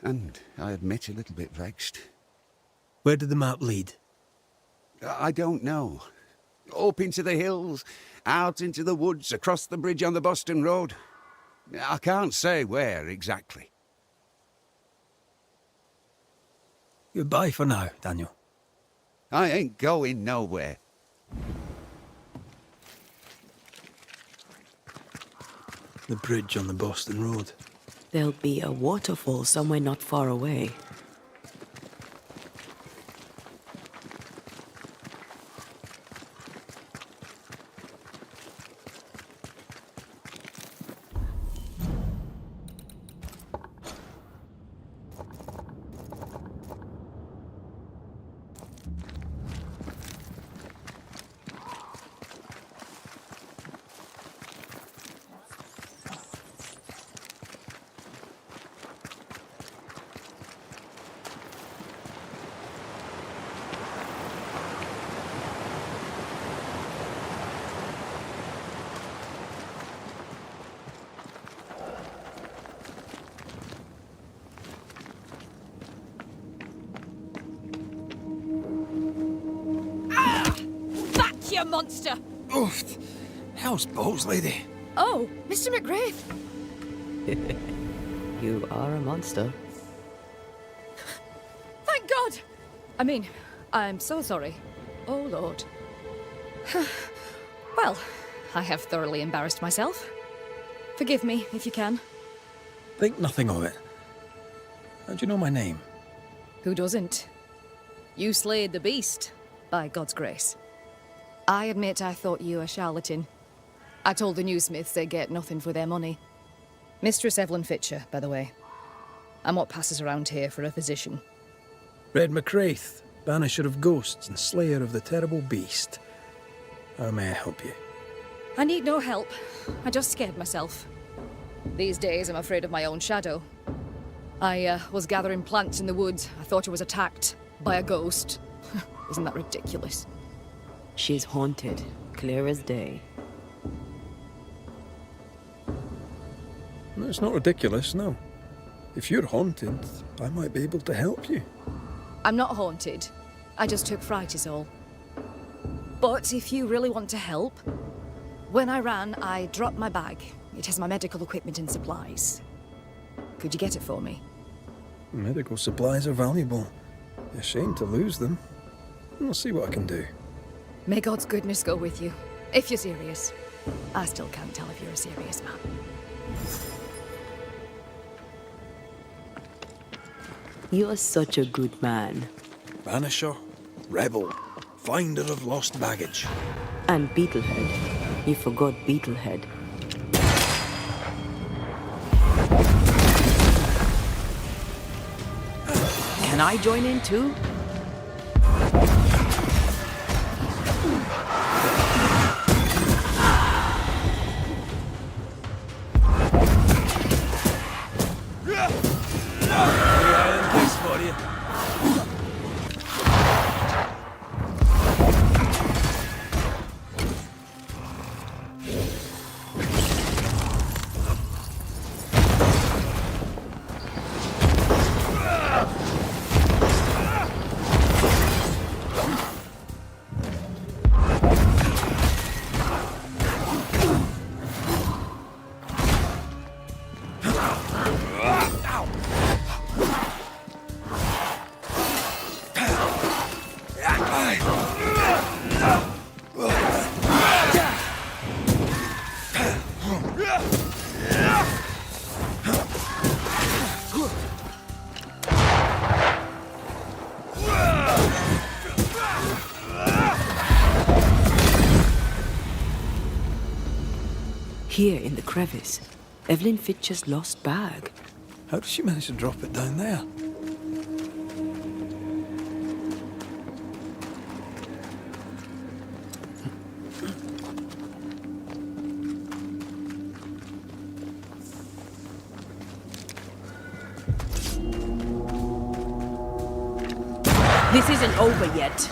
And I admit a little bit vexed. Where did the map lead? I don't know. Up into the hills, out into the woods, across the bridge on the Boston Road. I can't say where exactly. Goodbye for now, Daniel. I ain't going nowhere. The bridge on the Boston Road. There'll be a waterfall somewhere not far away. You monster! Oof! Hell's balls, lady. Oh, Mr. McGrath. You are a monster. I mean, I'm so sorry. Oh, Lord. Well, I have thoroughly embarrassed myself. Forgive me, if you can. Think nothing of it. How do you know my name? Who doesn't? You slayed the beast, by God's grace. I admit I thought you a charlatan. I told the newsmiths they get nothing for their money. Mistress Evelyn Fitcher, by the way. I'm what passes around here for a physician. Red McCraith, banisher of ghosts and slayer of the terrible beast. How may I help you? I need no help. I just scared myself. These days, I'm afraid of my own shadow. I was gathering plants in the woods. I thought I was attacked by a ghost. Isn't that ridiculous? She's haunted, clear as day. No, it's not ridiculous, no. If you're haunted, I might be able to help you. I'm not haunted. I just took fright is all. But if you really want to help, when I ran, I dropped my bag. It has my medical equipment and supplies. Could you get it for me? Medical supplies are valuable. A shame to lose them. I'll see what I can do. May God's goodness go with you, if you're serious. I still can't tell if you're a serious man. You're such a good man. Banisher, rebel, finder of lost baggage. And Beetlehead. You forgot Beetlehead. Can I join in too? Here in the crevice, Evelyn Fitcher's lost bag. How did she manage to drop it down there? This isn't over yet.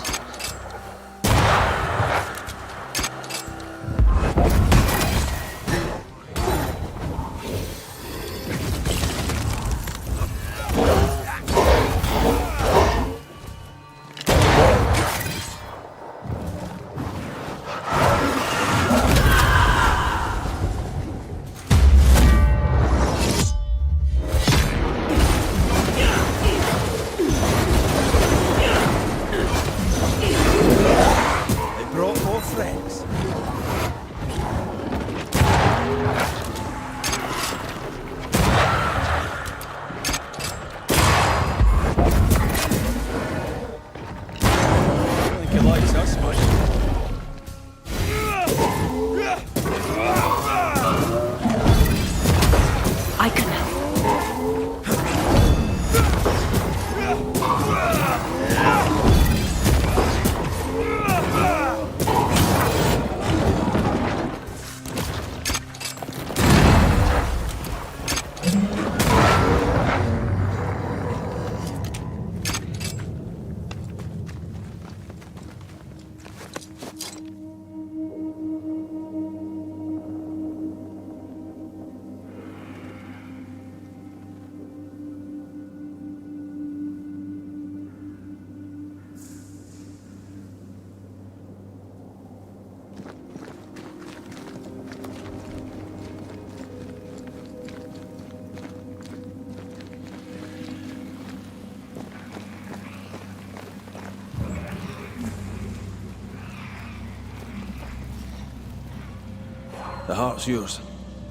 The heart's yours.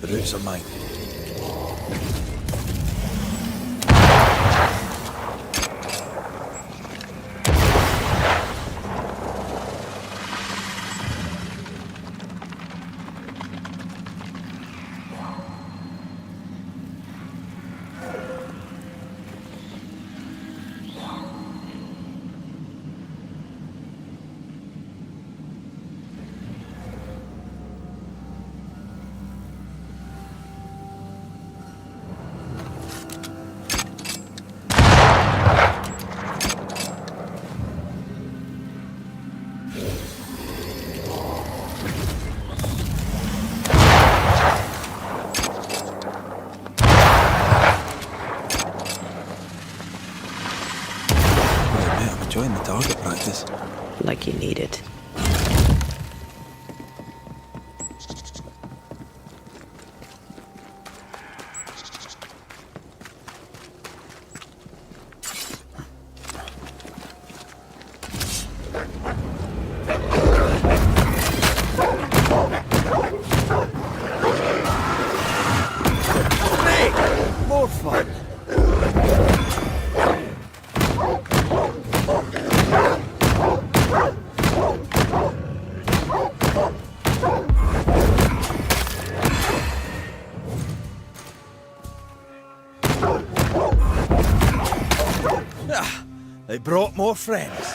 The roots are mine. Enjoying the target practice. Like you need it. More fun. They brought more friends.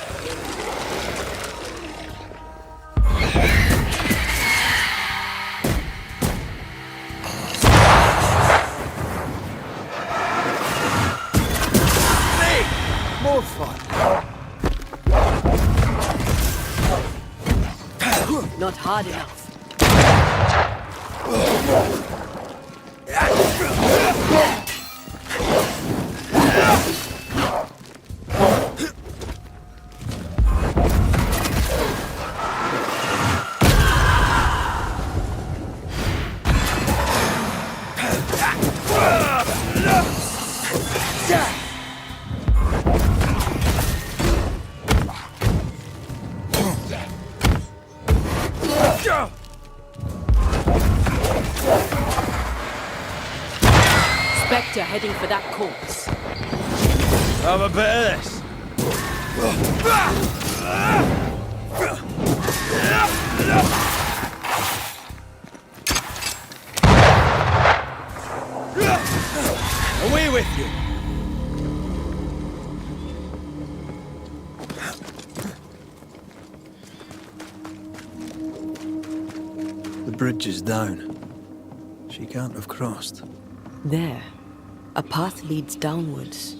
Hey, more fun. Not hard enough. Spectre heading for that corpse. Have a bit of this. Away with you. The bridge is down. She can't have crossed. There. A path leads downwards.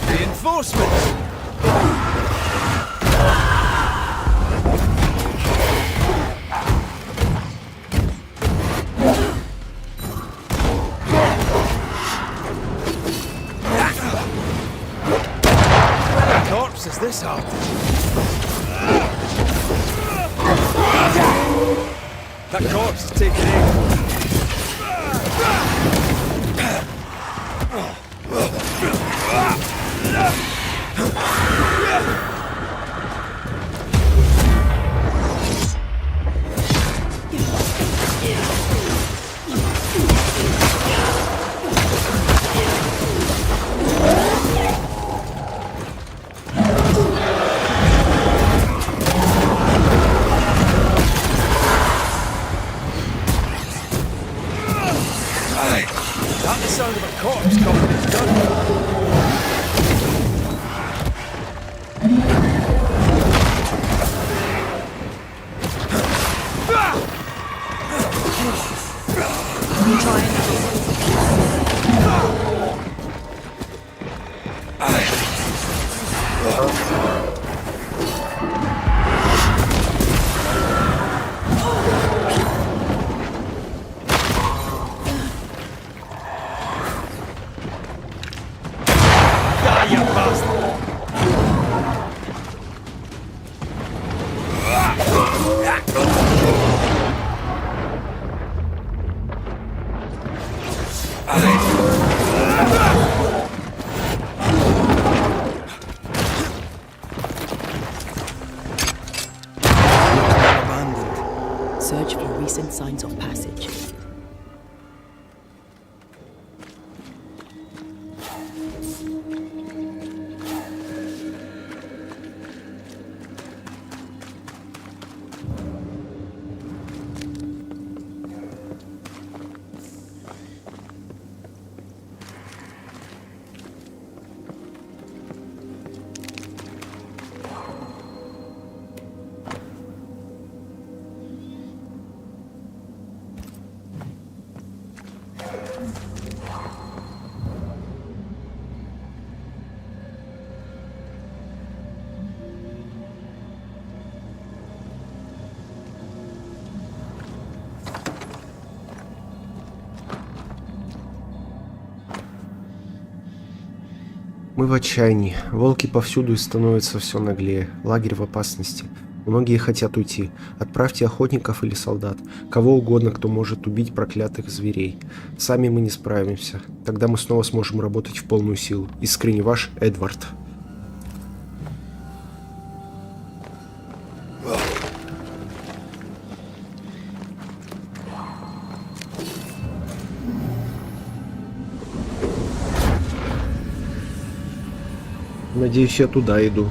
Reinforcements! What corpse is this artist? That corpse is taking aim. Search for recent signs of passage. Мы в отчаянии. Волки повсюду и становятся все наглее. Лагерь в опасности. Многие хотят уйти. Отправьте охотников или солдат. Кого угодно, кто может убить проклятых зверей. Сами мы не справимся. Тогда мы снова сможем работать в полную силу. Искренне ваш Эдвард. Надеюсь, я туда иду.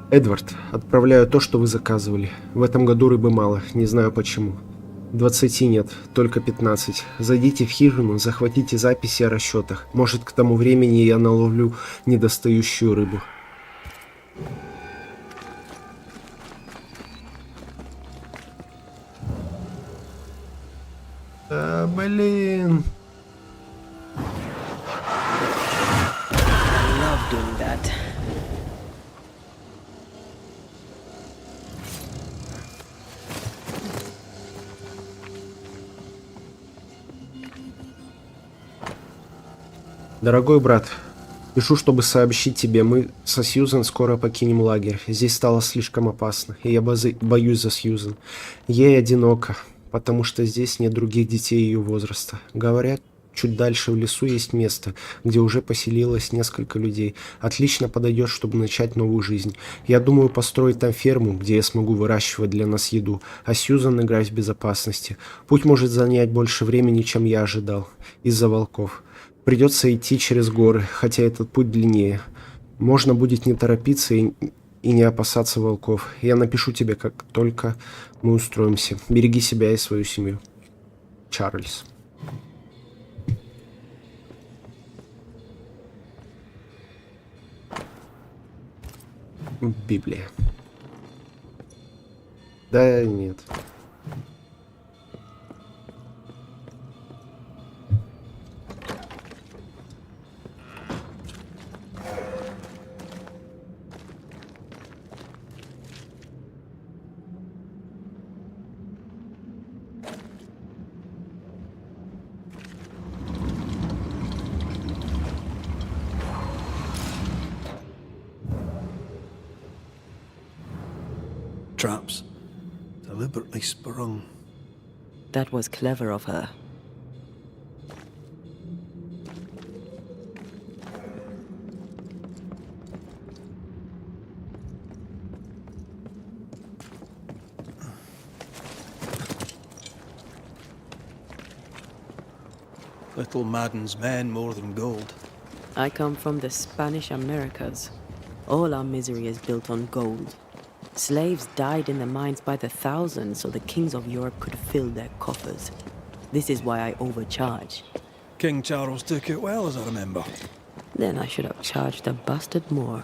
Эдвард, отправляю то, что вы заказывали. В этом году рыбы мало, не знаю почему. 20 нет, только 15. Зайдите в хижину, захватите записи о расчетах. Может, к тому времени я наловлю недостающую рыбу. Блин. Doing that. Дорогой брат, пишу, чтобы сообщить тебе, мы со Сьюзен скоро покинем лагерь. Здесь стало слишком опасно, и я боюсь за Сьюзен. Ей одиноко, потому что здесь нет других детей ее возраста. Говорят, чуть дальше в лесу есть место, где уже поселилось несколько людей. Отлично подойдет, чтобы начать новую жизнь. Я думаю построить там ферму, где я смогу выращивать для нас еду, а Сьюзан играть в безопасности. Путь может занять больше времени, чем я ожидал, из-за волков. Придется идти через горы, хотя этот путь длиннее. Можно будет не торопиться и не опасаться волков. Я напишу тебе, как только мы устроимся. Береги себя и свою семью. Чарльз. Библия. Да нет. Traps. Deliberately sprung. That was clever of her. Little maddens men more than gold. I come from the Spanish Americas. All our misery is built on gold. Slaves died in the mines by the thousands so the kings of Europe could fill their coffers. This is why I overcharge. King Charles took it well, as I remember. Then I should have charged a bastard more.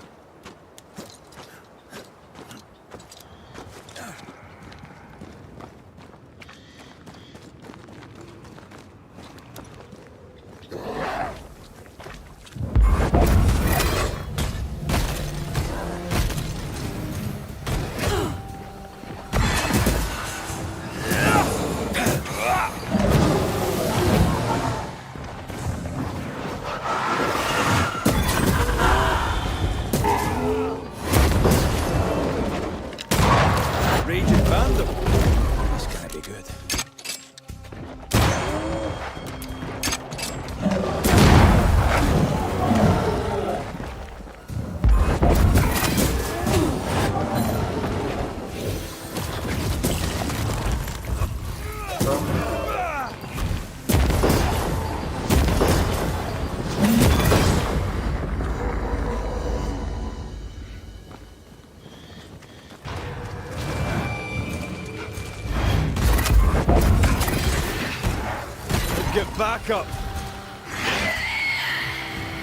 back up.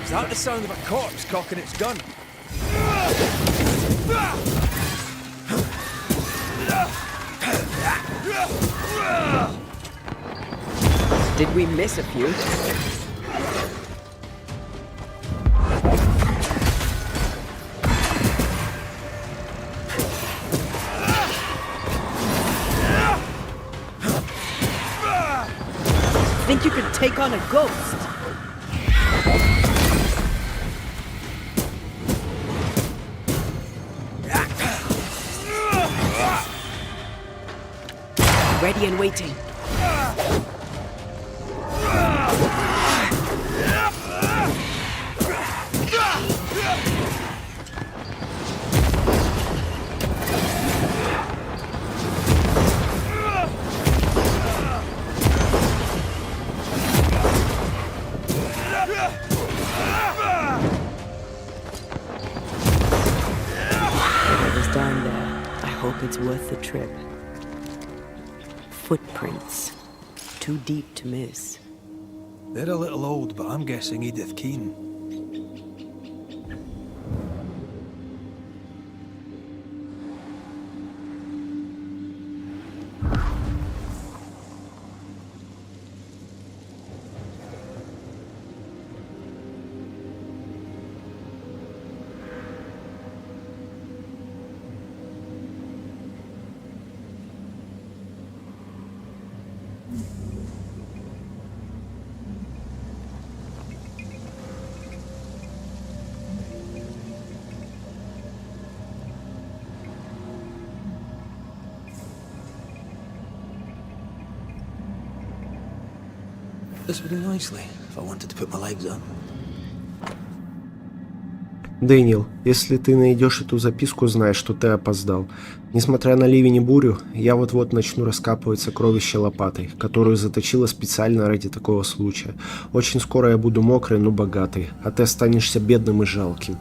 Is that the sound of a corpse cocking its gun? Did we miss a few? Think you could take on a ghost? Ready and waiting. Whatever's down there, I hope it's worth the trip. Footprints. Too deep to miss. They're a little old, but I'm guessing Edith Keane. This would do nicely if I wanted to put my legs up. Дэниел, если ты найдешь эту записку, знай, что ты опоздал. Несмотря на ливень и бурю, я вот-вот начну раскапывать сокровища лопатой, которую заточила специально ради такого случая. Очень скоро я буду мокрый, но богатый, а ты останешься бедным и жалким.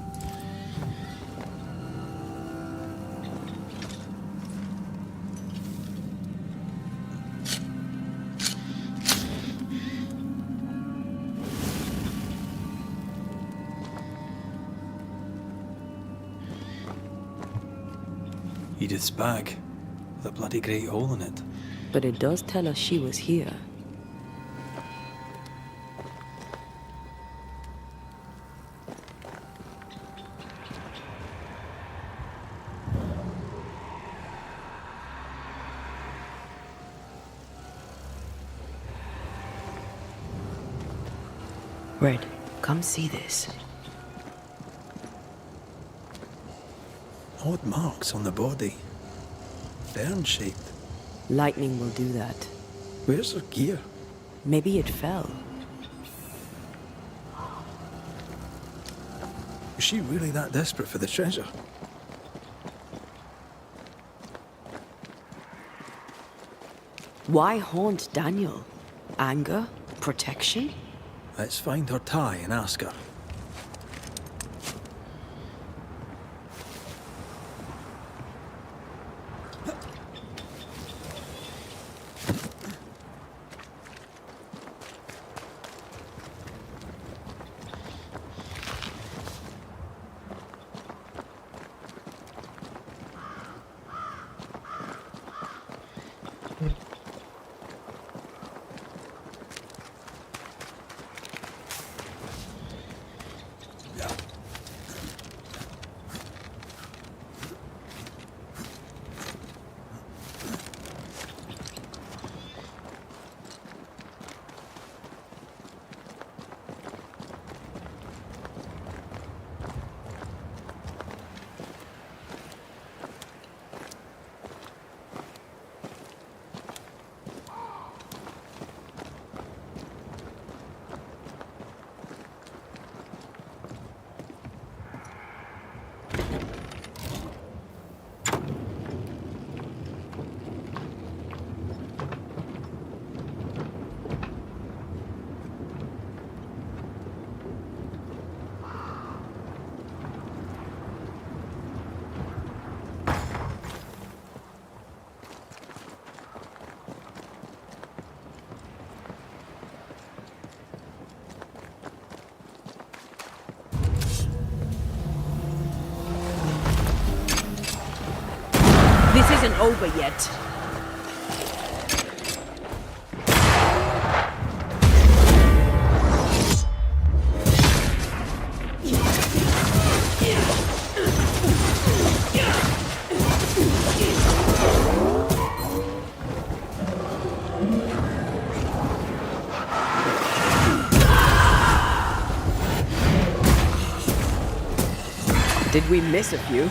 Edith's bag, with a bloody great hole in it. But it does tell us she was here. Red, come see this. Odd marks on the body. Fern-shaped. Lightning will do that. Where's her gear? Maybe it fell. Was she really that desperate for the treasure? Why haunt Daniel? Anger? Protection? Let's find her tie and ask her. This isn't over yet. Did we miss a few?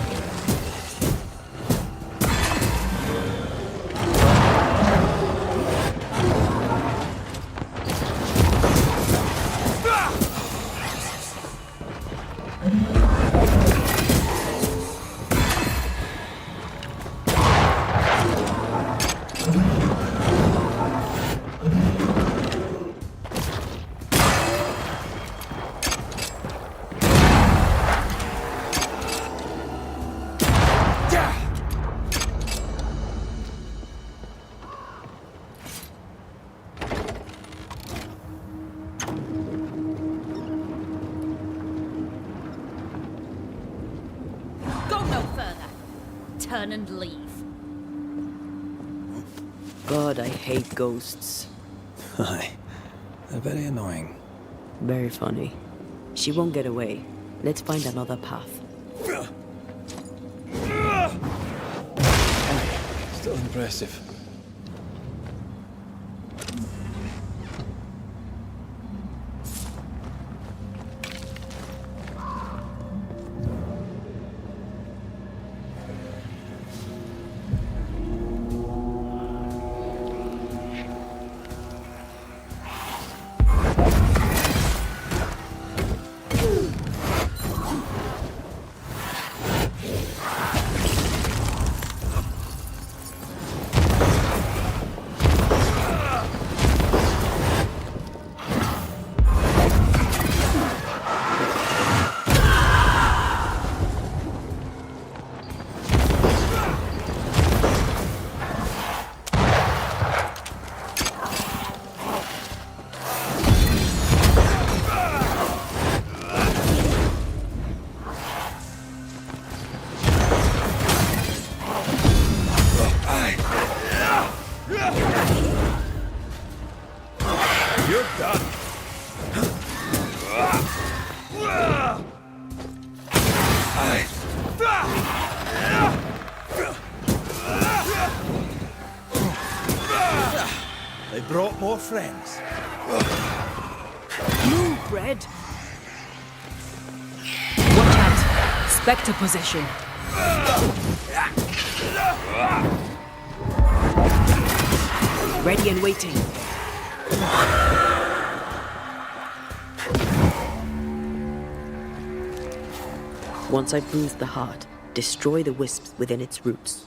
Turn and leave. God, I hate ghosts. Aye. They're very annoying. Very funny. She won't get away. Let's find another path. Still impressive. You're done. They brought more friends. Move, Red. Watch out. Spectre possession. Ready and waiting. Once I've bruised the heart, destroy the wisps within its roots.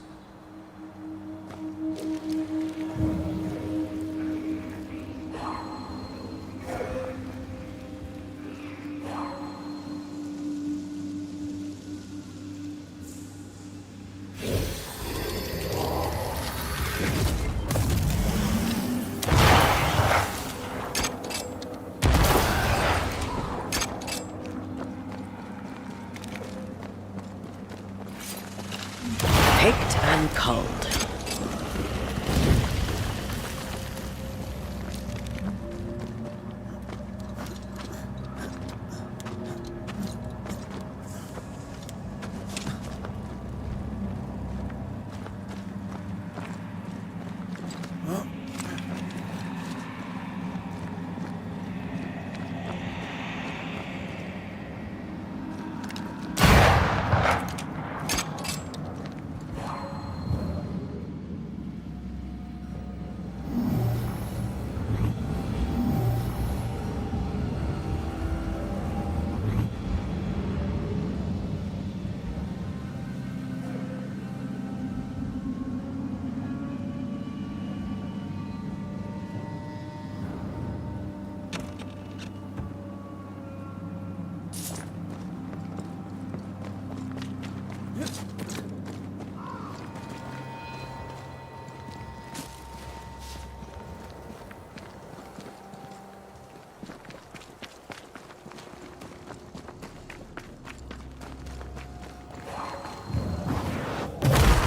Picked and culled.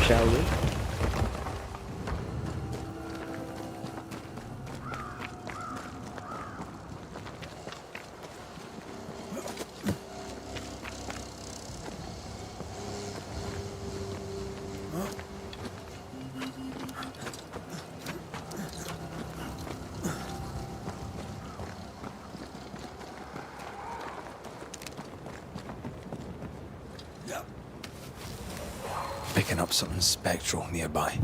Shall we? Picking up something spectral nearby.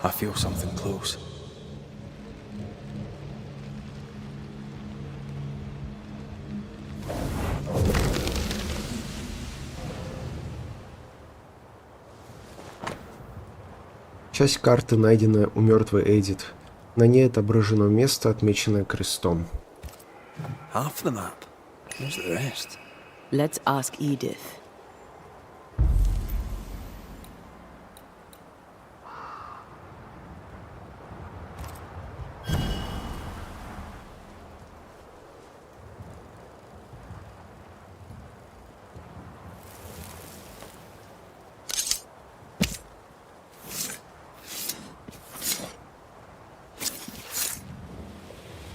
I feel something close. Часть карты, найденная у мертвой Эдит. На ней отображено место, отмеченное крестом. Half the map. Where's the rest? Let's ask Edith.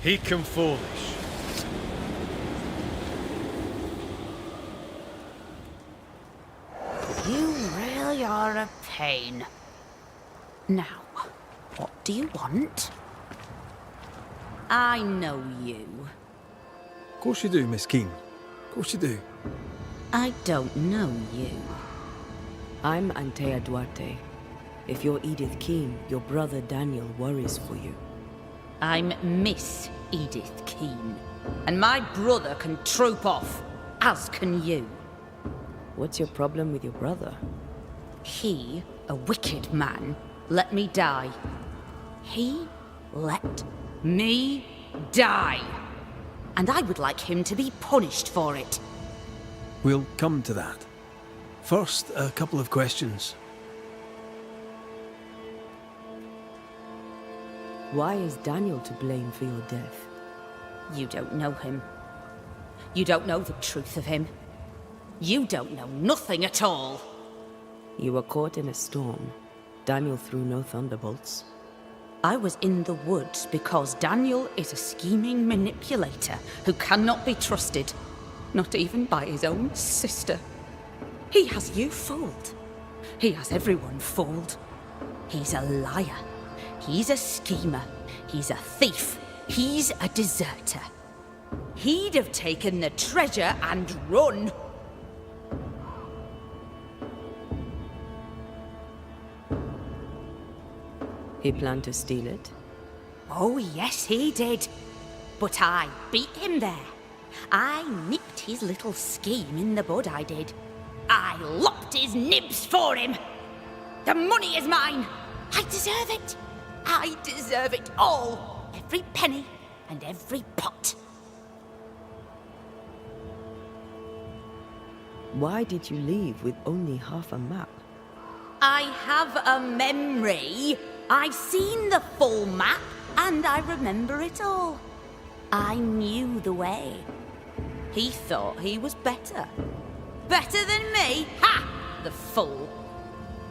He come foolish. You really are a pain. Now, what do you want? I know you. Of course you do, Miss Keene. Of course you do. I don't know you. I'm Antea Duarte. If you're Edith Keene, your brother Daniel worries for you. I'm Miss Edith Keene, and my brother can troop off, as can you. What's your problem with your brother? He, a wicked man, let me die. He let me die. And I would like him to be punished for it. We'll come to that. First, a couple of questions. Why is Daniel to blame for your death? You don't know him. You don't know the truth of him. You don't know nothing at all. You were caught in a storm. Daniel threw no thunderbolts. I was in the woods because Daniel is a scheming manipulator who cannot be trusted, not even by his own sister. He has you fooled. He has everyone fooled. He's a liar. He's a schemer. He's a thief. He's a deserter. He'd have taken the treasure and run. He planned to steal it? Oh, yes, he did. But I beat him there. I nipped his little scheme in the bud, I did. I lopped his nibs for him. The money is mine. I deserve it. I deserve it all. Every penny and every pot. Why did you leave with only half a map? I have a memory. I've seen the full map, and I remember it all. I knew the way. He thought he was better. Better than me? Ha! The fool.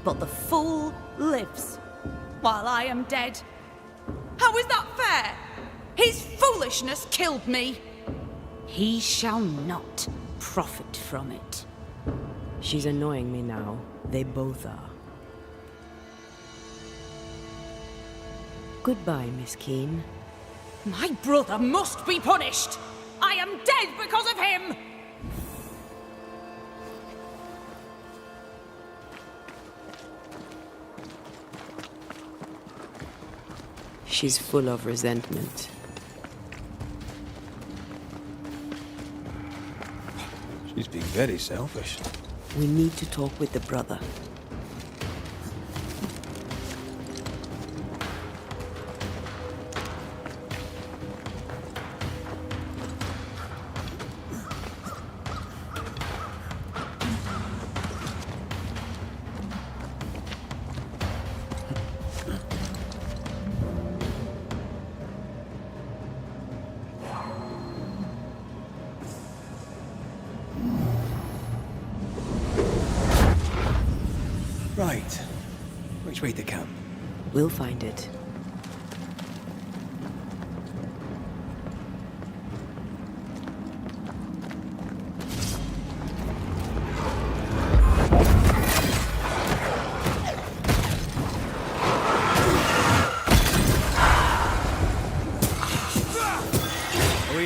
But the fool lives, while I am dead. How is that fair? His foolishness killed me. He shall not profit from it. She's annoying me now. They both are. Goodbye, Miss Keene. My brother must be punished. I am dead because of him. She's full of resentment. She's being very selfish. We need to talk with the brother. Right. Which way to camp? We'll find it.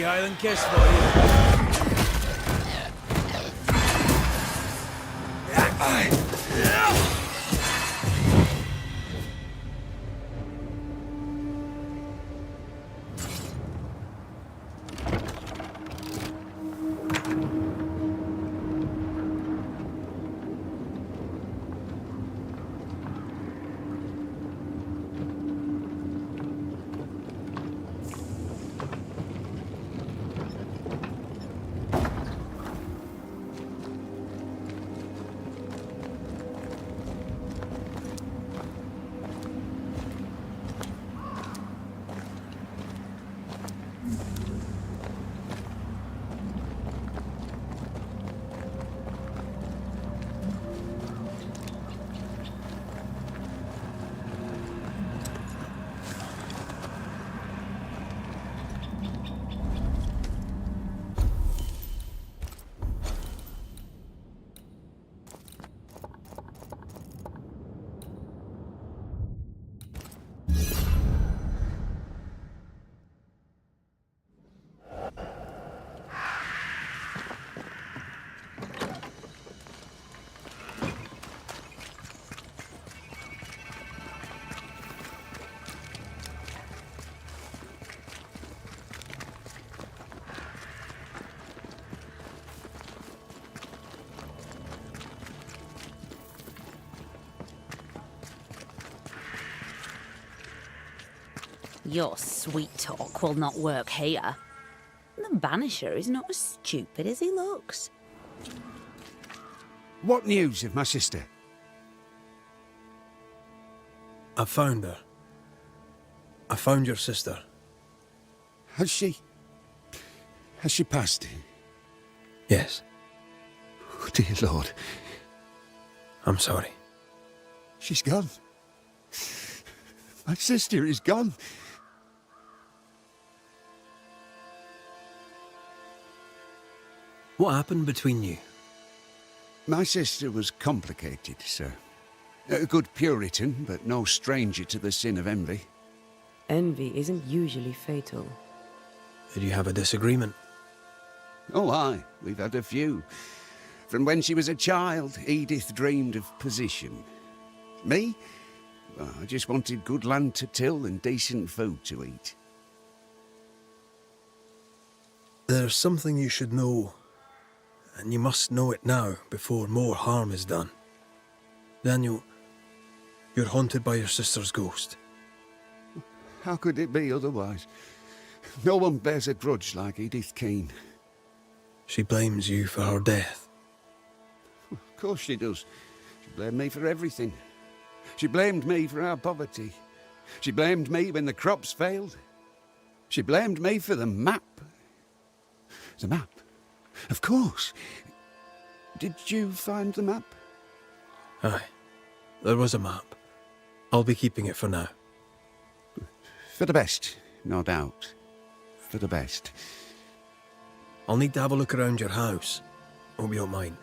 Highland kiss for you. Your sweet talk will not work here. The Banisher is not as stupid as he looks. What news of my sister? I found her. I found your sister. Has she passed? Yes. Oh, dear Lord. I'm sorry. She's gone. My sister is gone. What happened between you? My sister was complicated, sir. A good Puritan, but no stranger to the sin of envy. Envy isn't usually fatal. Did you have a disagreement? Oh, aye. We've had a few. From when she was a child, Edith dreamed of position. Me? Well, I just wanted good land to till and decent food to eat. There's something you should know, and you must know it now before more harm is done. Daniel, you're haunted by your sister's ghost. How could it be otherwise? No one bears a grudge like Edith Keane. She blames you for her death. Of course she does. She blamed me for everything. She blamed me for our poverty. She blamed me when the crops failed. She blamed me for the map. The map? Of course. Did you find the map? Aye. There was a map. I'll be keeping it for now. For the best, no doubt. For the best. I'll need to have a look around your house. Hope you don't mind.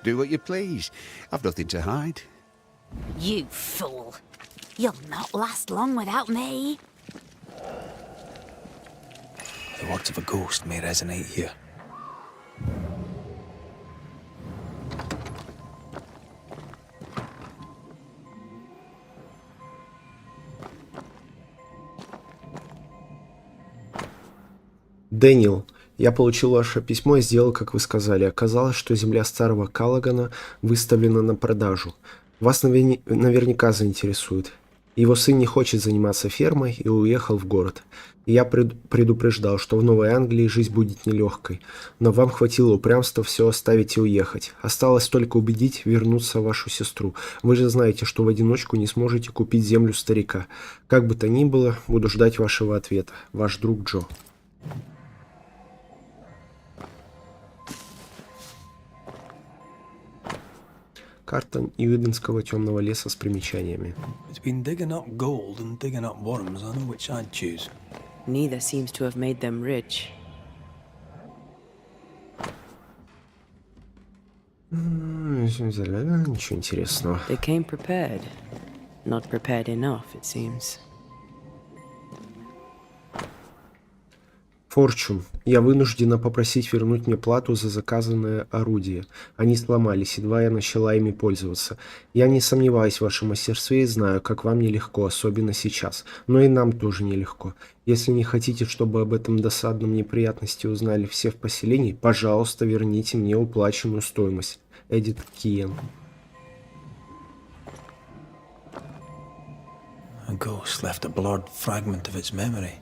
Do what you please. I've nothing to hide. You fool. You'll not last long without me. The words of a ghost may resonate here. Дэниел, я получил ваше письмо и сделал, как вы сказали. Оказалось, что земля старого Каллагана выставлена на продажу. Вас наверняка заинтересует. Его сын не хочет заниматься фермой и уехал в город. И я предупреждал, что в Новой Англии жизнь будет нелегкой. Но вам хватило упрямства все оставить и уехать. Осталось только убедить вернуться вашу сестру. Вы же знаете, что в одиночку не сможете купить землю старика. Как бы то ни было, буду ждать вашего ответа. Ваш друг Джо. Карта Ньюиденского темного леса с примечаниями. Neither seems to have made them rich. Ничего интересного. They came prepared. Not prepared enough, it seems. Форчун. Я вынуждена попросить вернуть мне плату за заказанное орудие. Они сломались, едва я начала ими пользоваться. Я не сомневаюсь в вашем мастерстве и знаю, как вам нелегко, особенно сейчас. Но и нам тоже нелегко. Если не хотите, чтобы об этом досадном неприятности узнали все в поселении, пожалуйста, верните мне уплаченную стоимость. Эдит Киен. A ghost left a blurred fragment of its memory.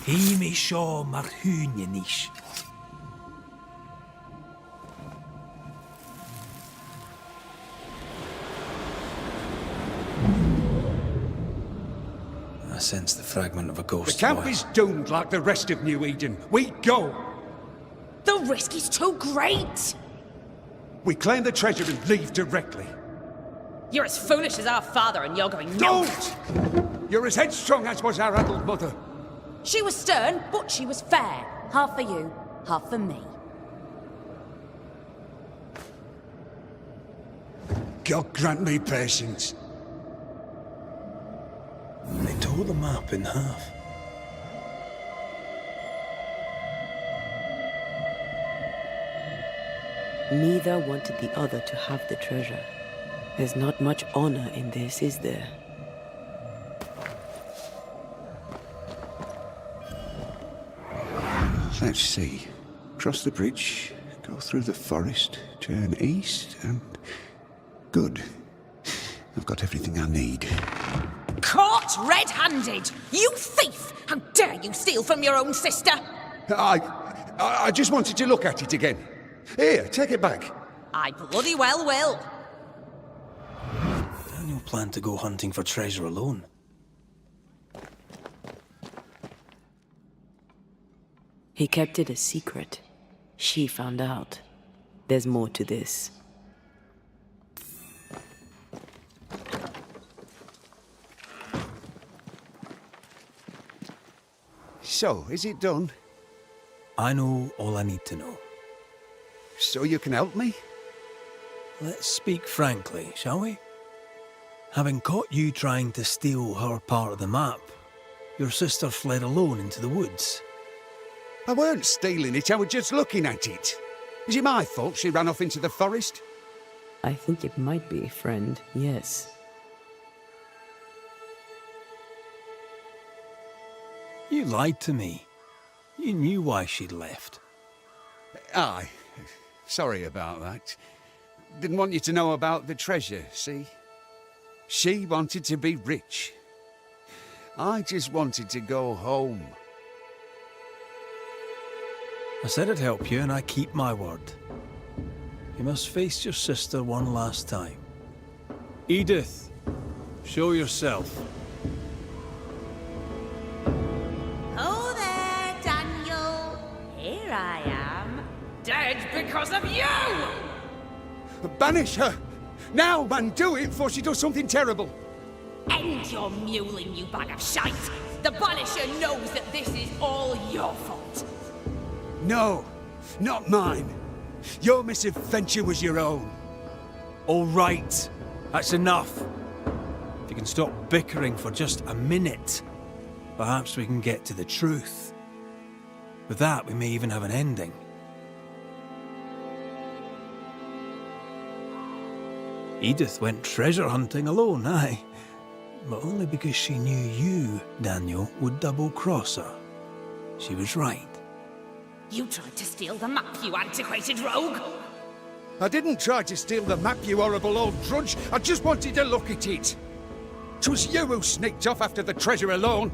Himi shaw mar húnjanish. I sense the fragment of a ghost. The camp boy. is doomed like the rest of New Eden. We go! The risk is too great! We claim the treasure and leave directly. You're as foolish as our father, and you're going Don't! You're as headstrong as was our adult mother. She was stern, but she was fair. Half for you, half for me. God grant me patience. They tore the map in half. Neither wanted the other to have the treasure. There's not much honor in this, is there? Let's see. Cross the bridge, go through the forest, turn east, and... Good. I've got everything I need. Caught red-handed! You thief! How dare you steal from your own sister? I just wanted to look at it again. Here, take it back. I bloody well will. Daniel planned to go hunting for treasure alone. He kept it a secret. She found out. There's more to this. So, is it done? I know all I need to know. So you can help me? Let's speak frankly, shall we? Having caught you trying to steal her part of the map, your sister fled alone into the woods. I weren't stealing it, I was just looking at it. Is it my fault she ran off into the forest? I think it might be, friend, yes. You lied to me. You knew why she'd left. Aye. Sorry about that. Didn't want you to know about the treasure, see? She wanted to be rich. I just wanted to go home. I said I'd help you, and I keep my word. You must face your sister one last time. Edith, show yourself. Oh there, Daniel. Here I am. Dead because of you! Banish her! Now, man, do it before she does something terrible. End your mewling, you bag of shite! The Banisher knows that this is all your fault. No, not mine. Your misadventure was your own. All right, that's enough. If you can stop bickering for just a minute, perhaps we can get to the truth. With that, we may even have an ending. Edith went treasure hunting alone, aye. But only because she knew you, Daniel, would double-cross her. She was right. You tried to steal the map, you antiquated rogue! I didn't try to steal the map, you horrible old drudge. I just wanted to look at it. 'Twas you who sneaked off after the treasure alone.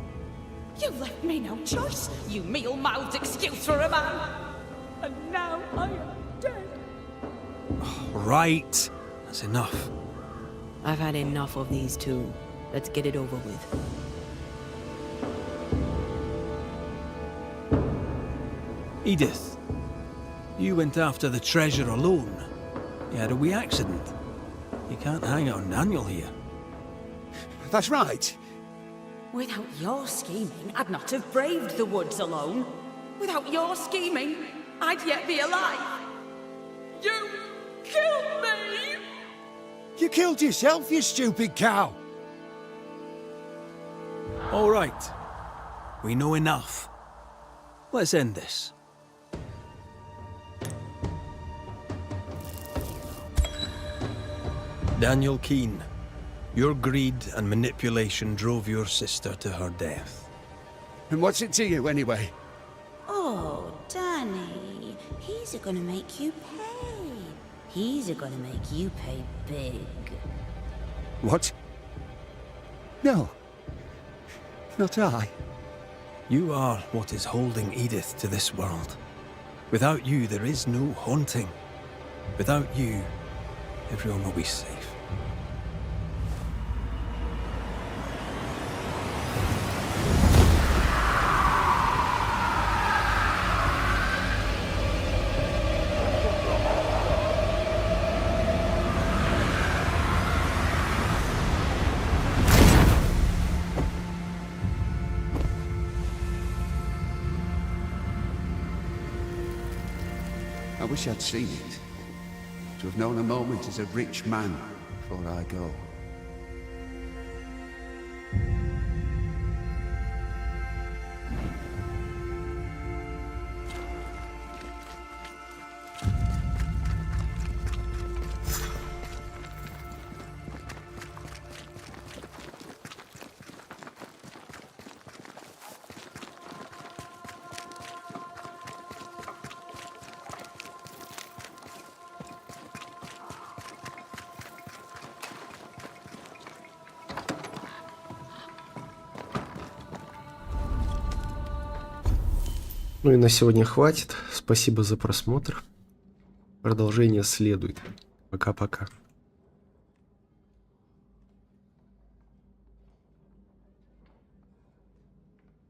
You left me no choice, you meal-mouthed excuse for a man. And now I am dead. Right. That's enough. I've had enough of these two. Let's get it over with. Edith, you went after the treasure alone. You had a wee accident. You can't hang it on Daniel here. That's right. Without your scheming, I'd not have braved the woods alone. Without your scheming, I'd yet be alive. You killed me! You killed yourself, you stupid cow! All right. We know enough. Let's end this. Daniel Keane, your greed and manipulation drove your sister to her death. And what's it to you, anyway? Oh, Danny, he's gonna make you pay. He's gonna make you pay big. What? No. Not I. You are what is holding Edith to this world. Without you, there is no haunting. Without you, everyone will be safe. I wish I'd seen it. To have known a moment as a rich man before I go. Ну и на сегодня хватит. Спасибо за просмотр. Продолжение следует. Пока-пока.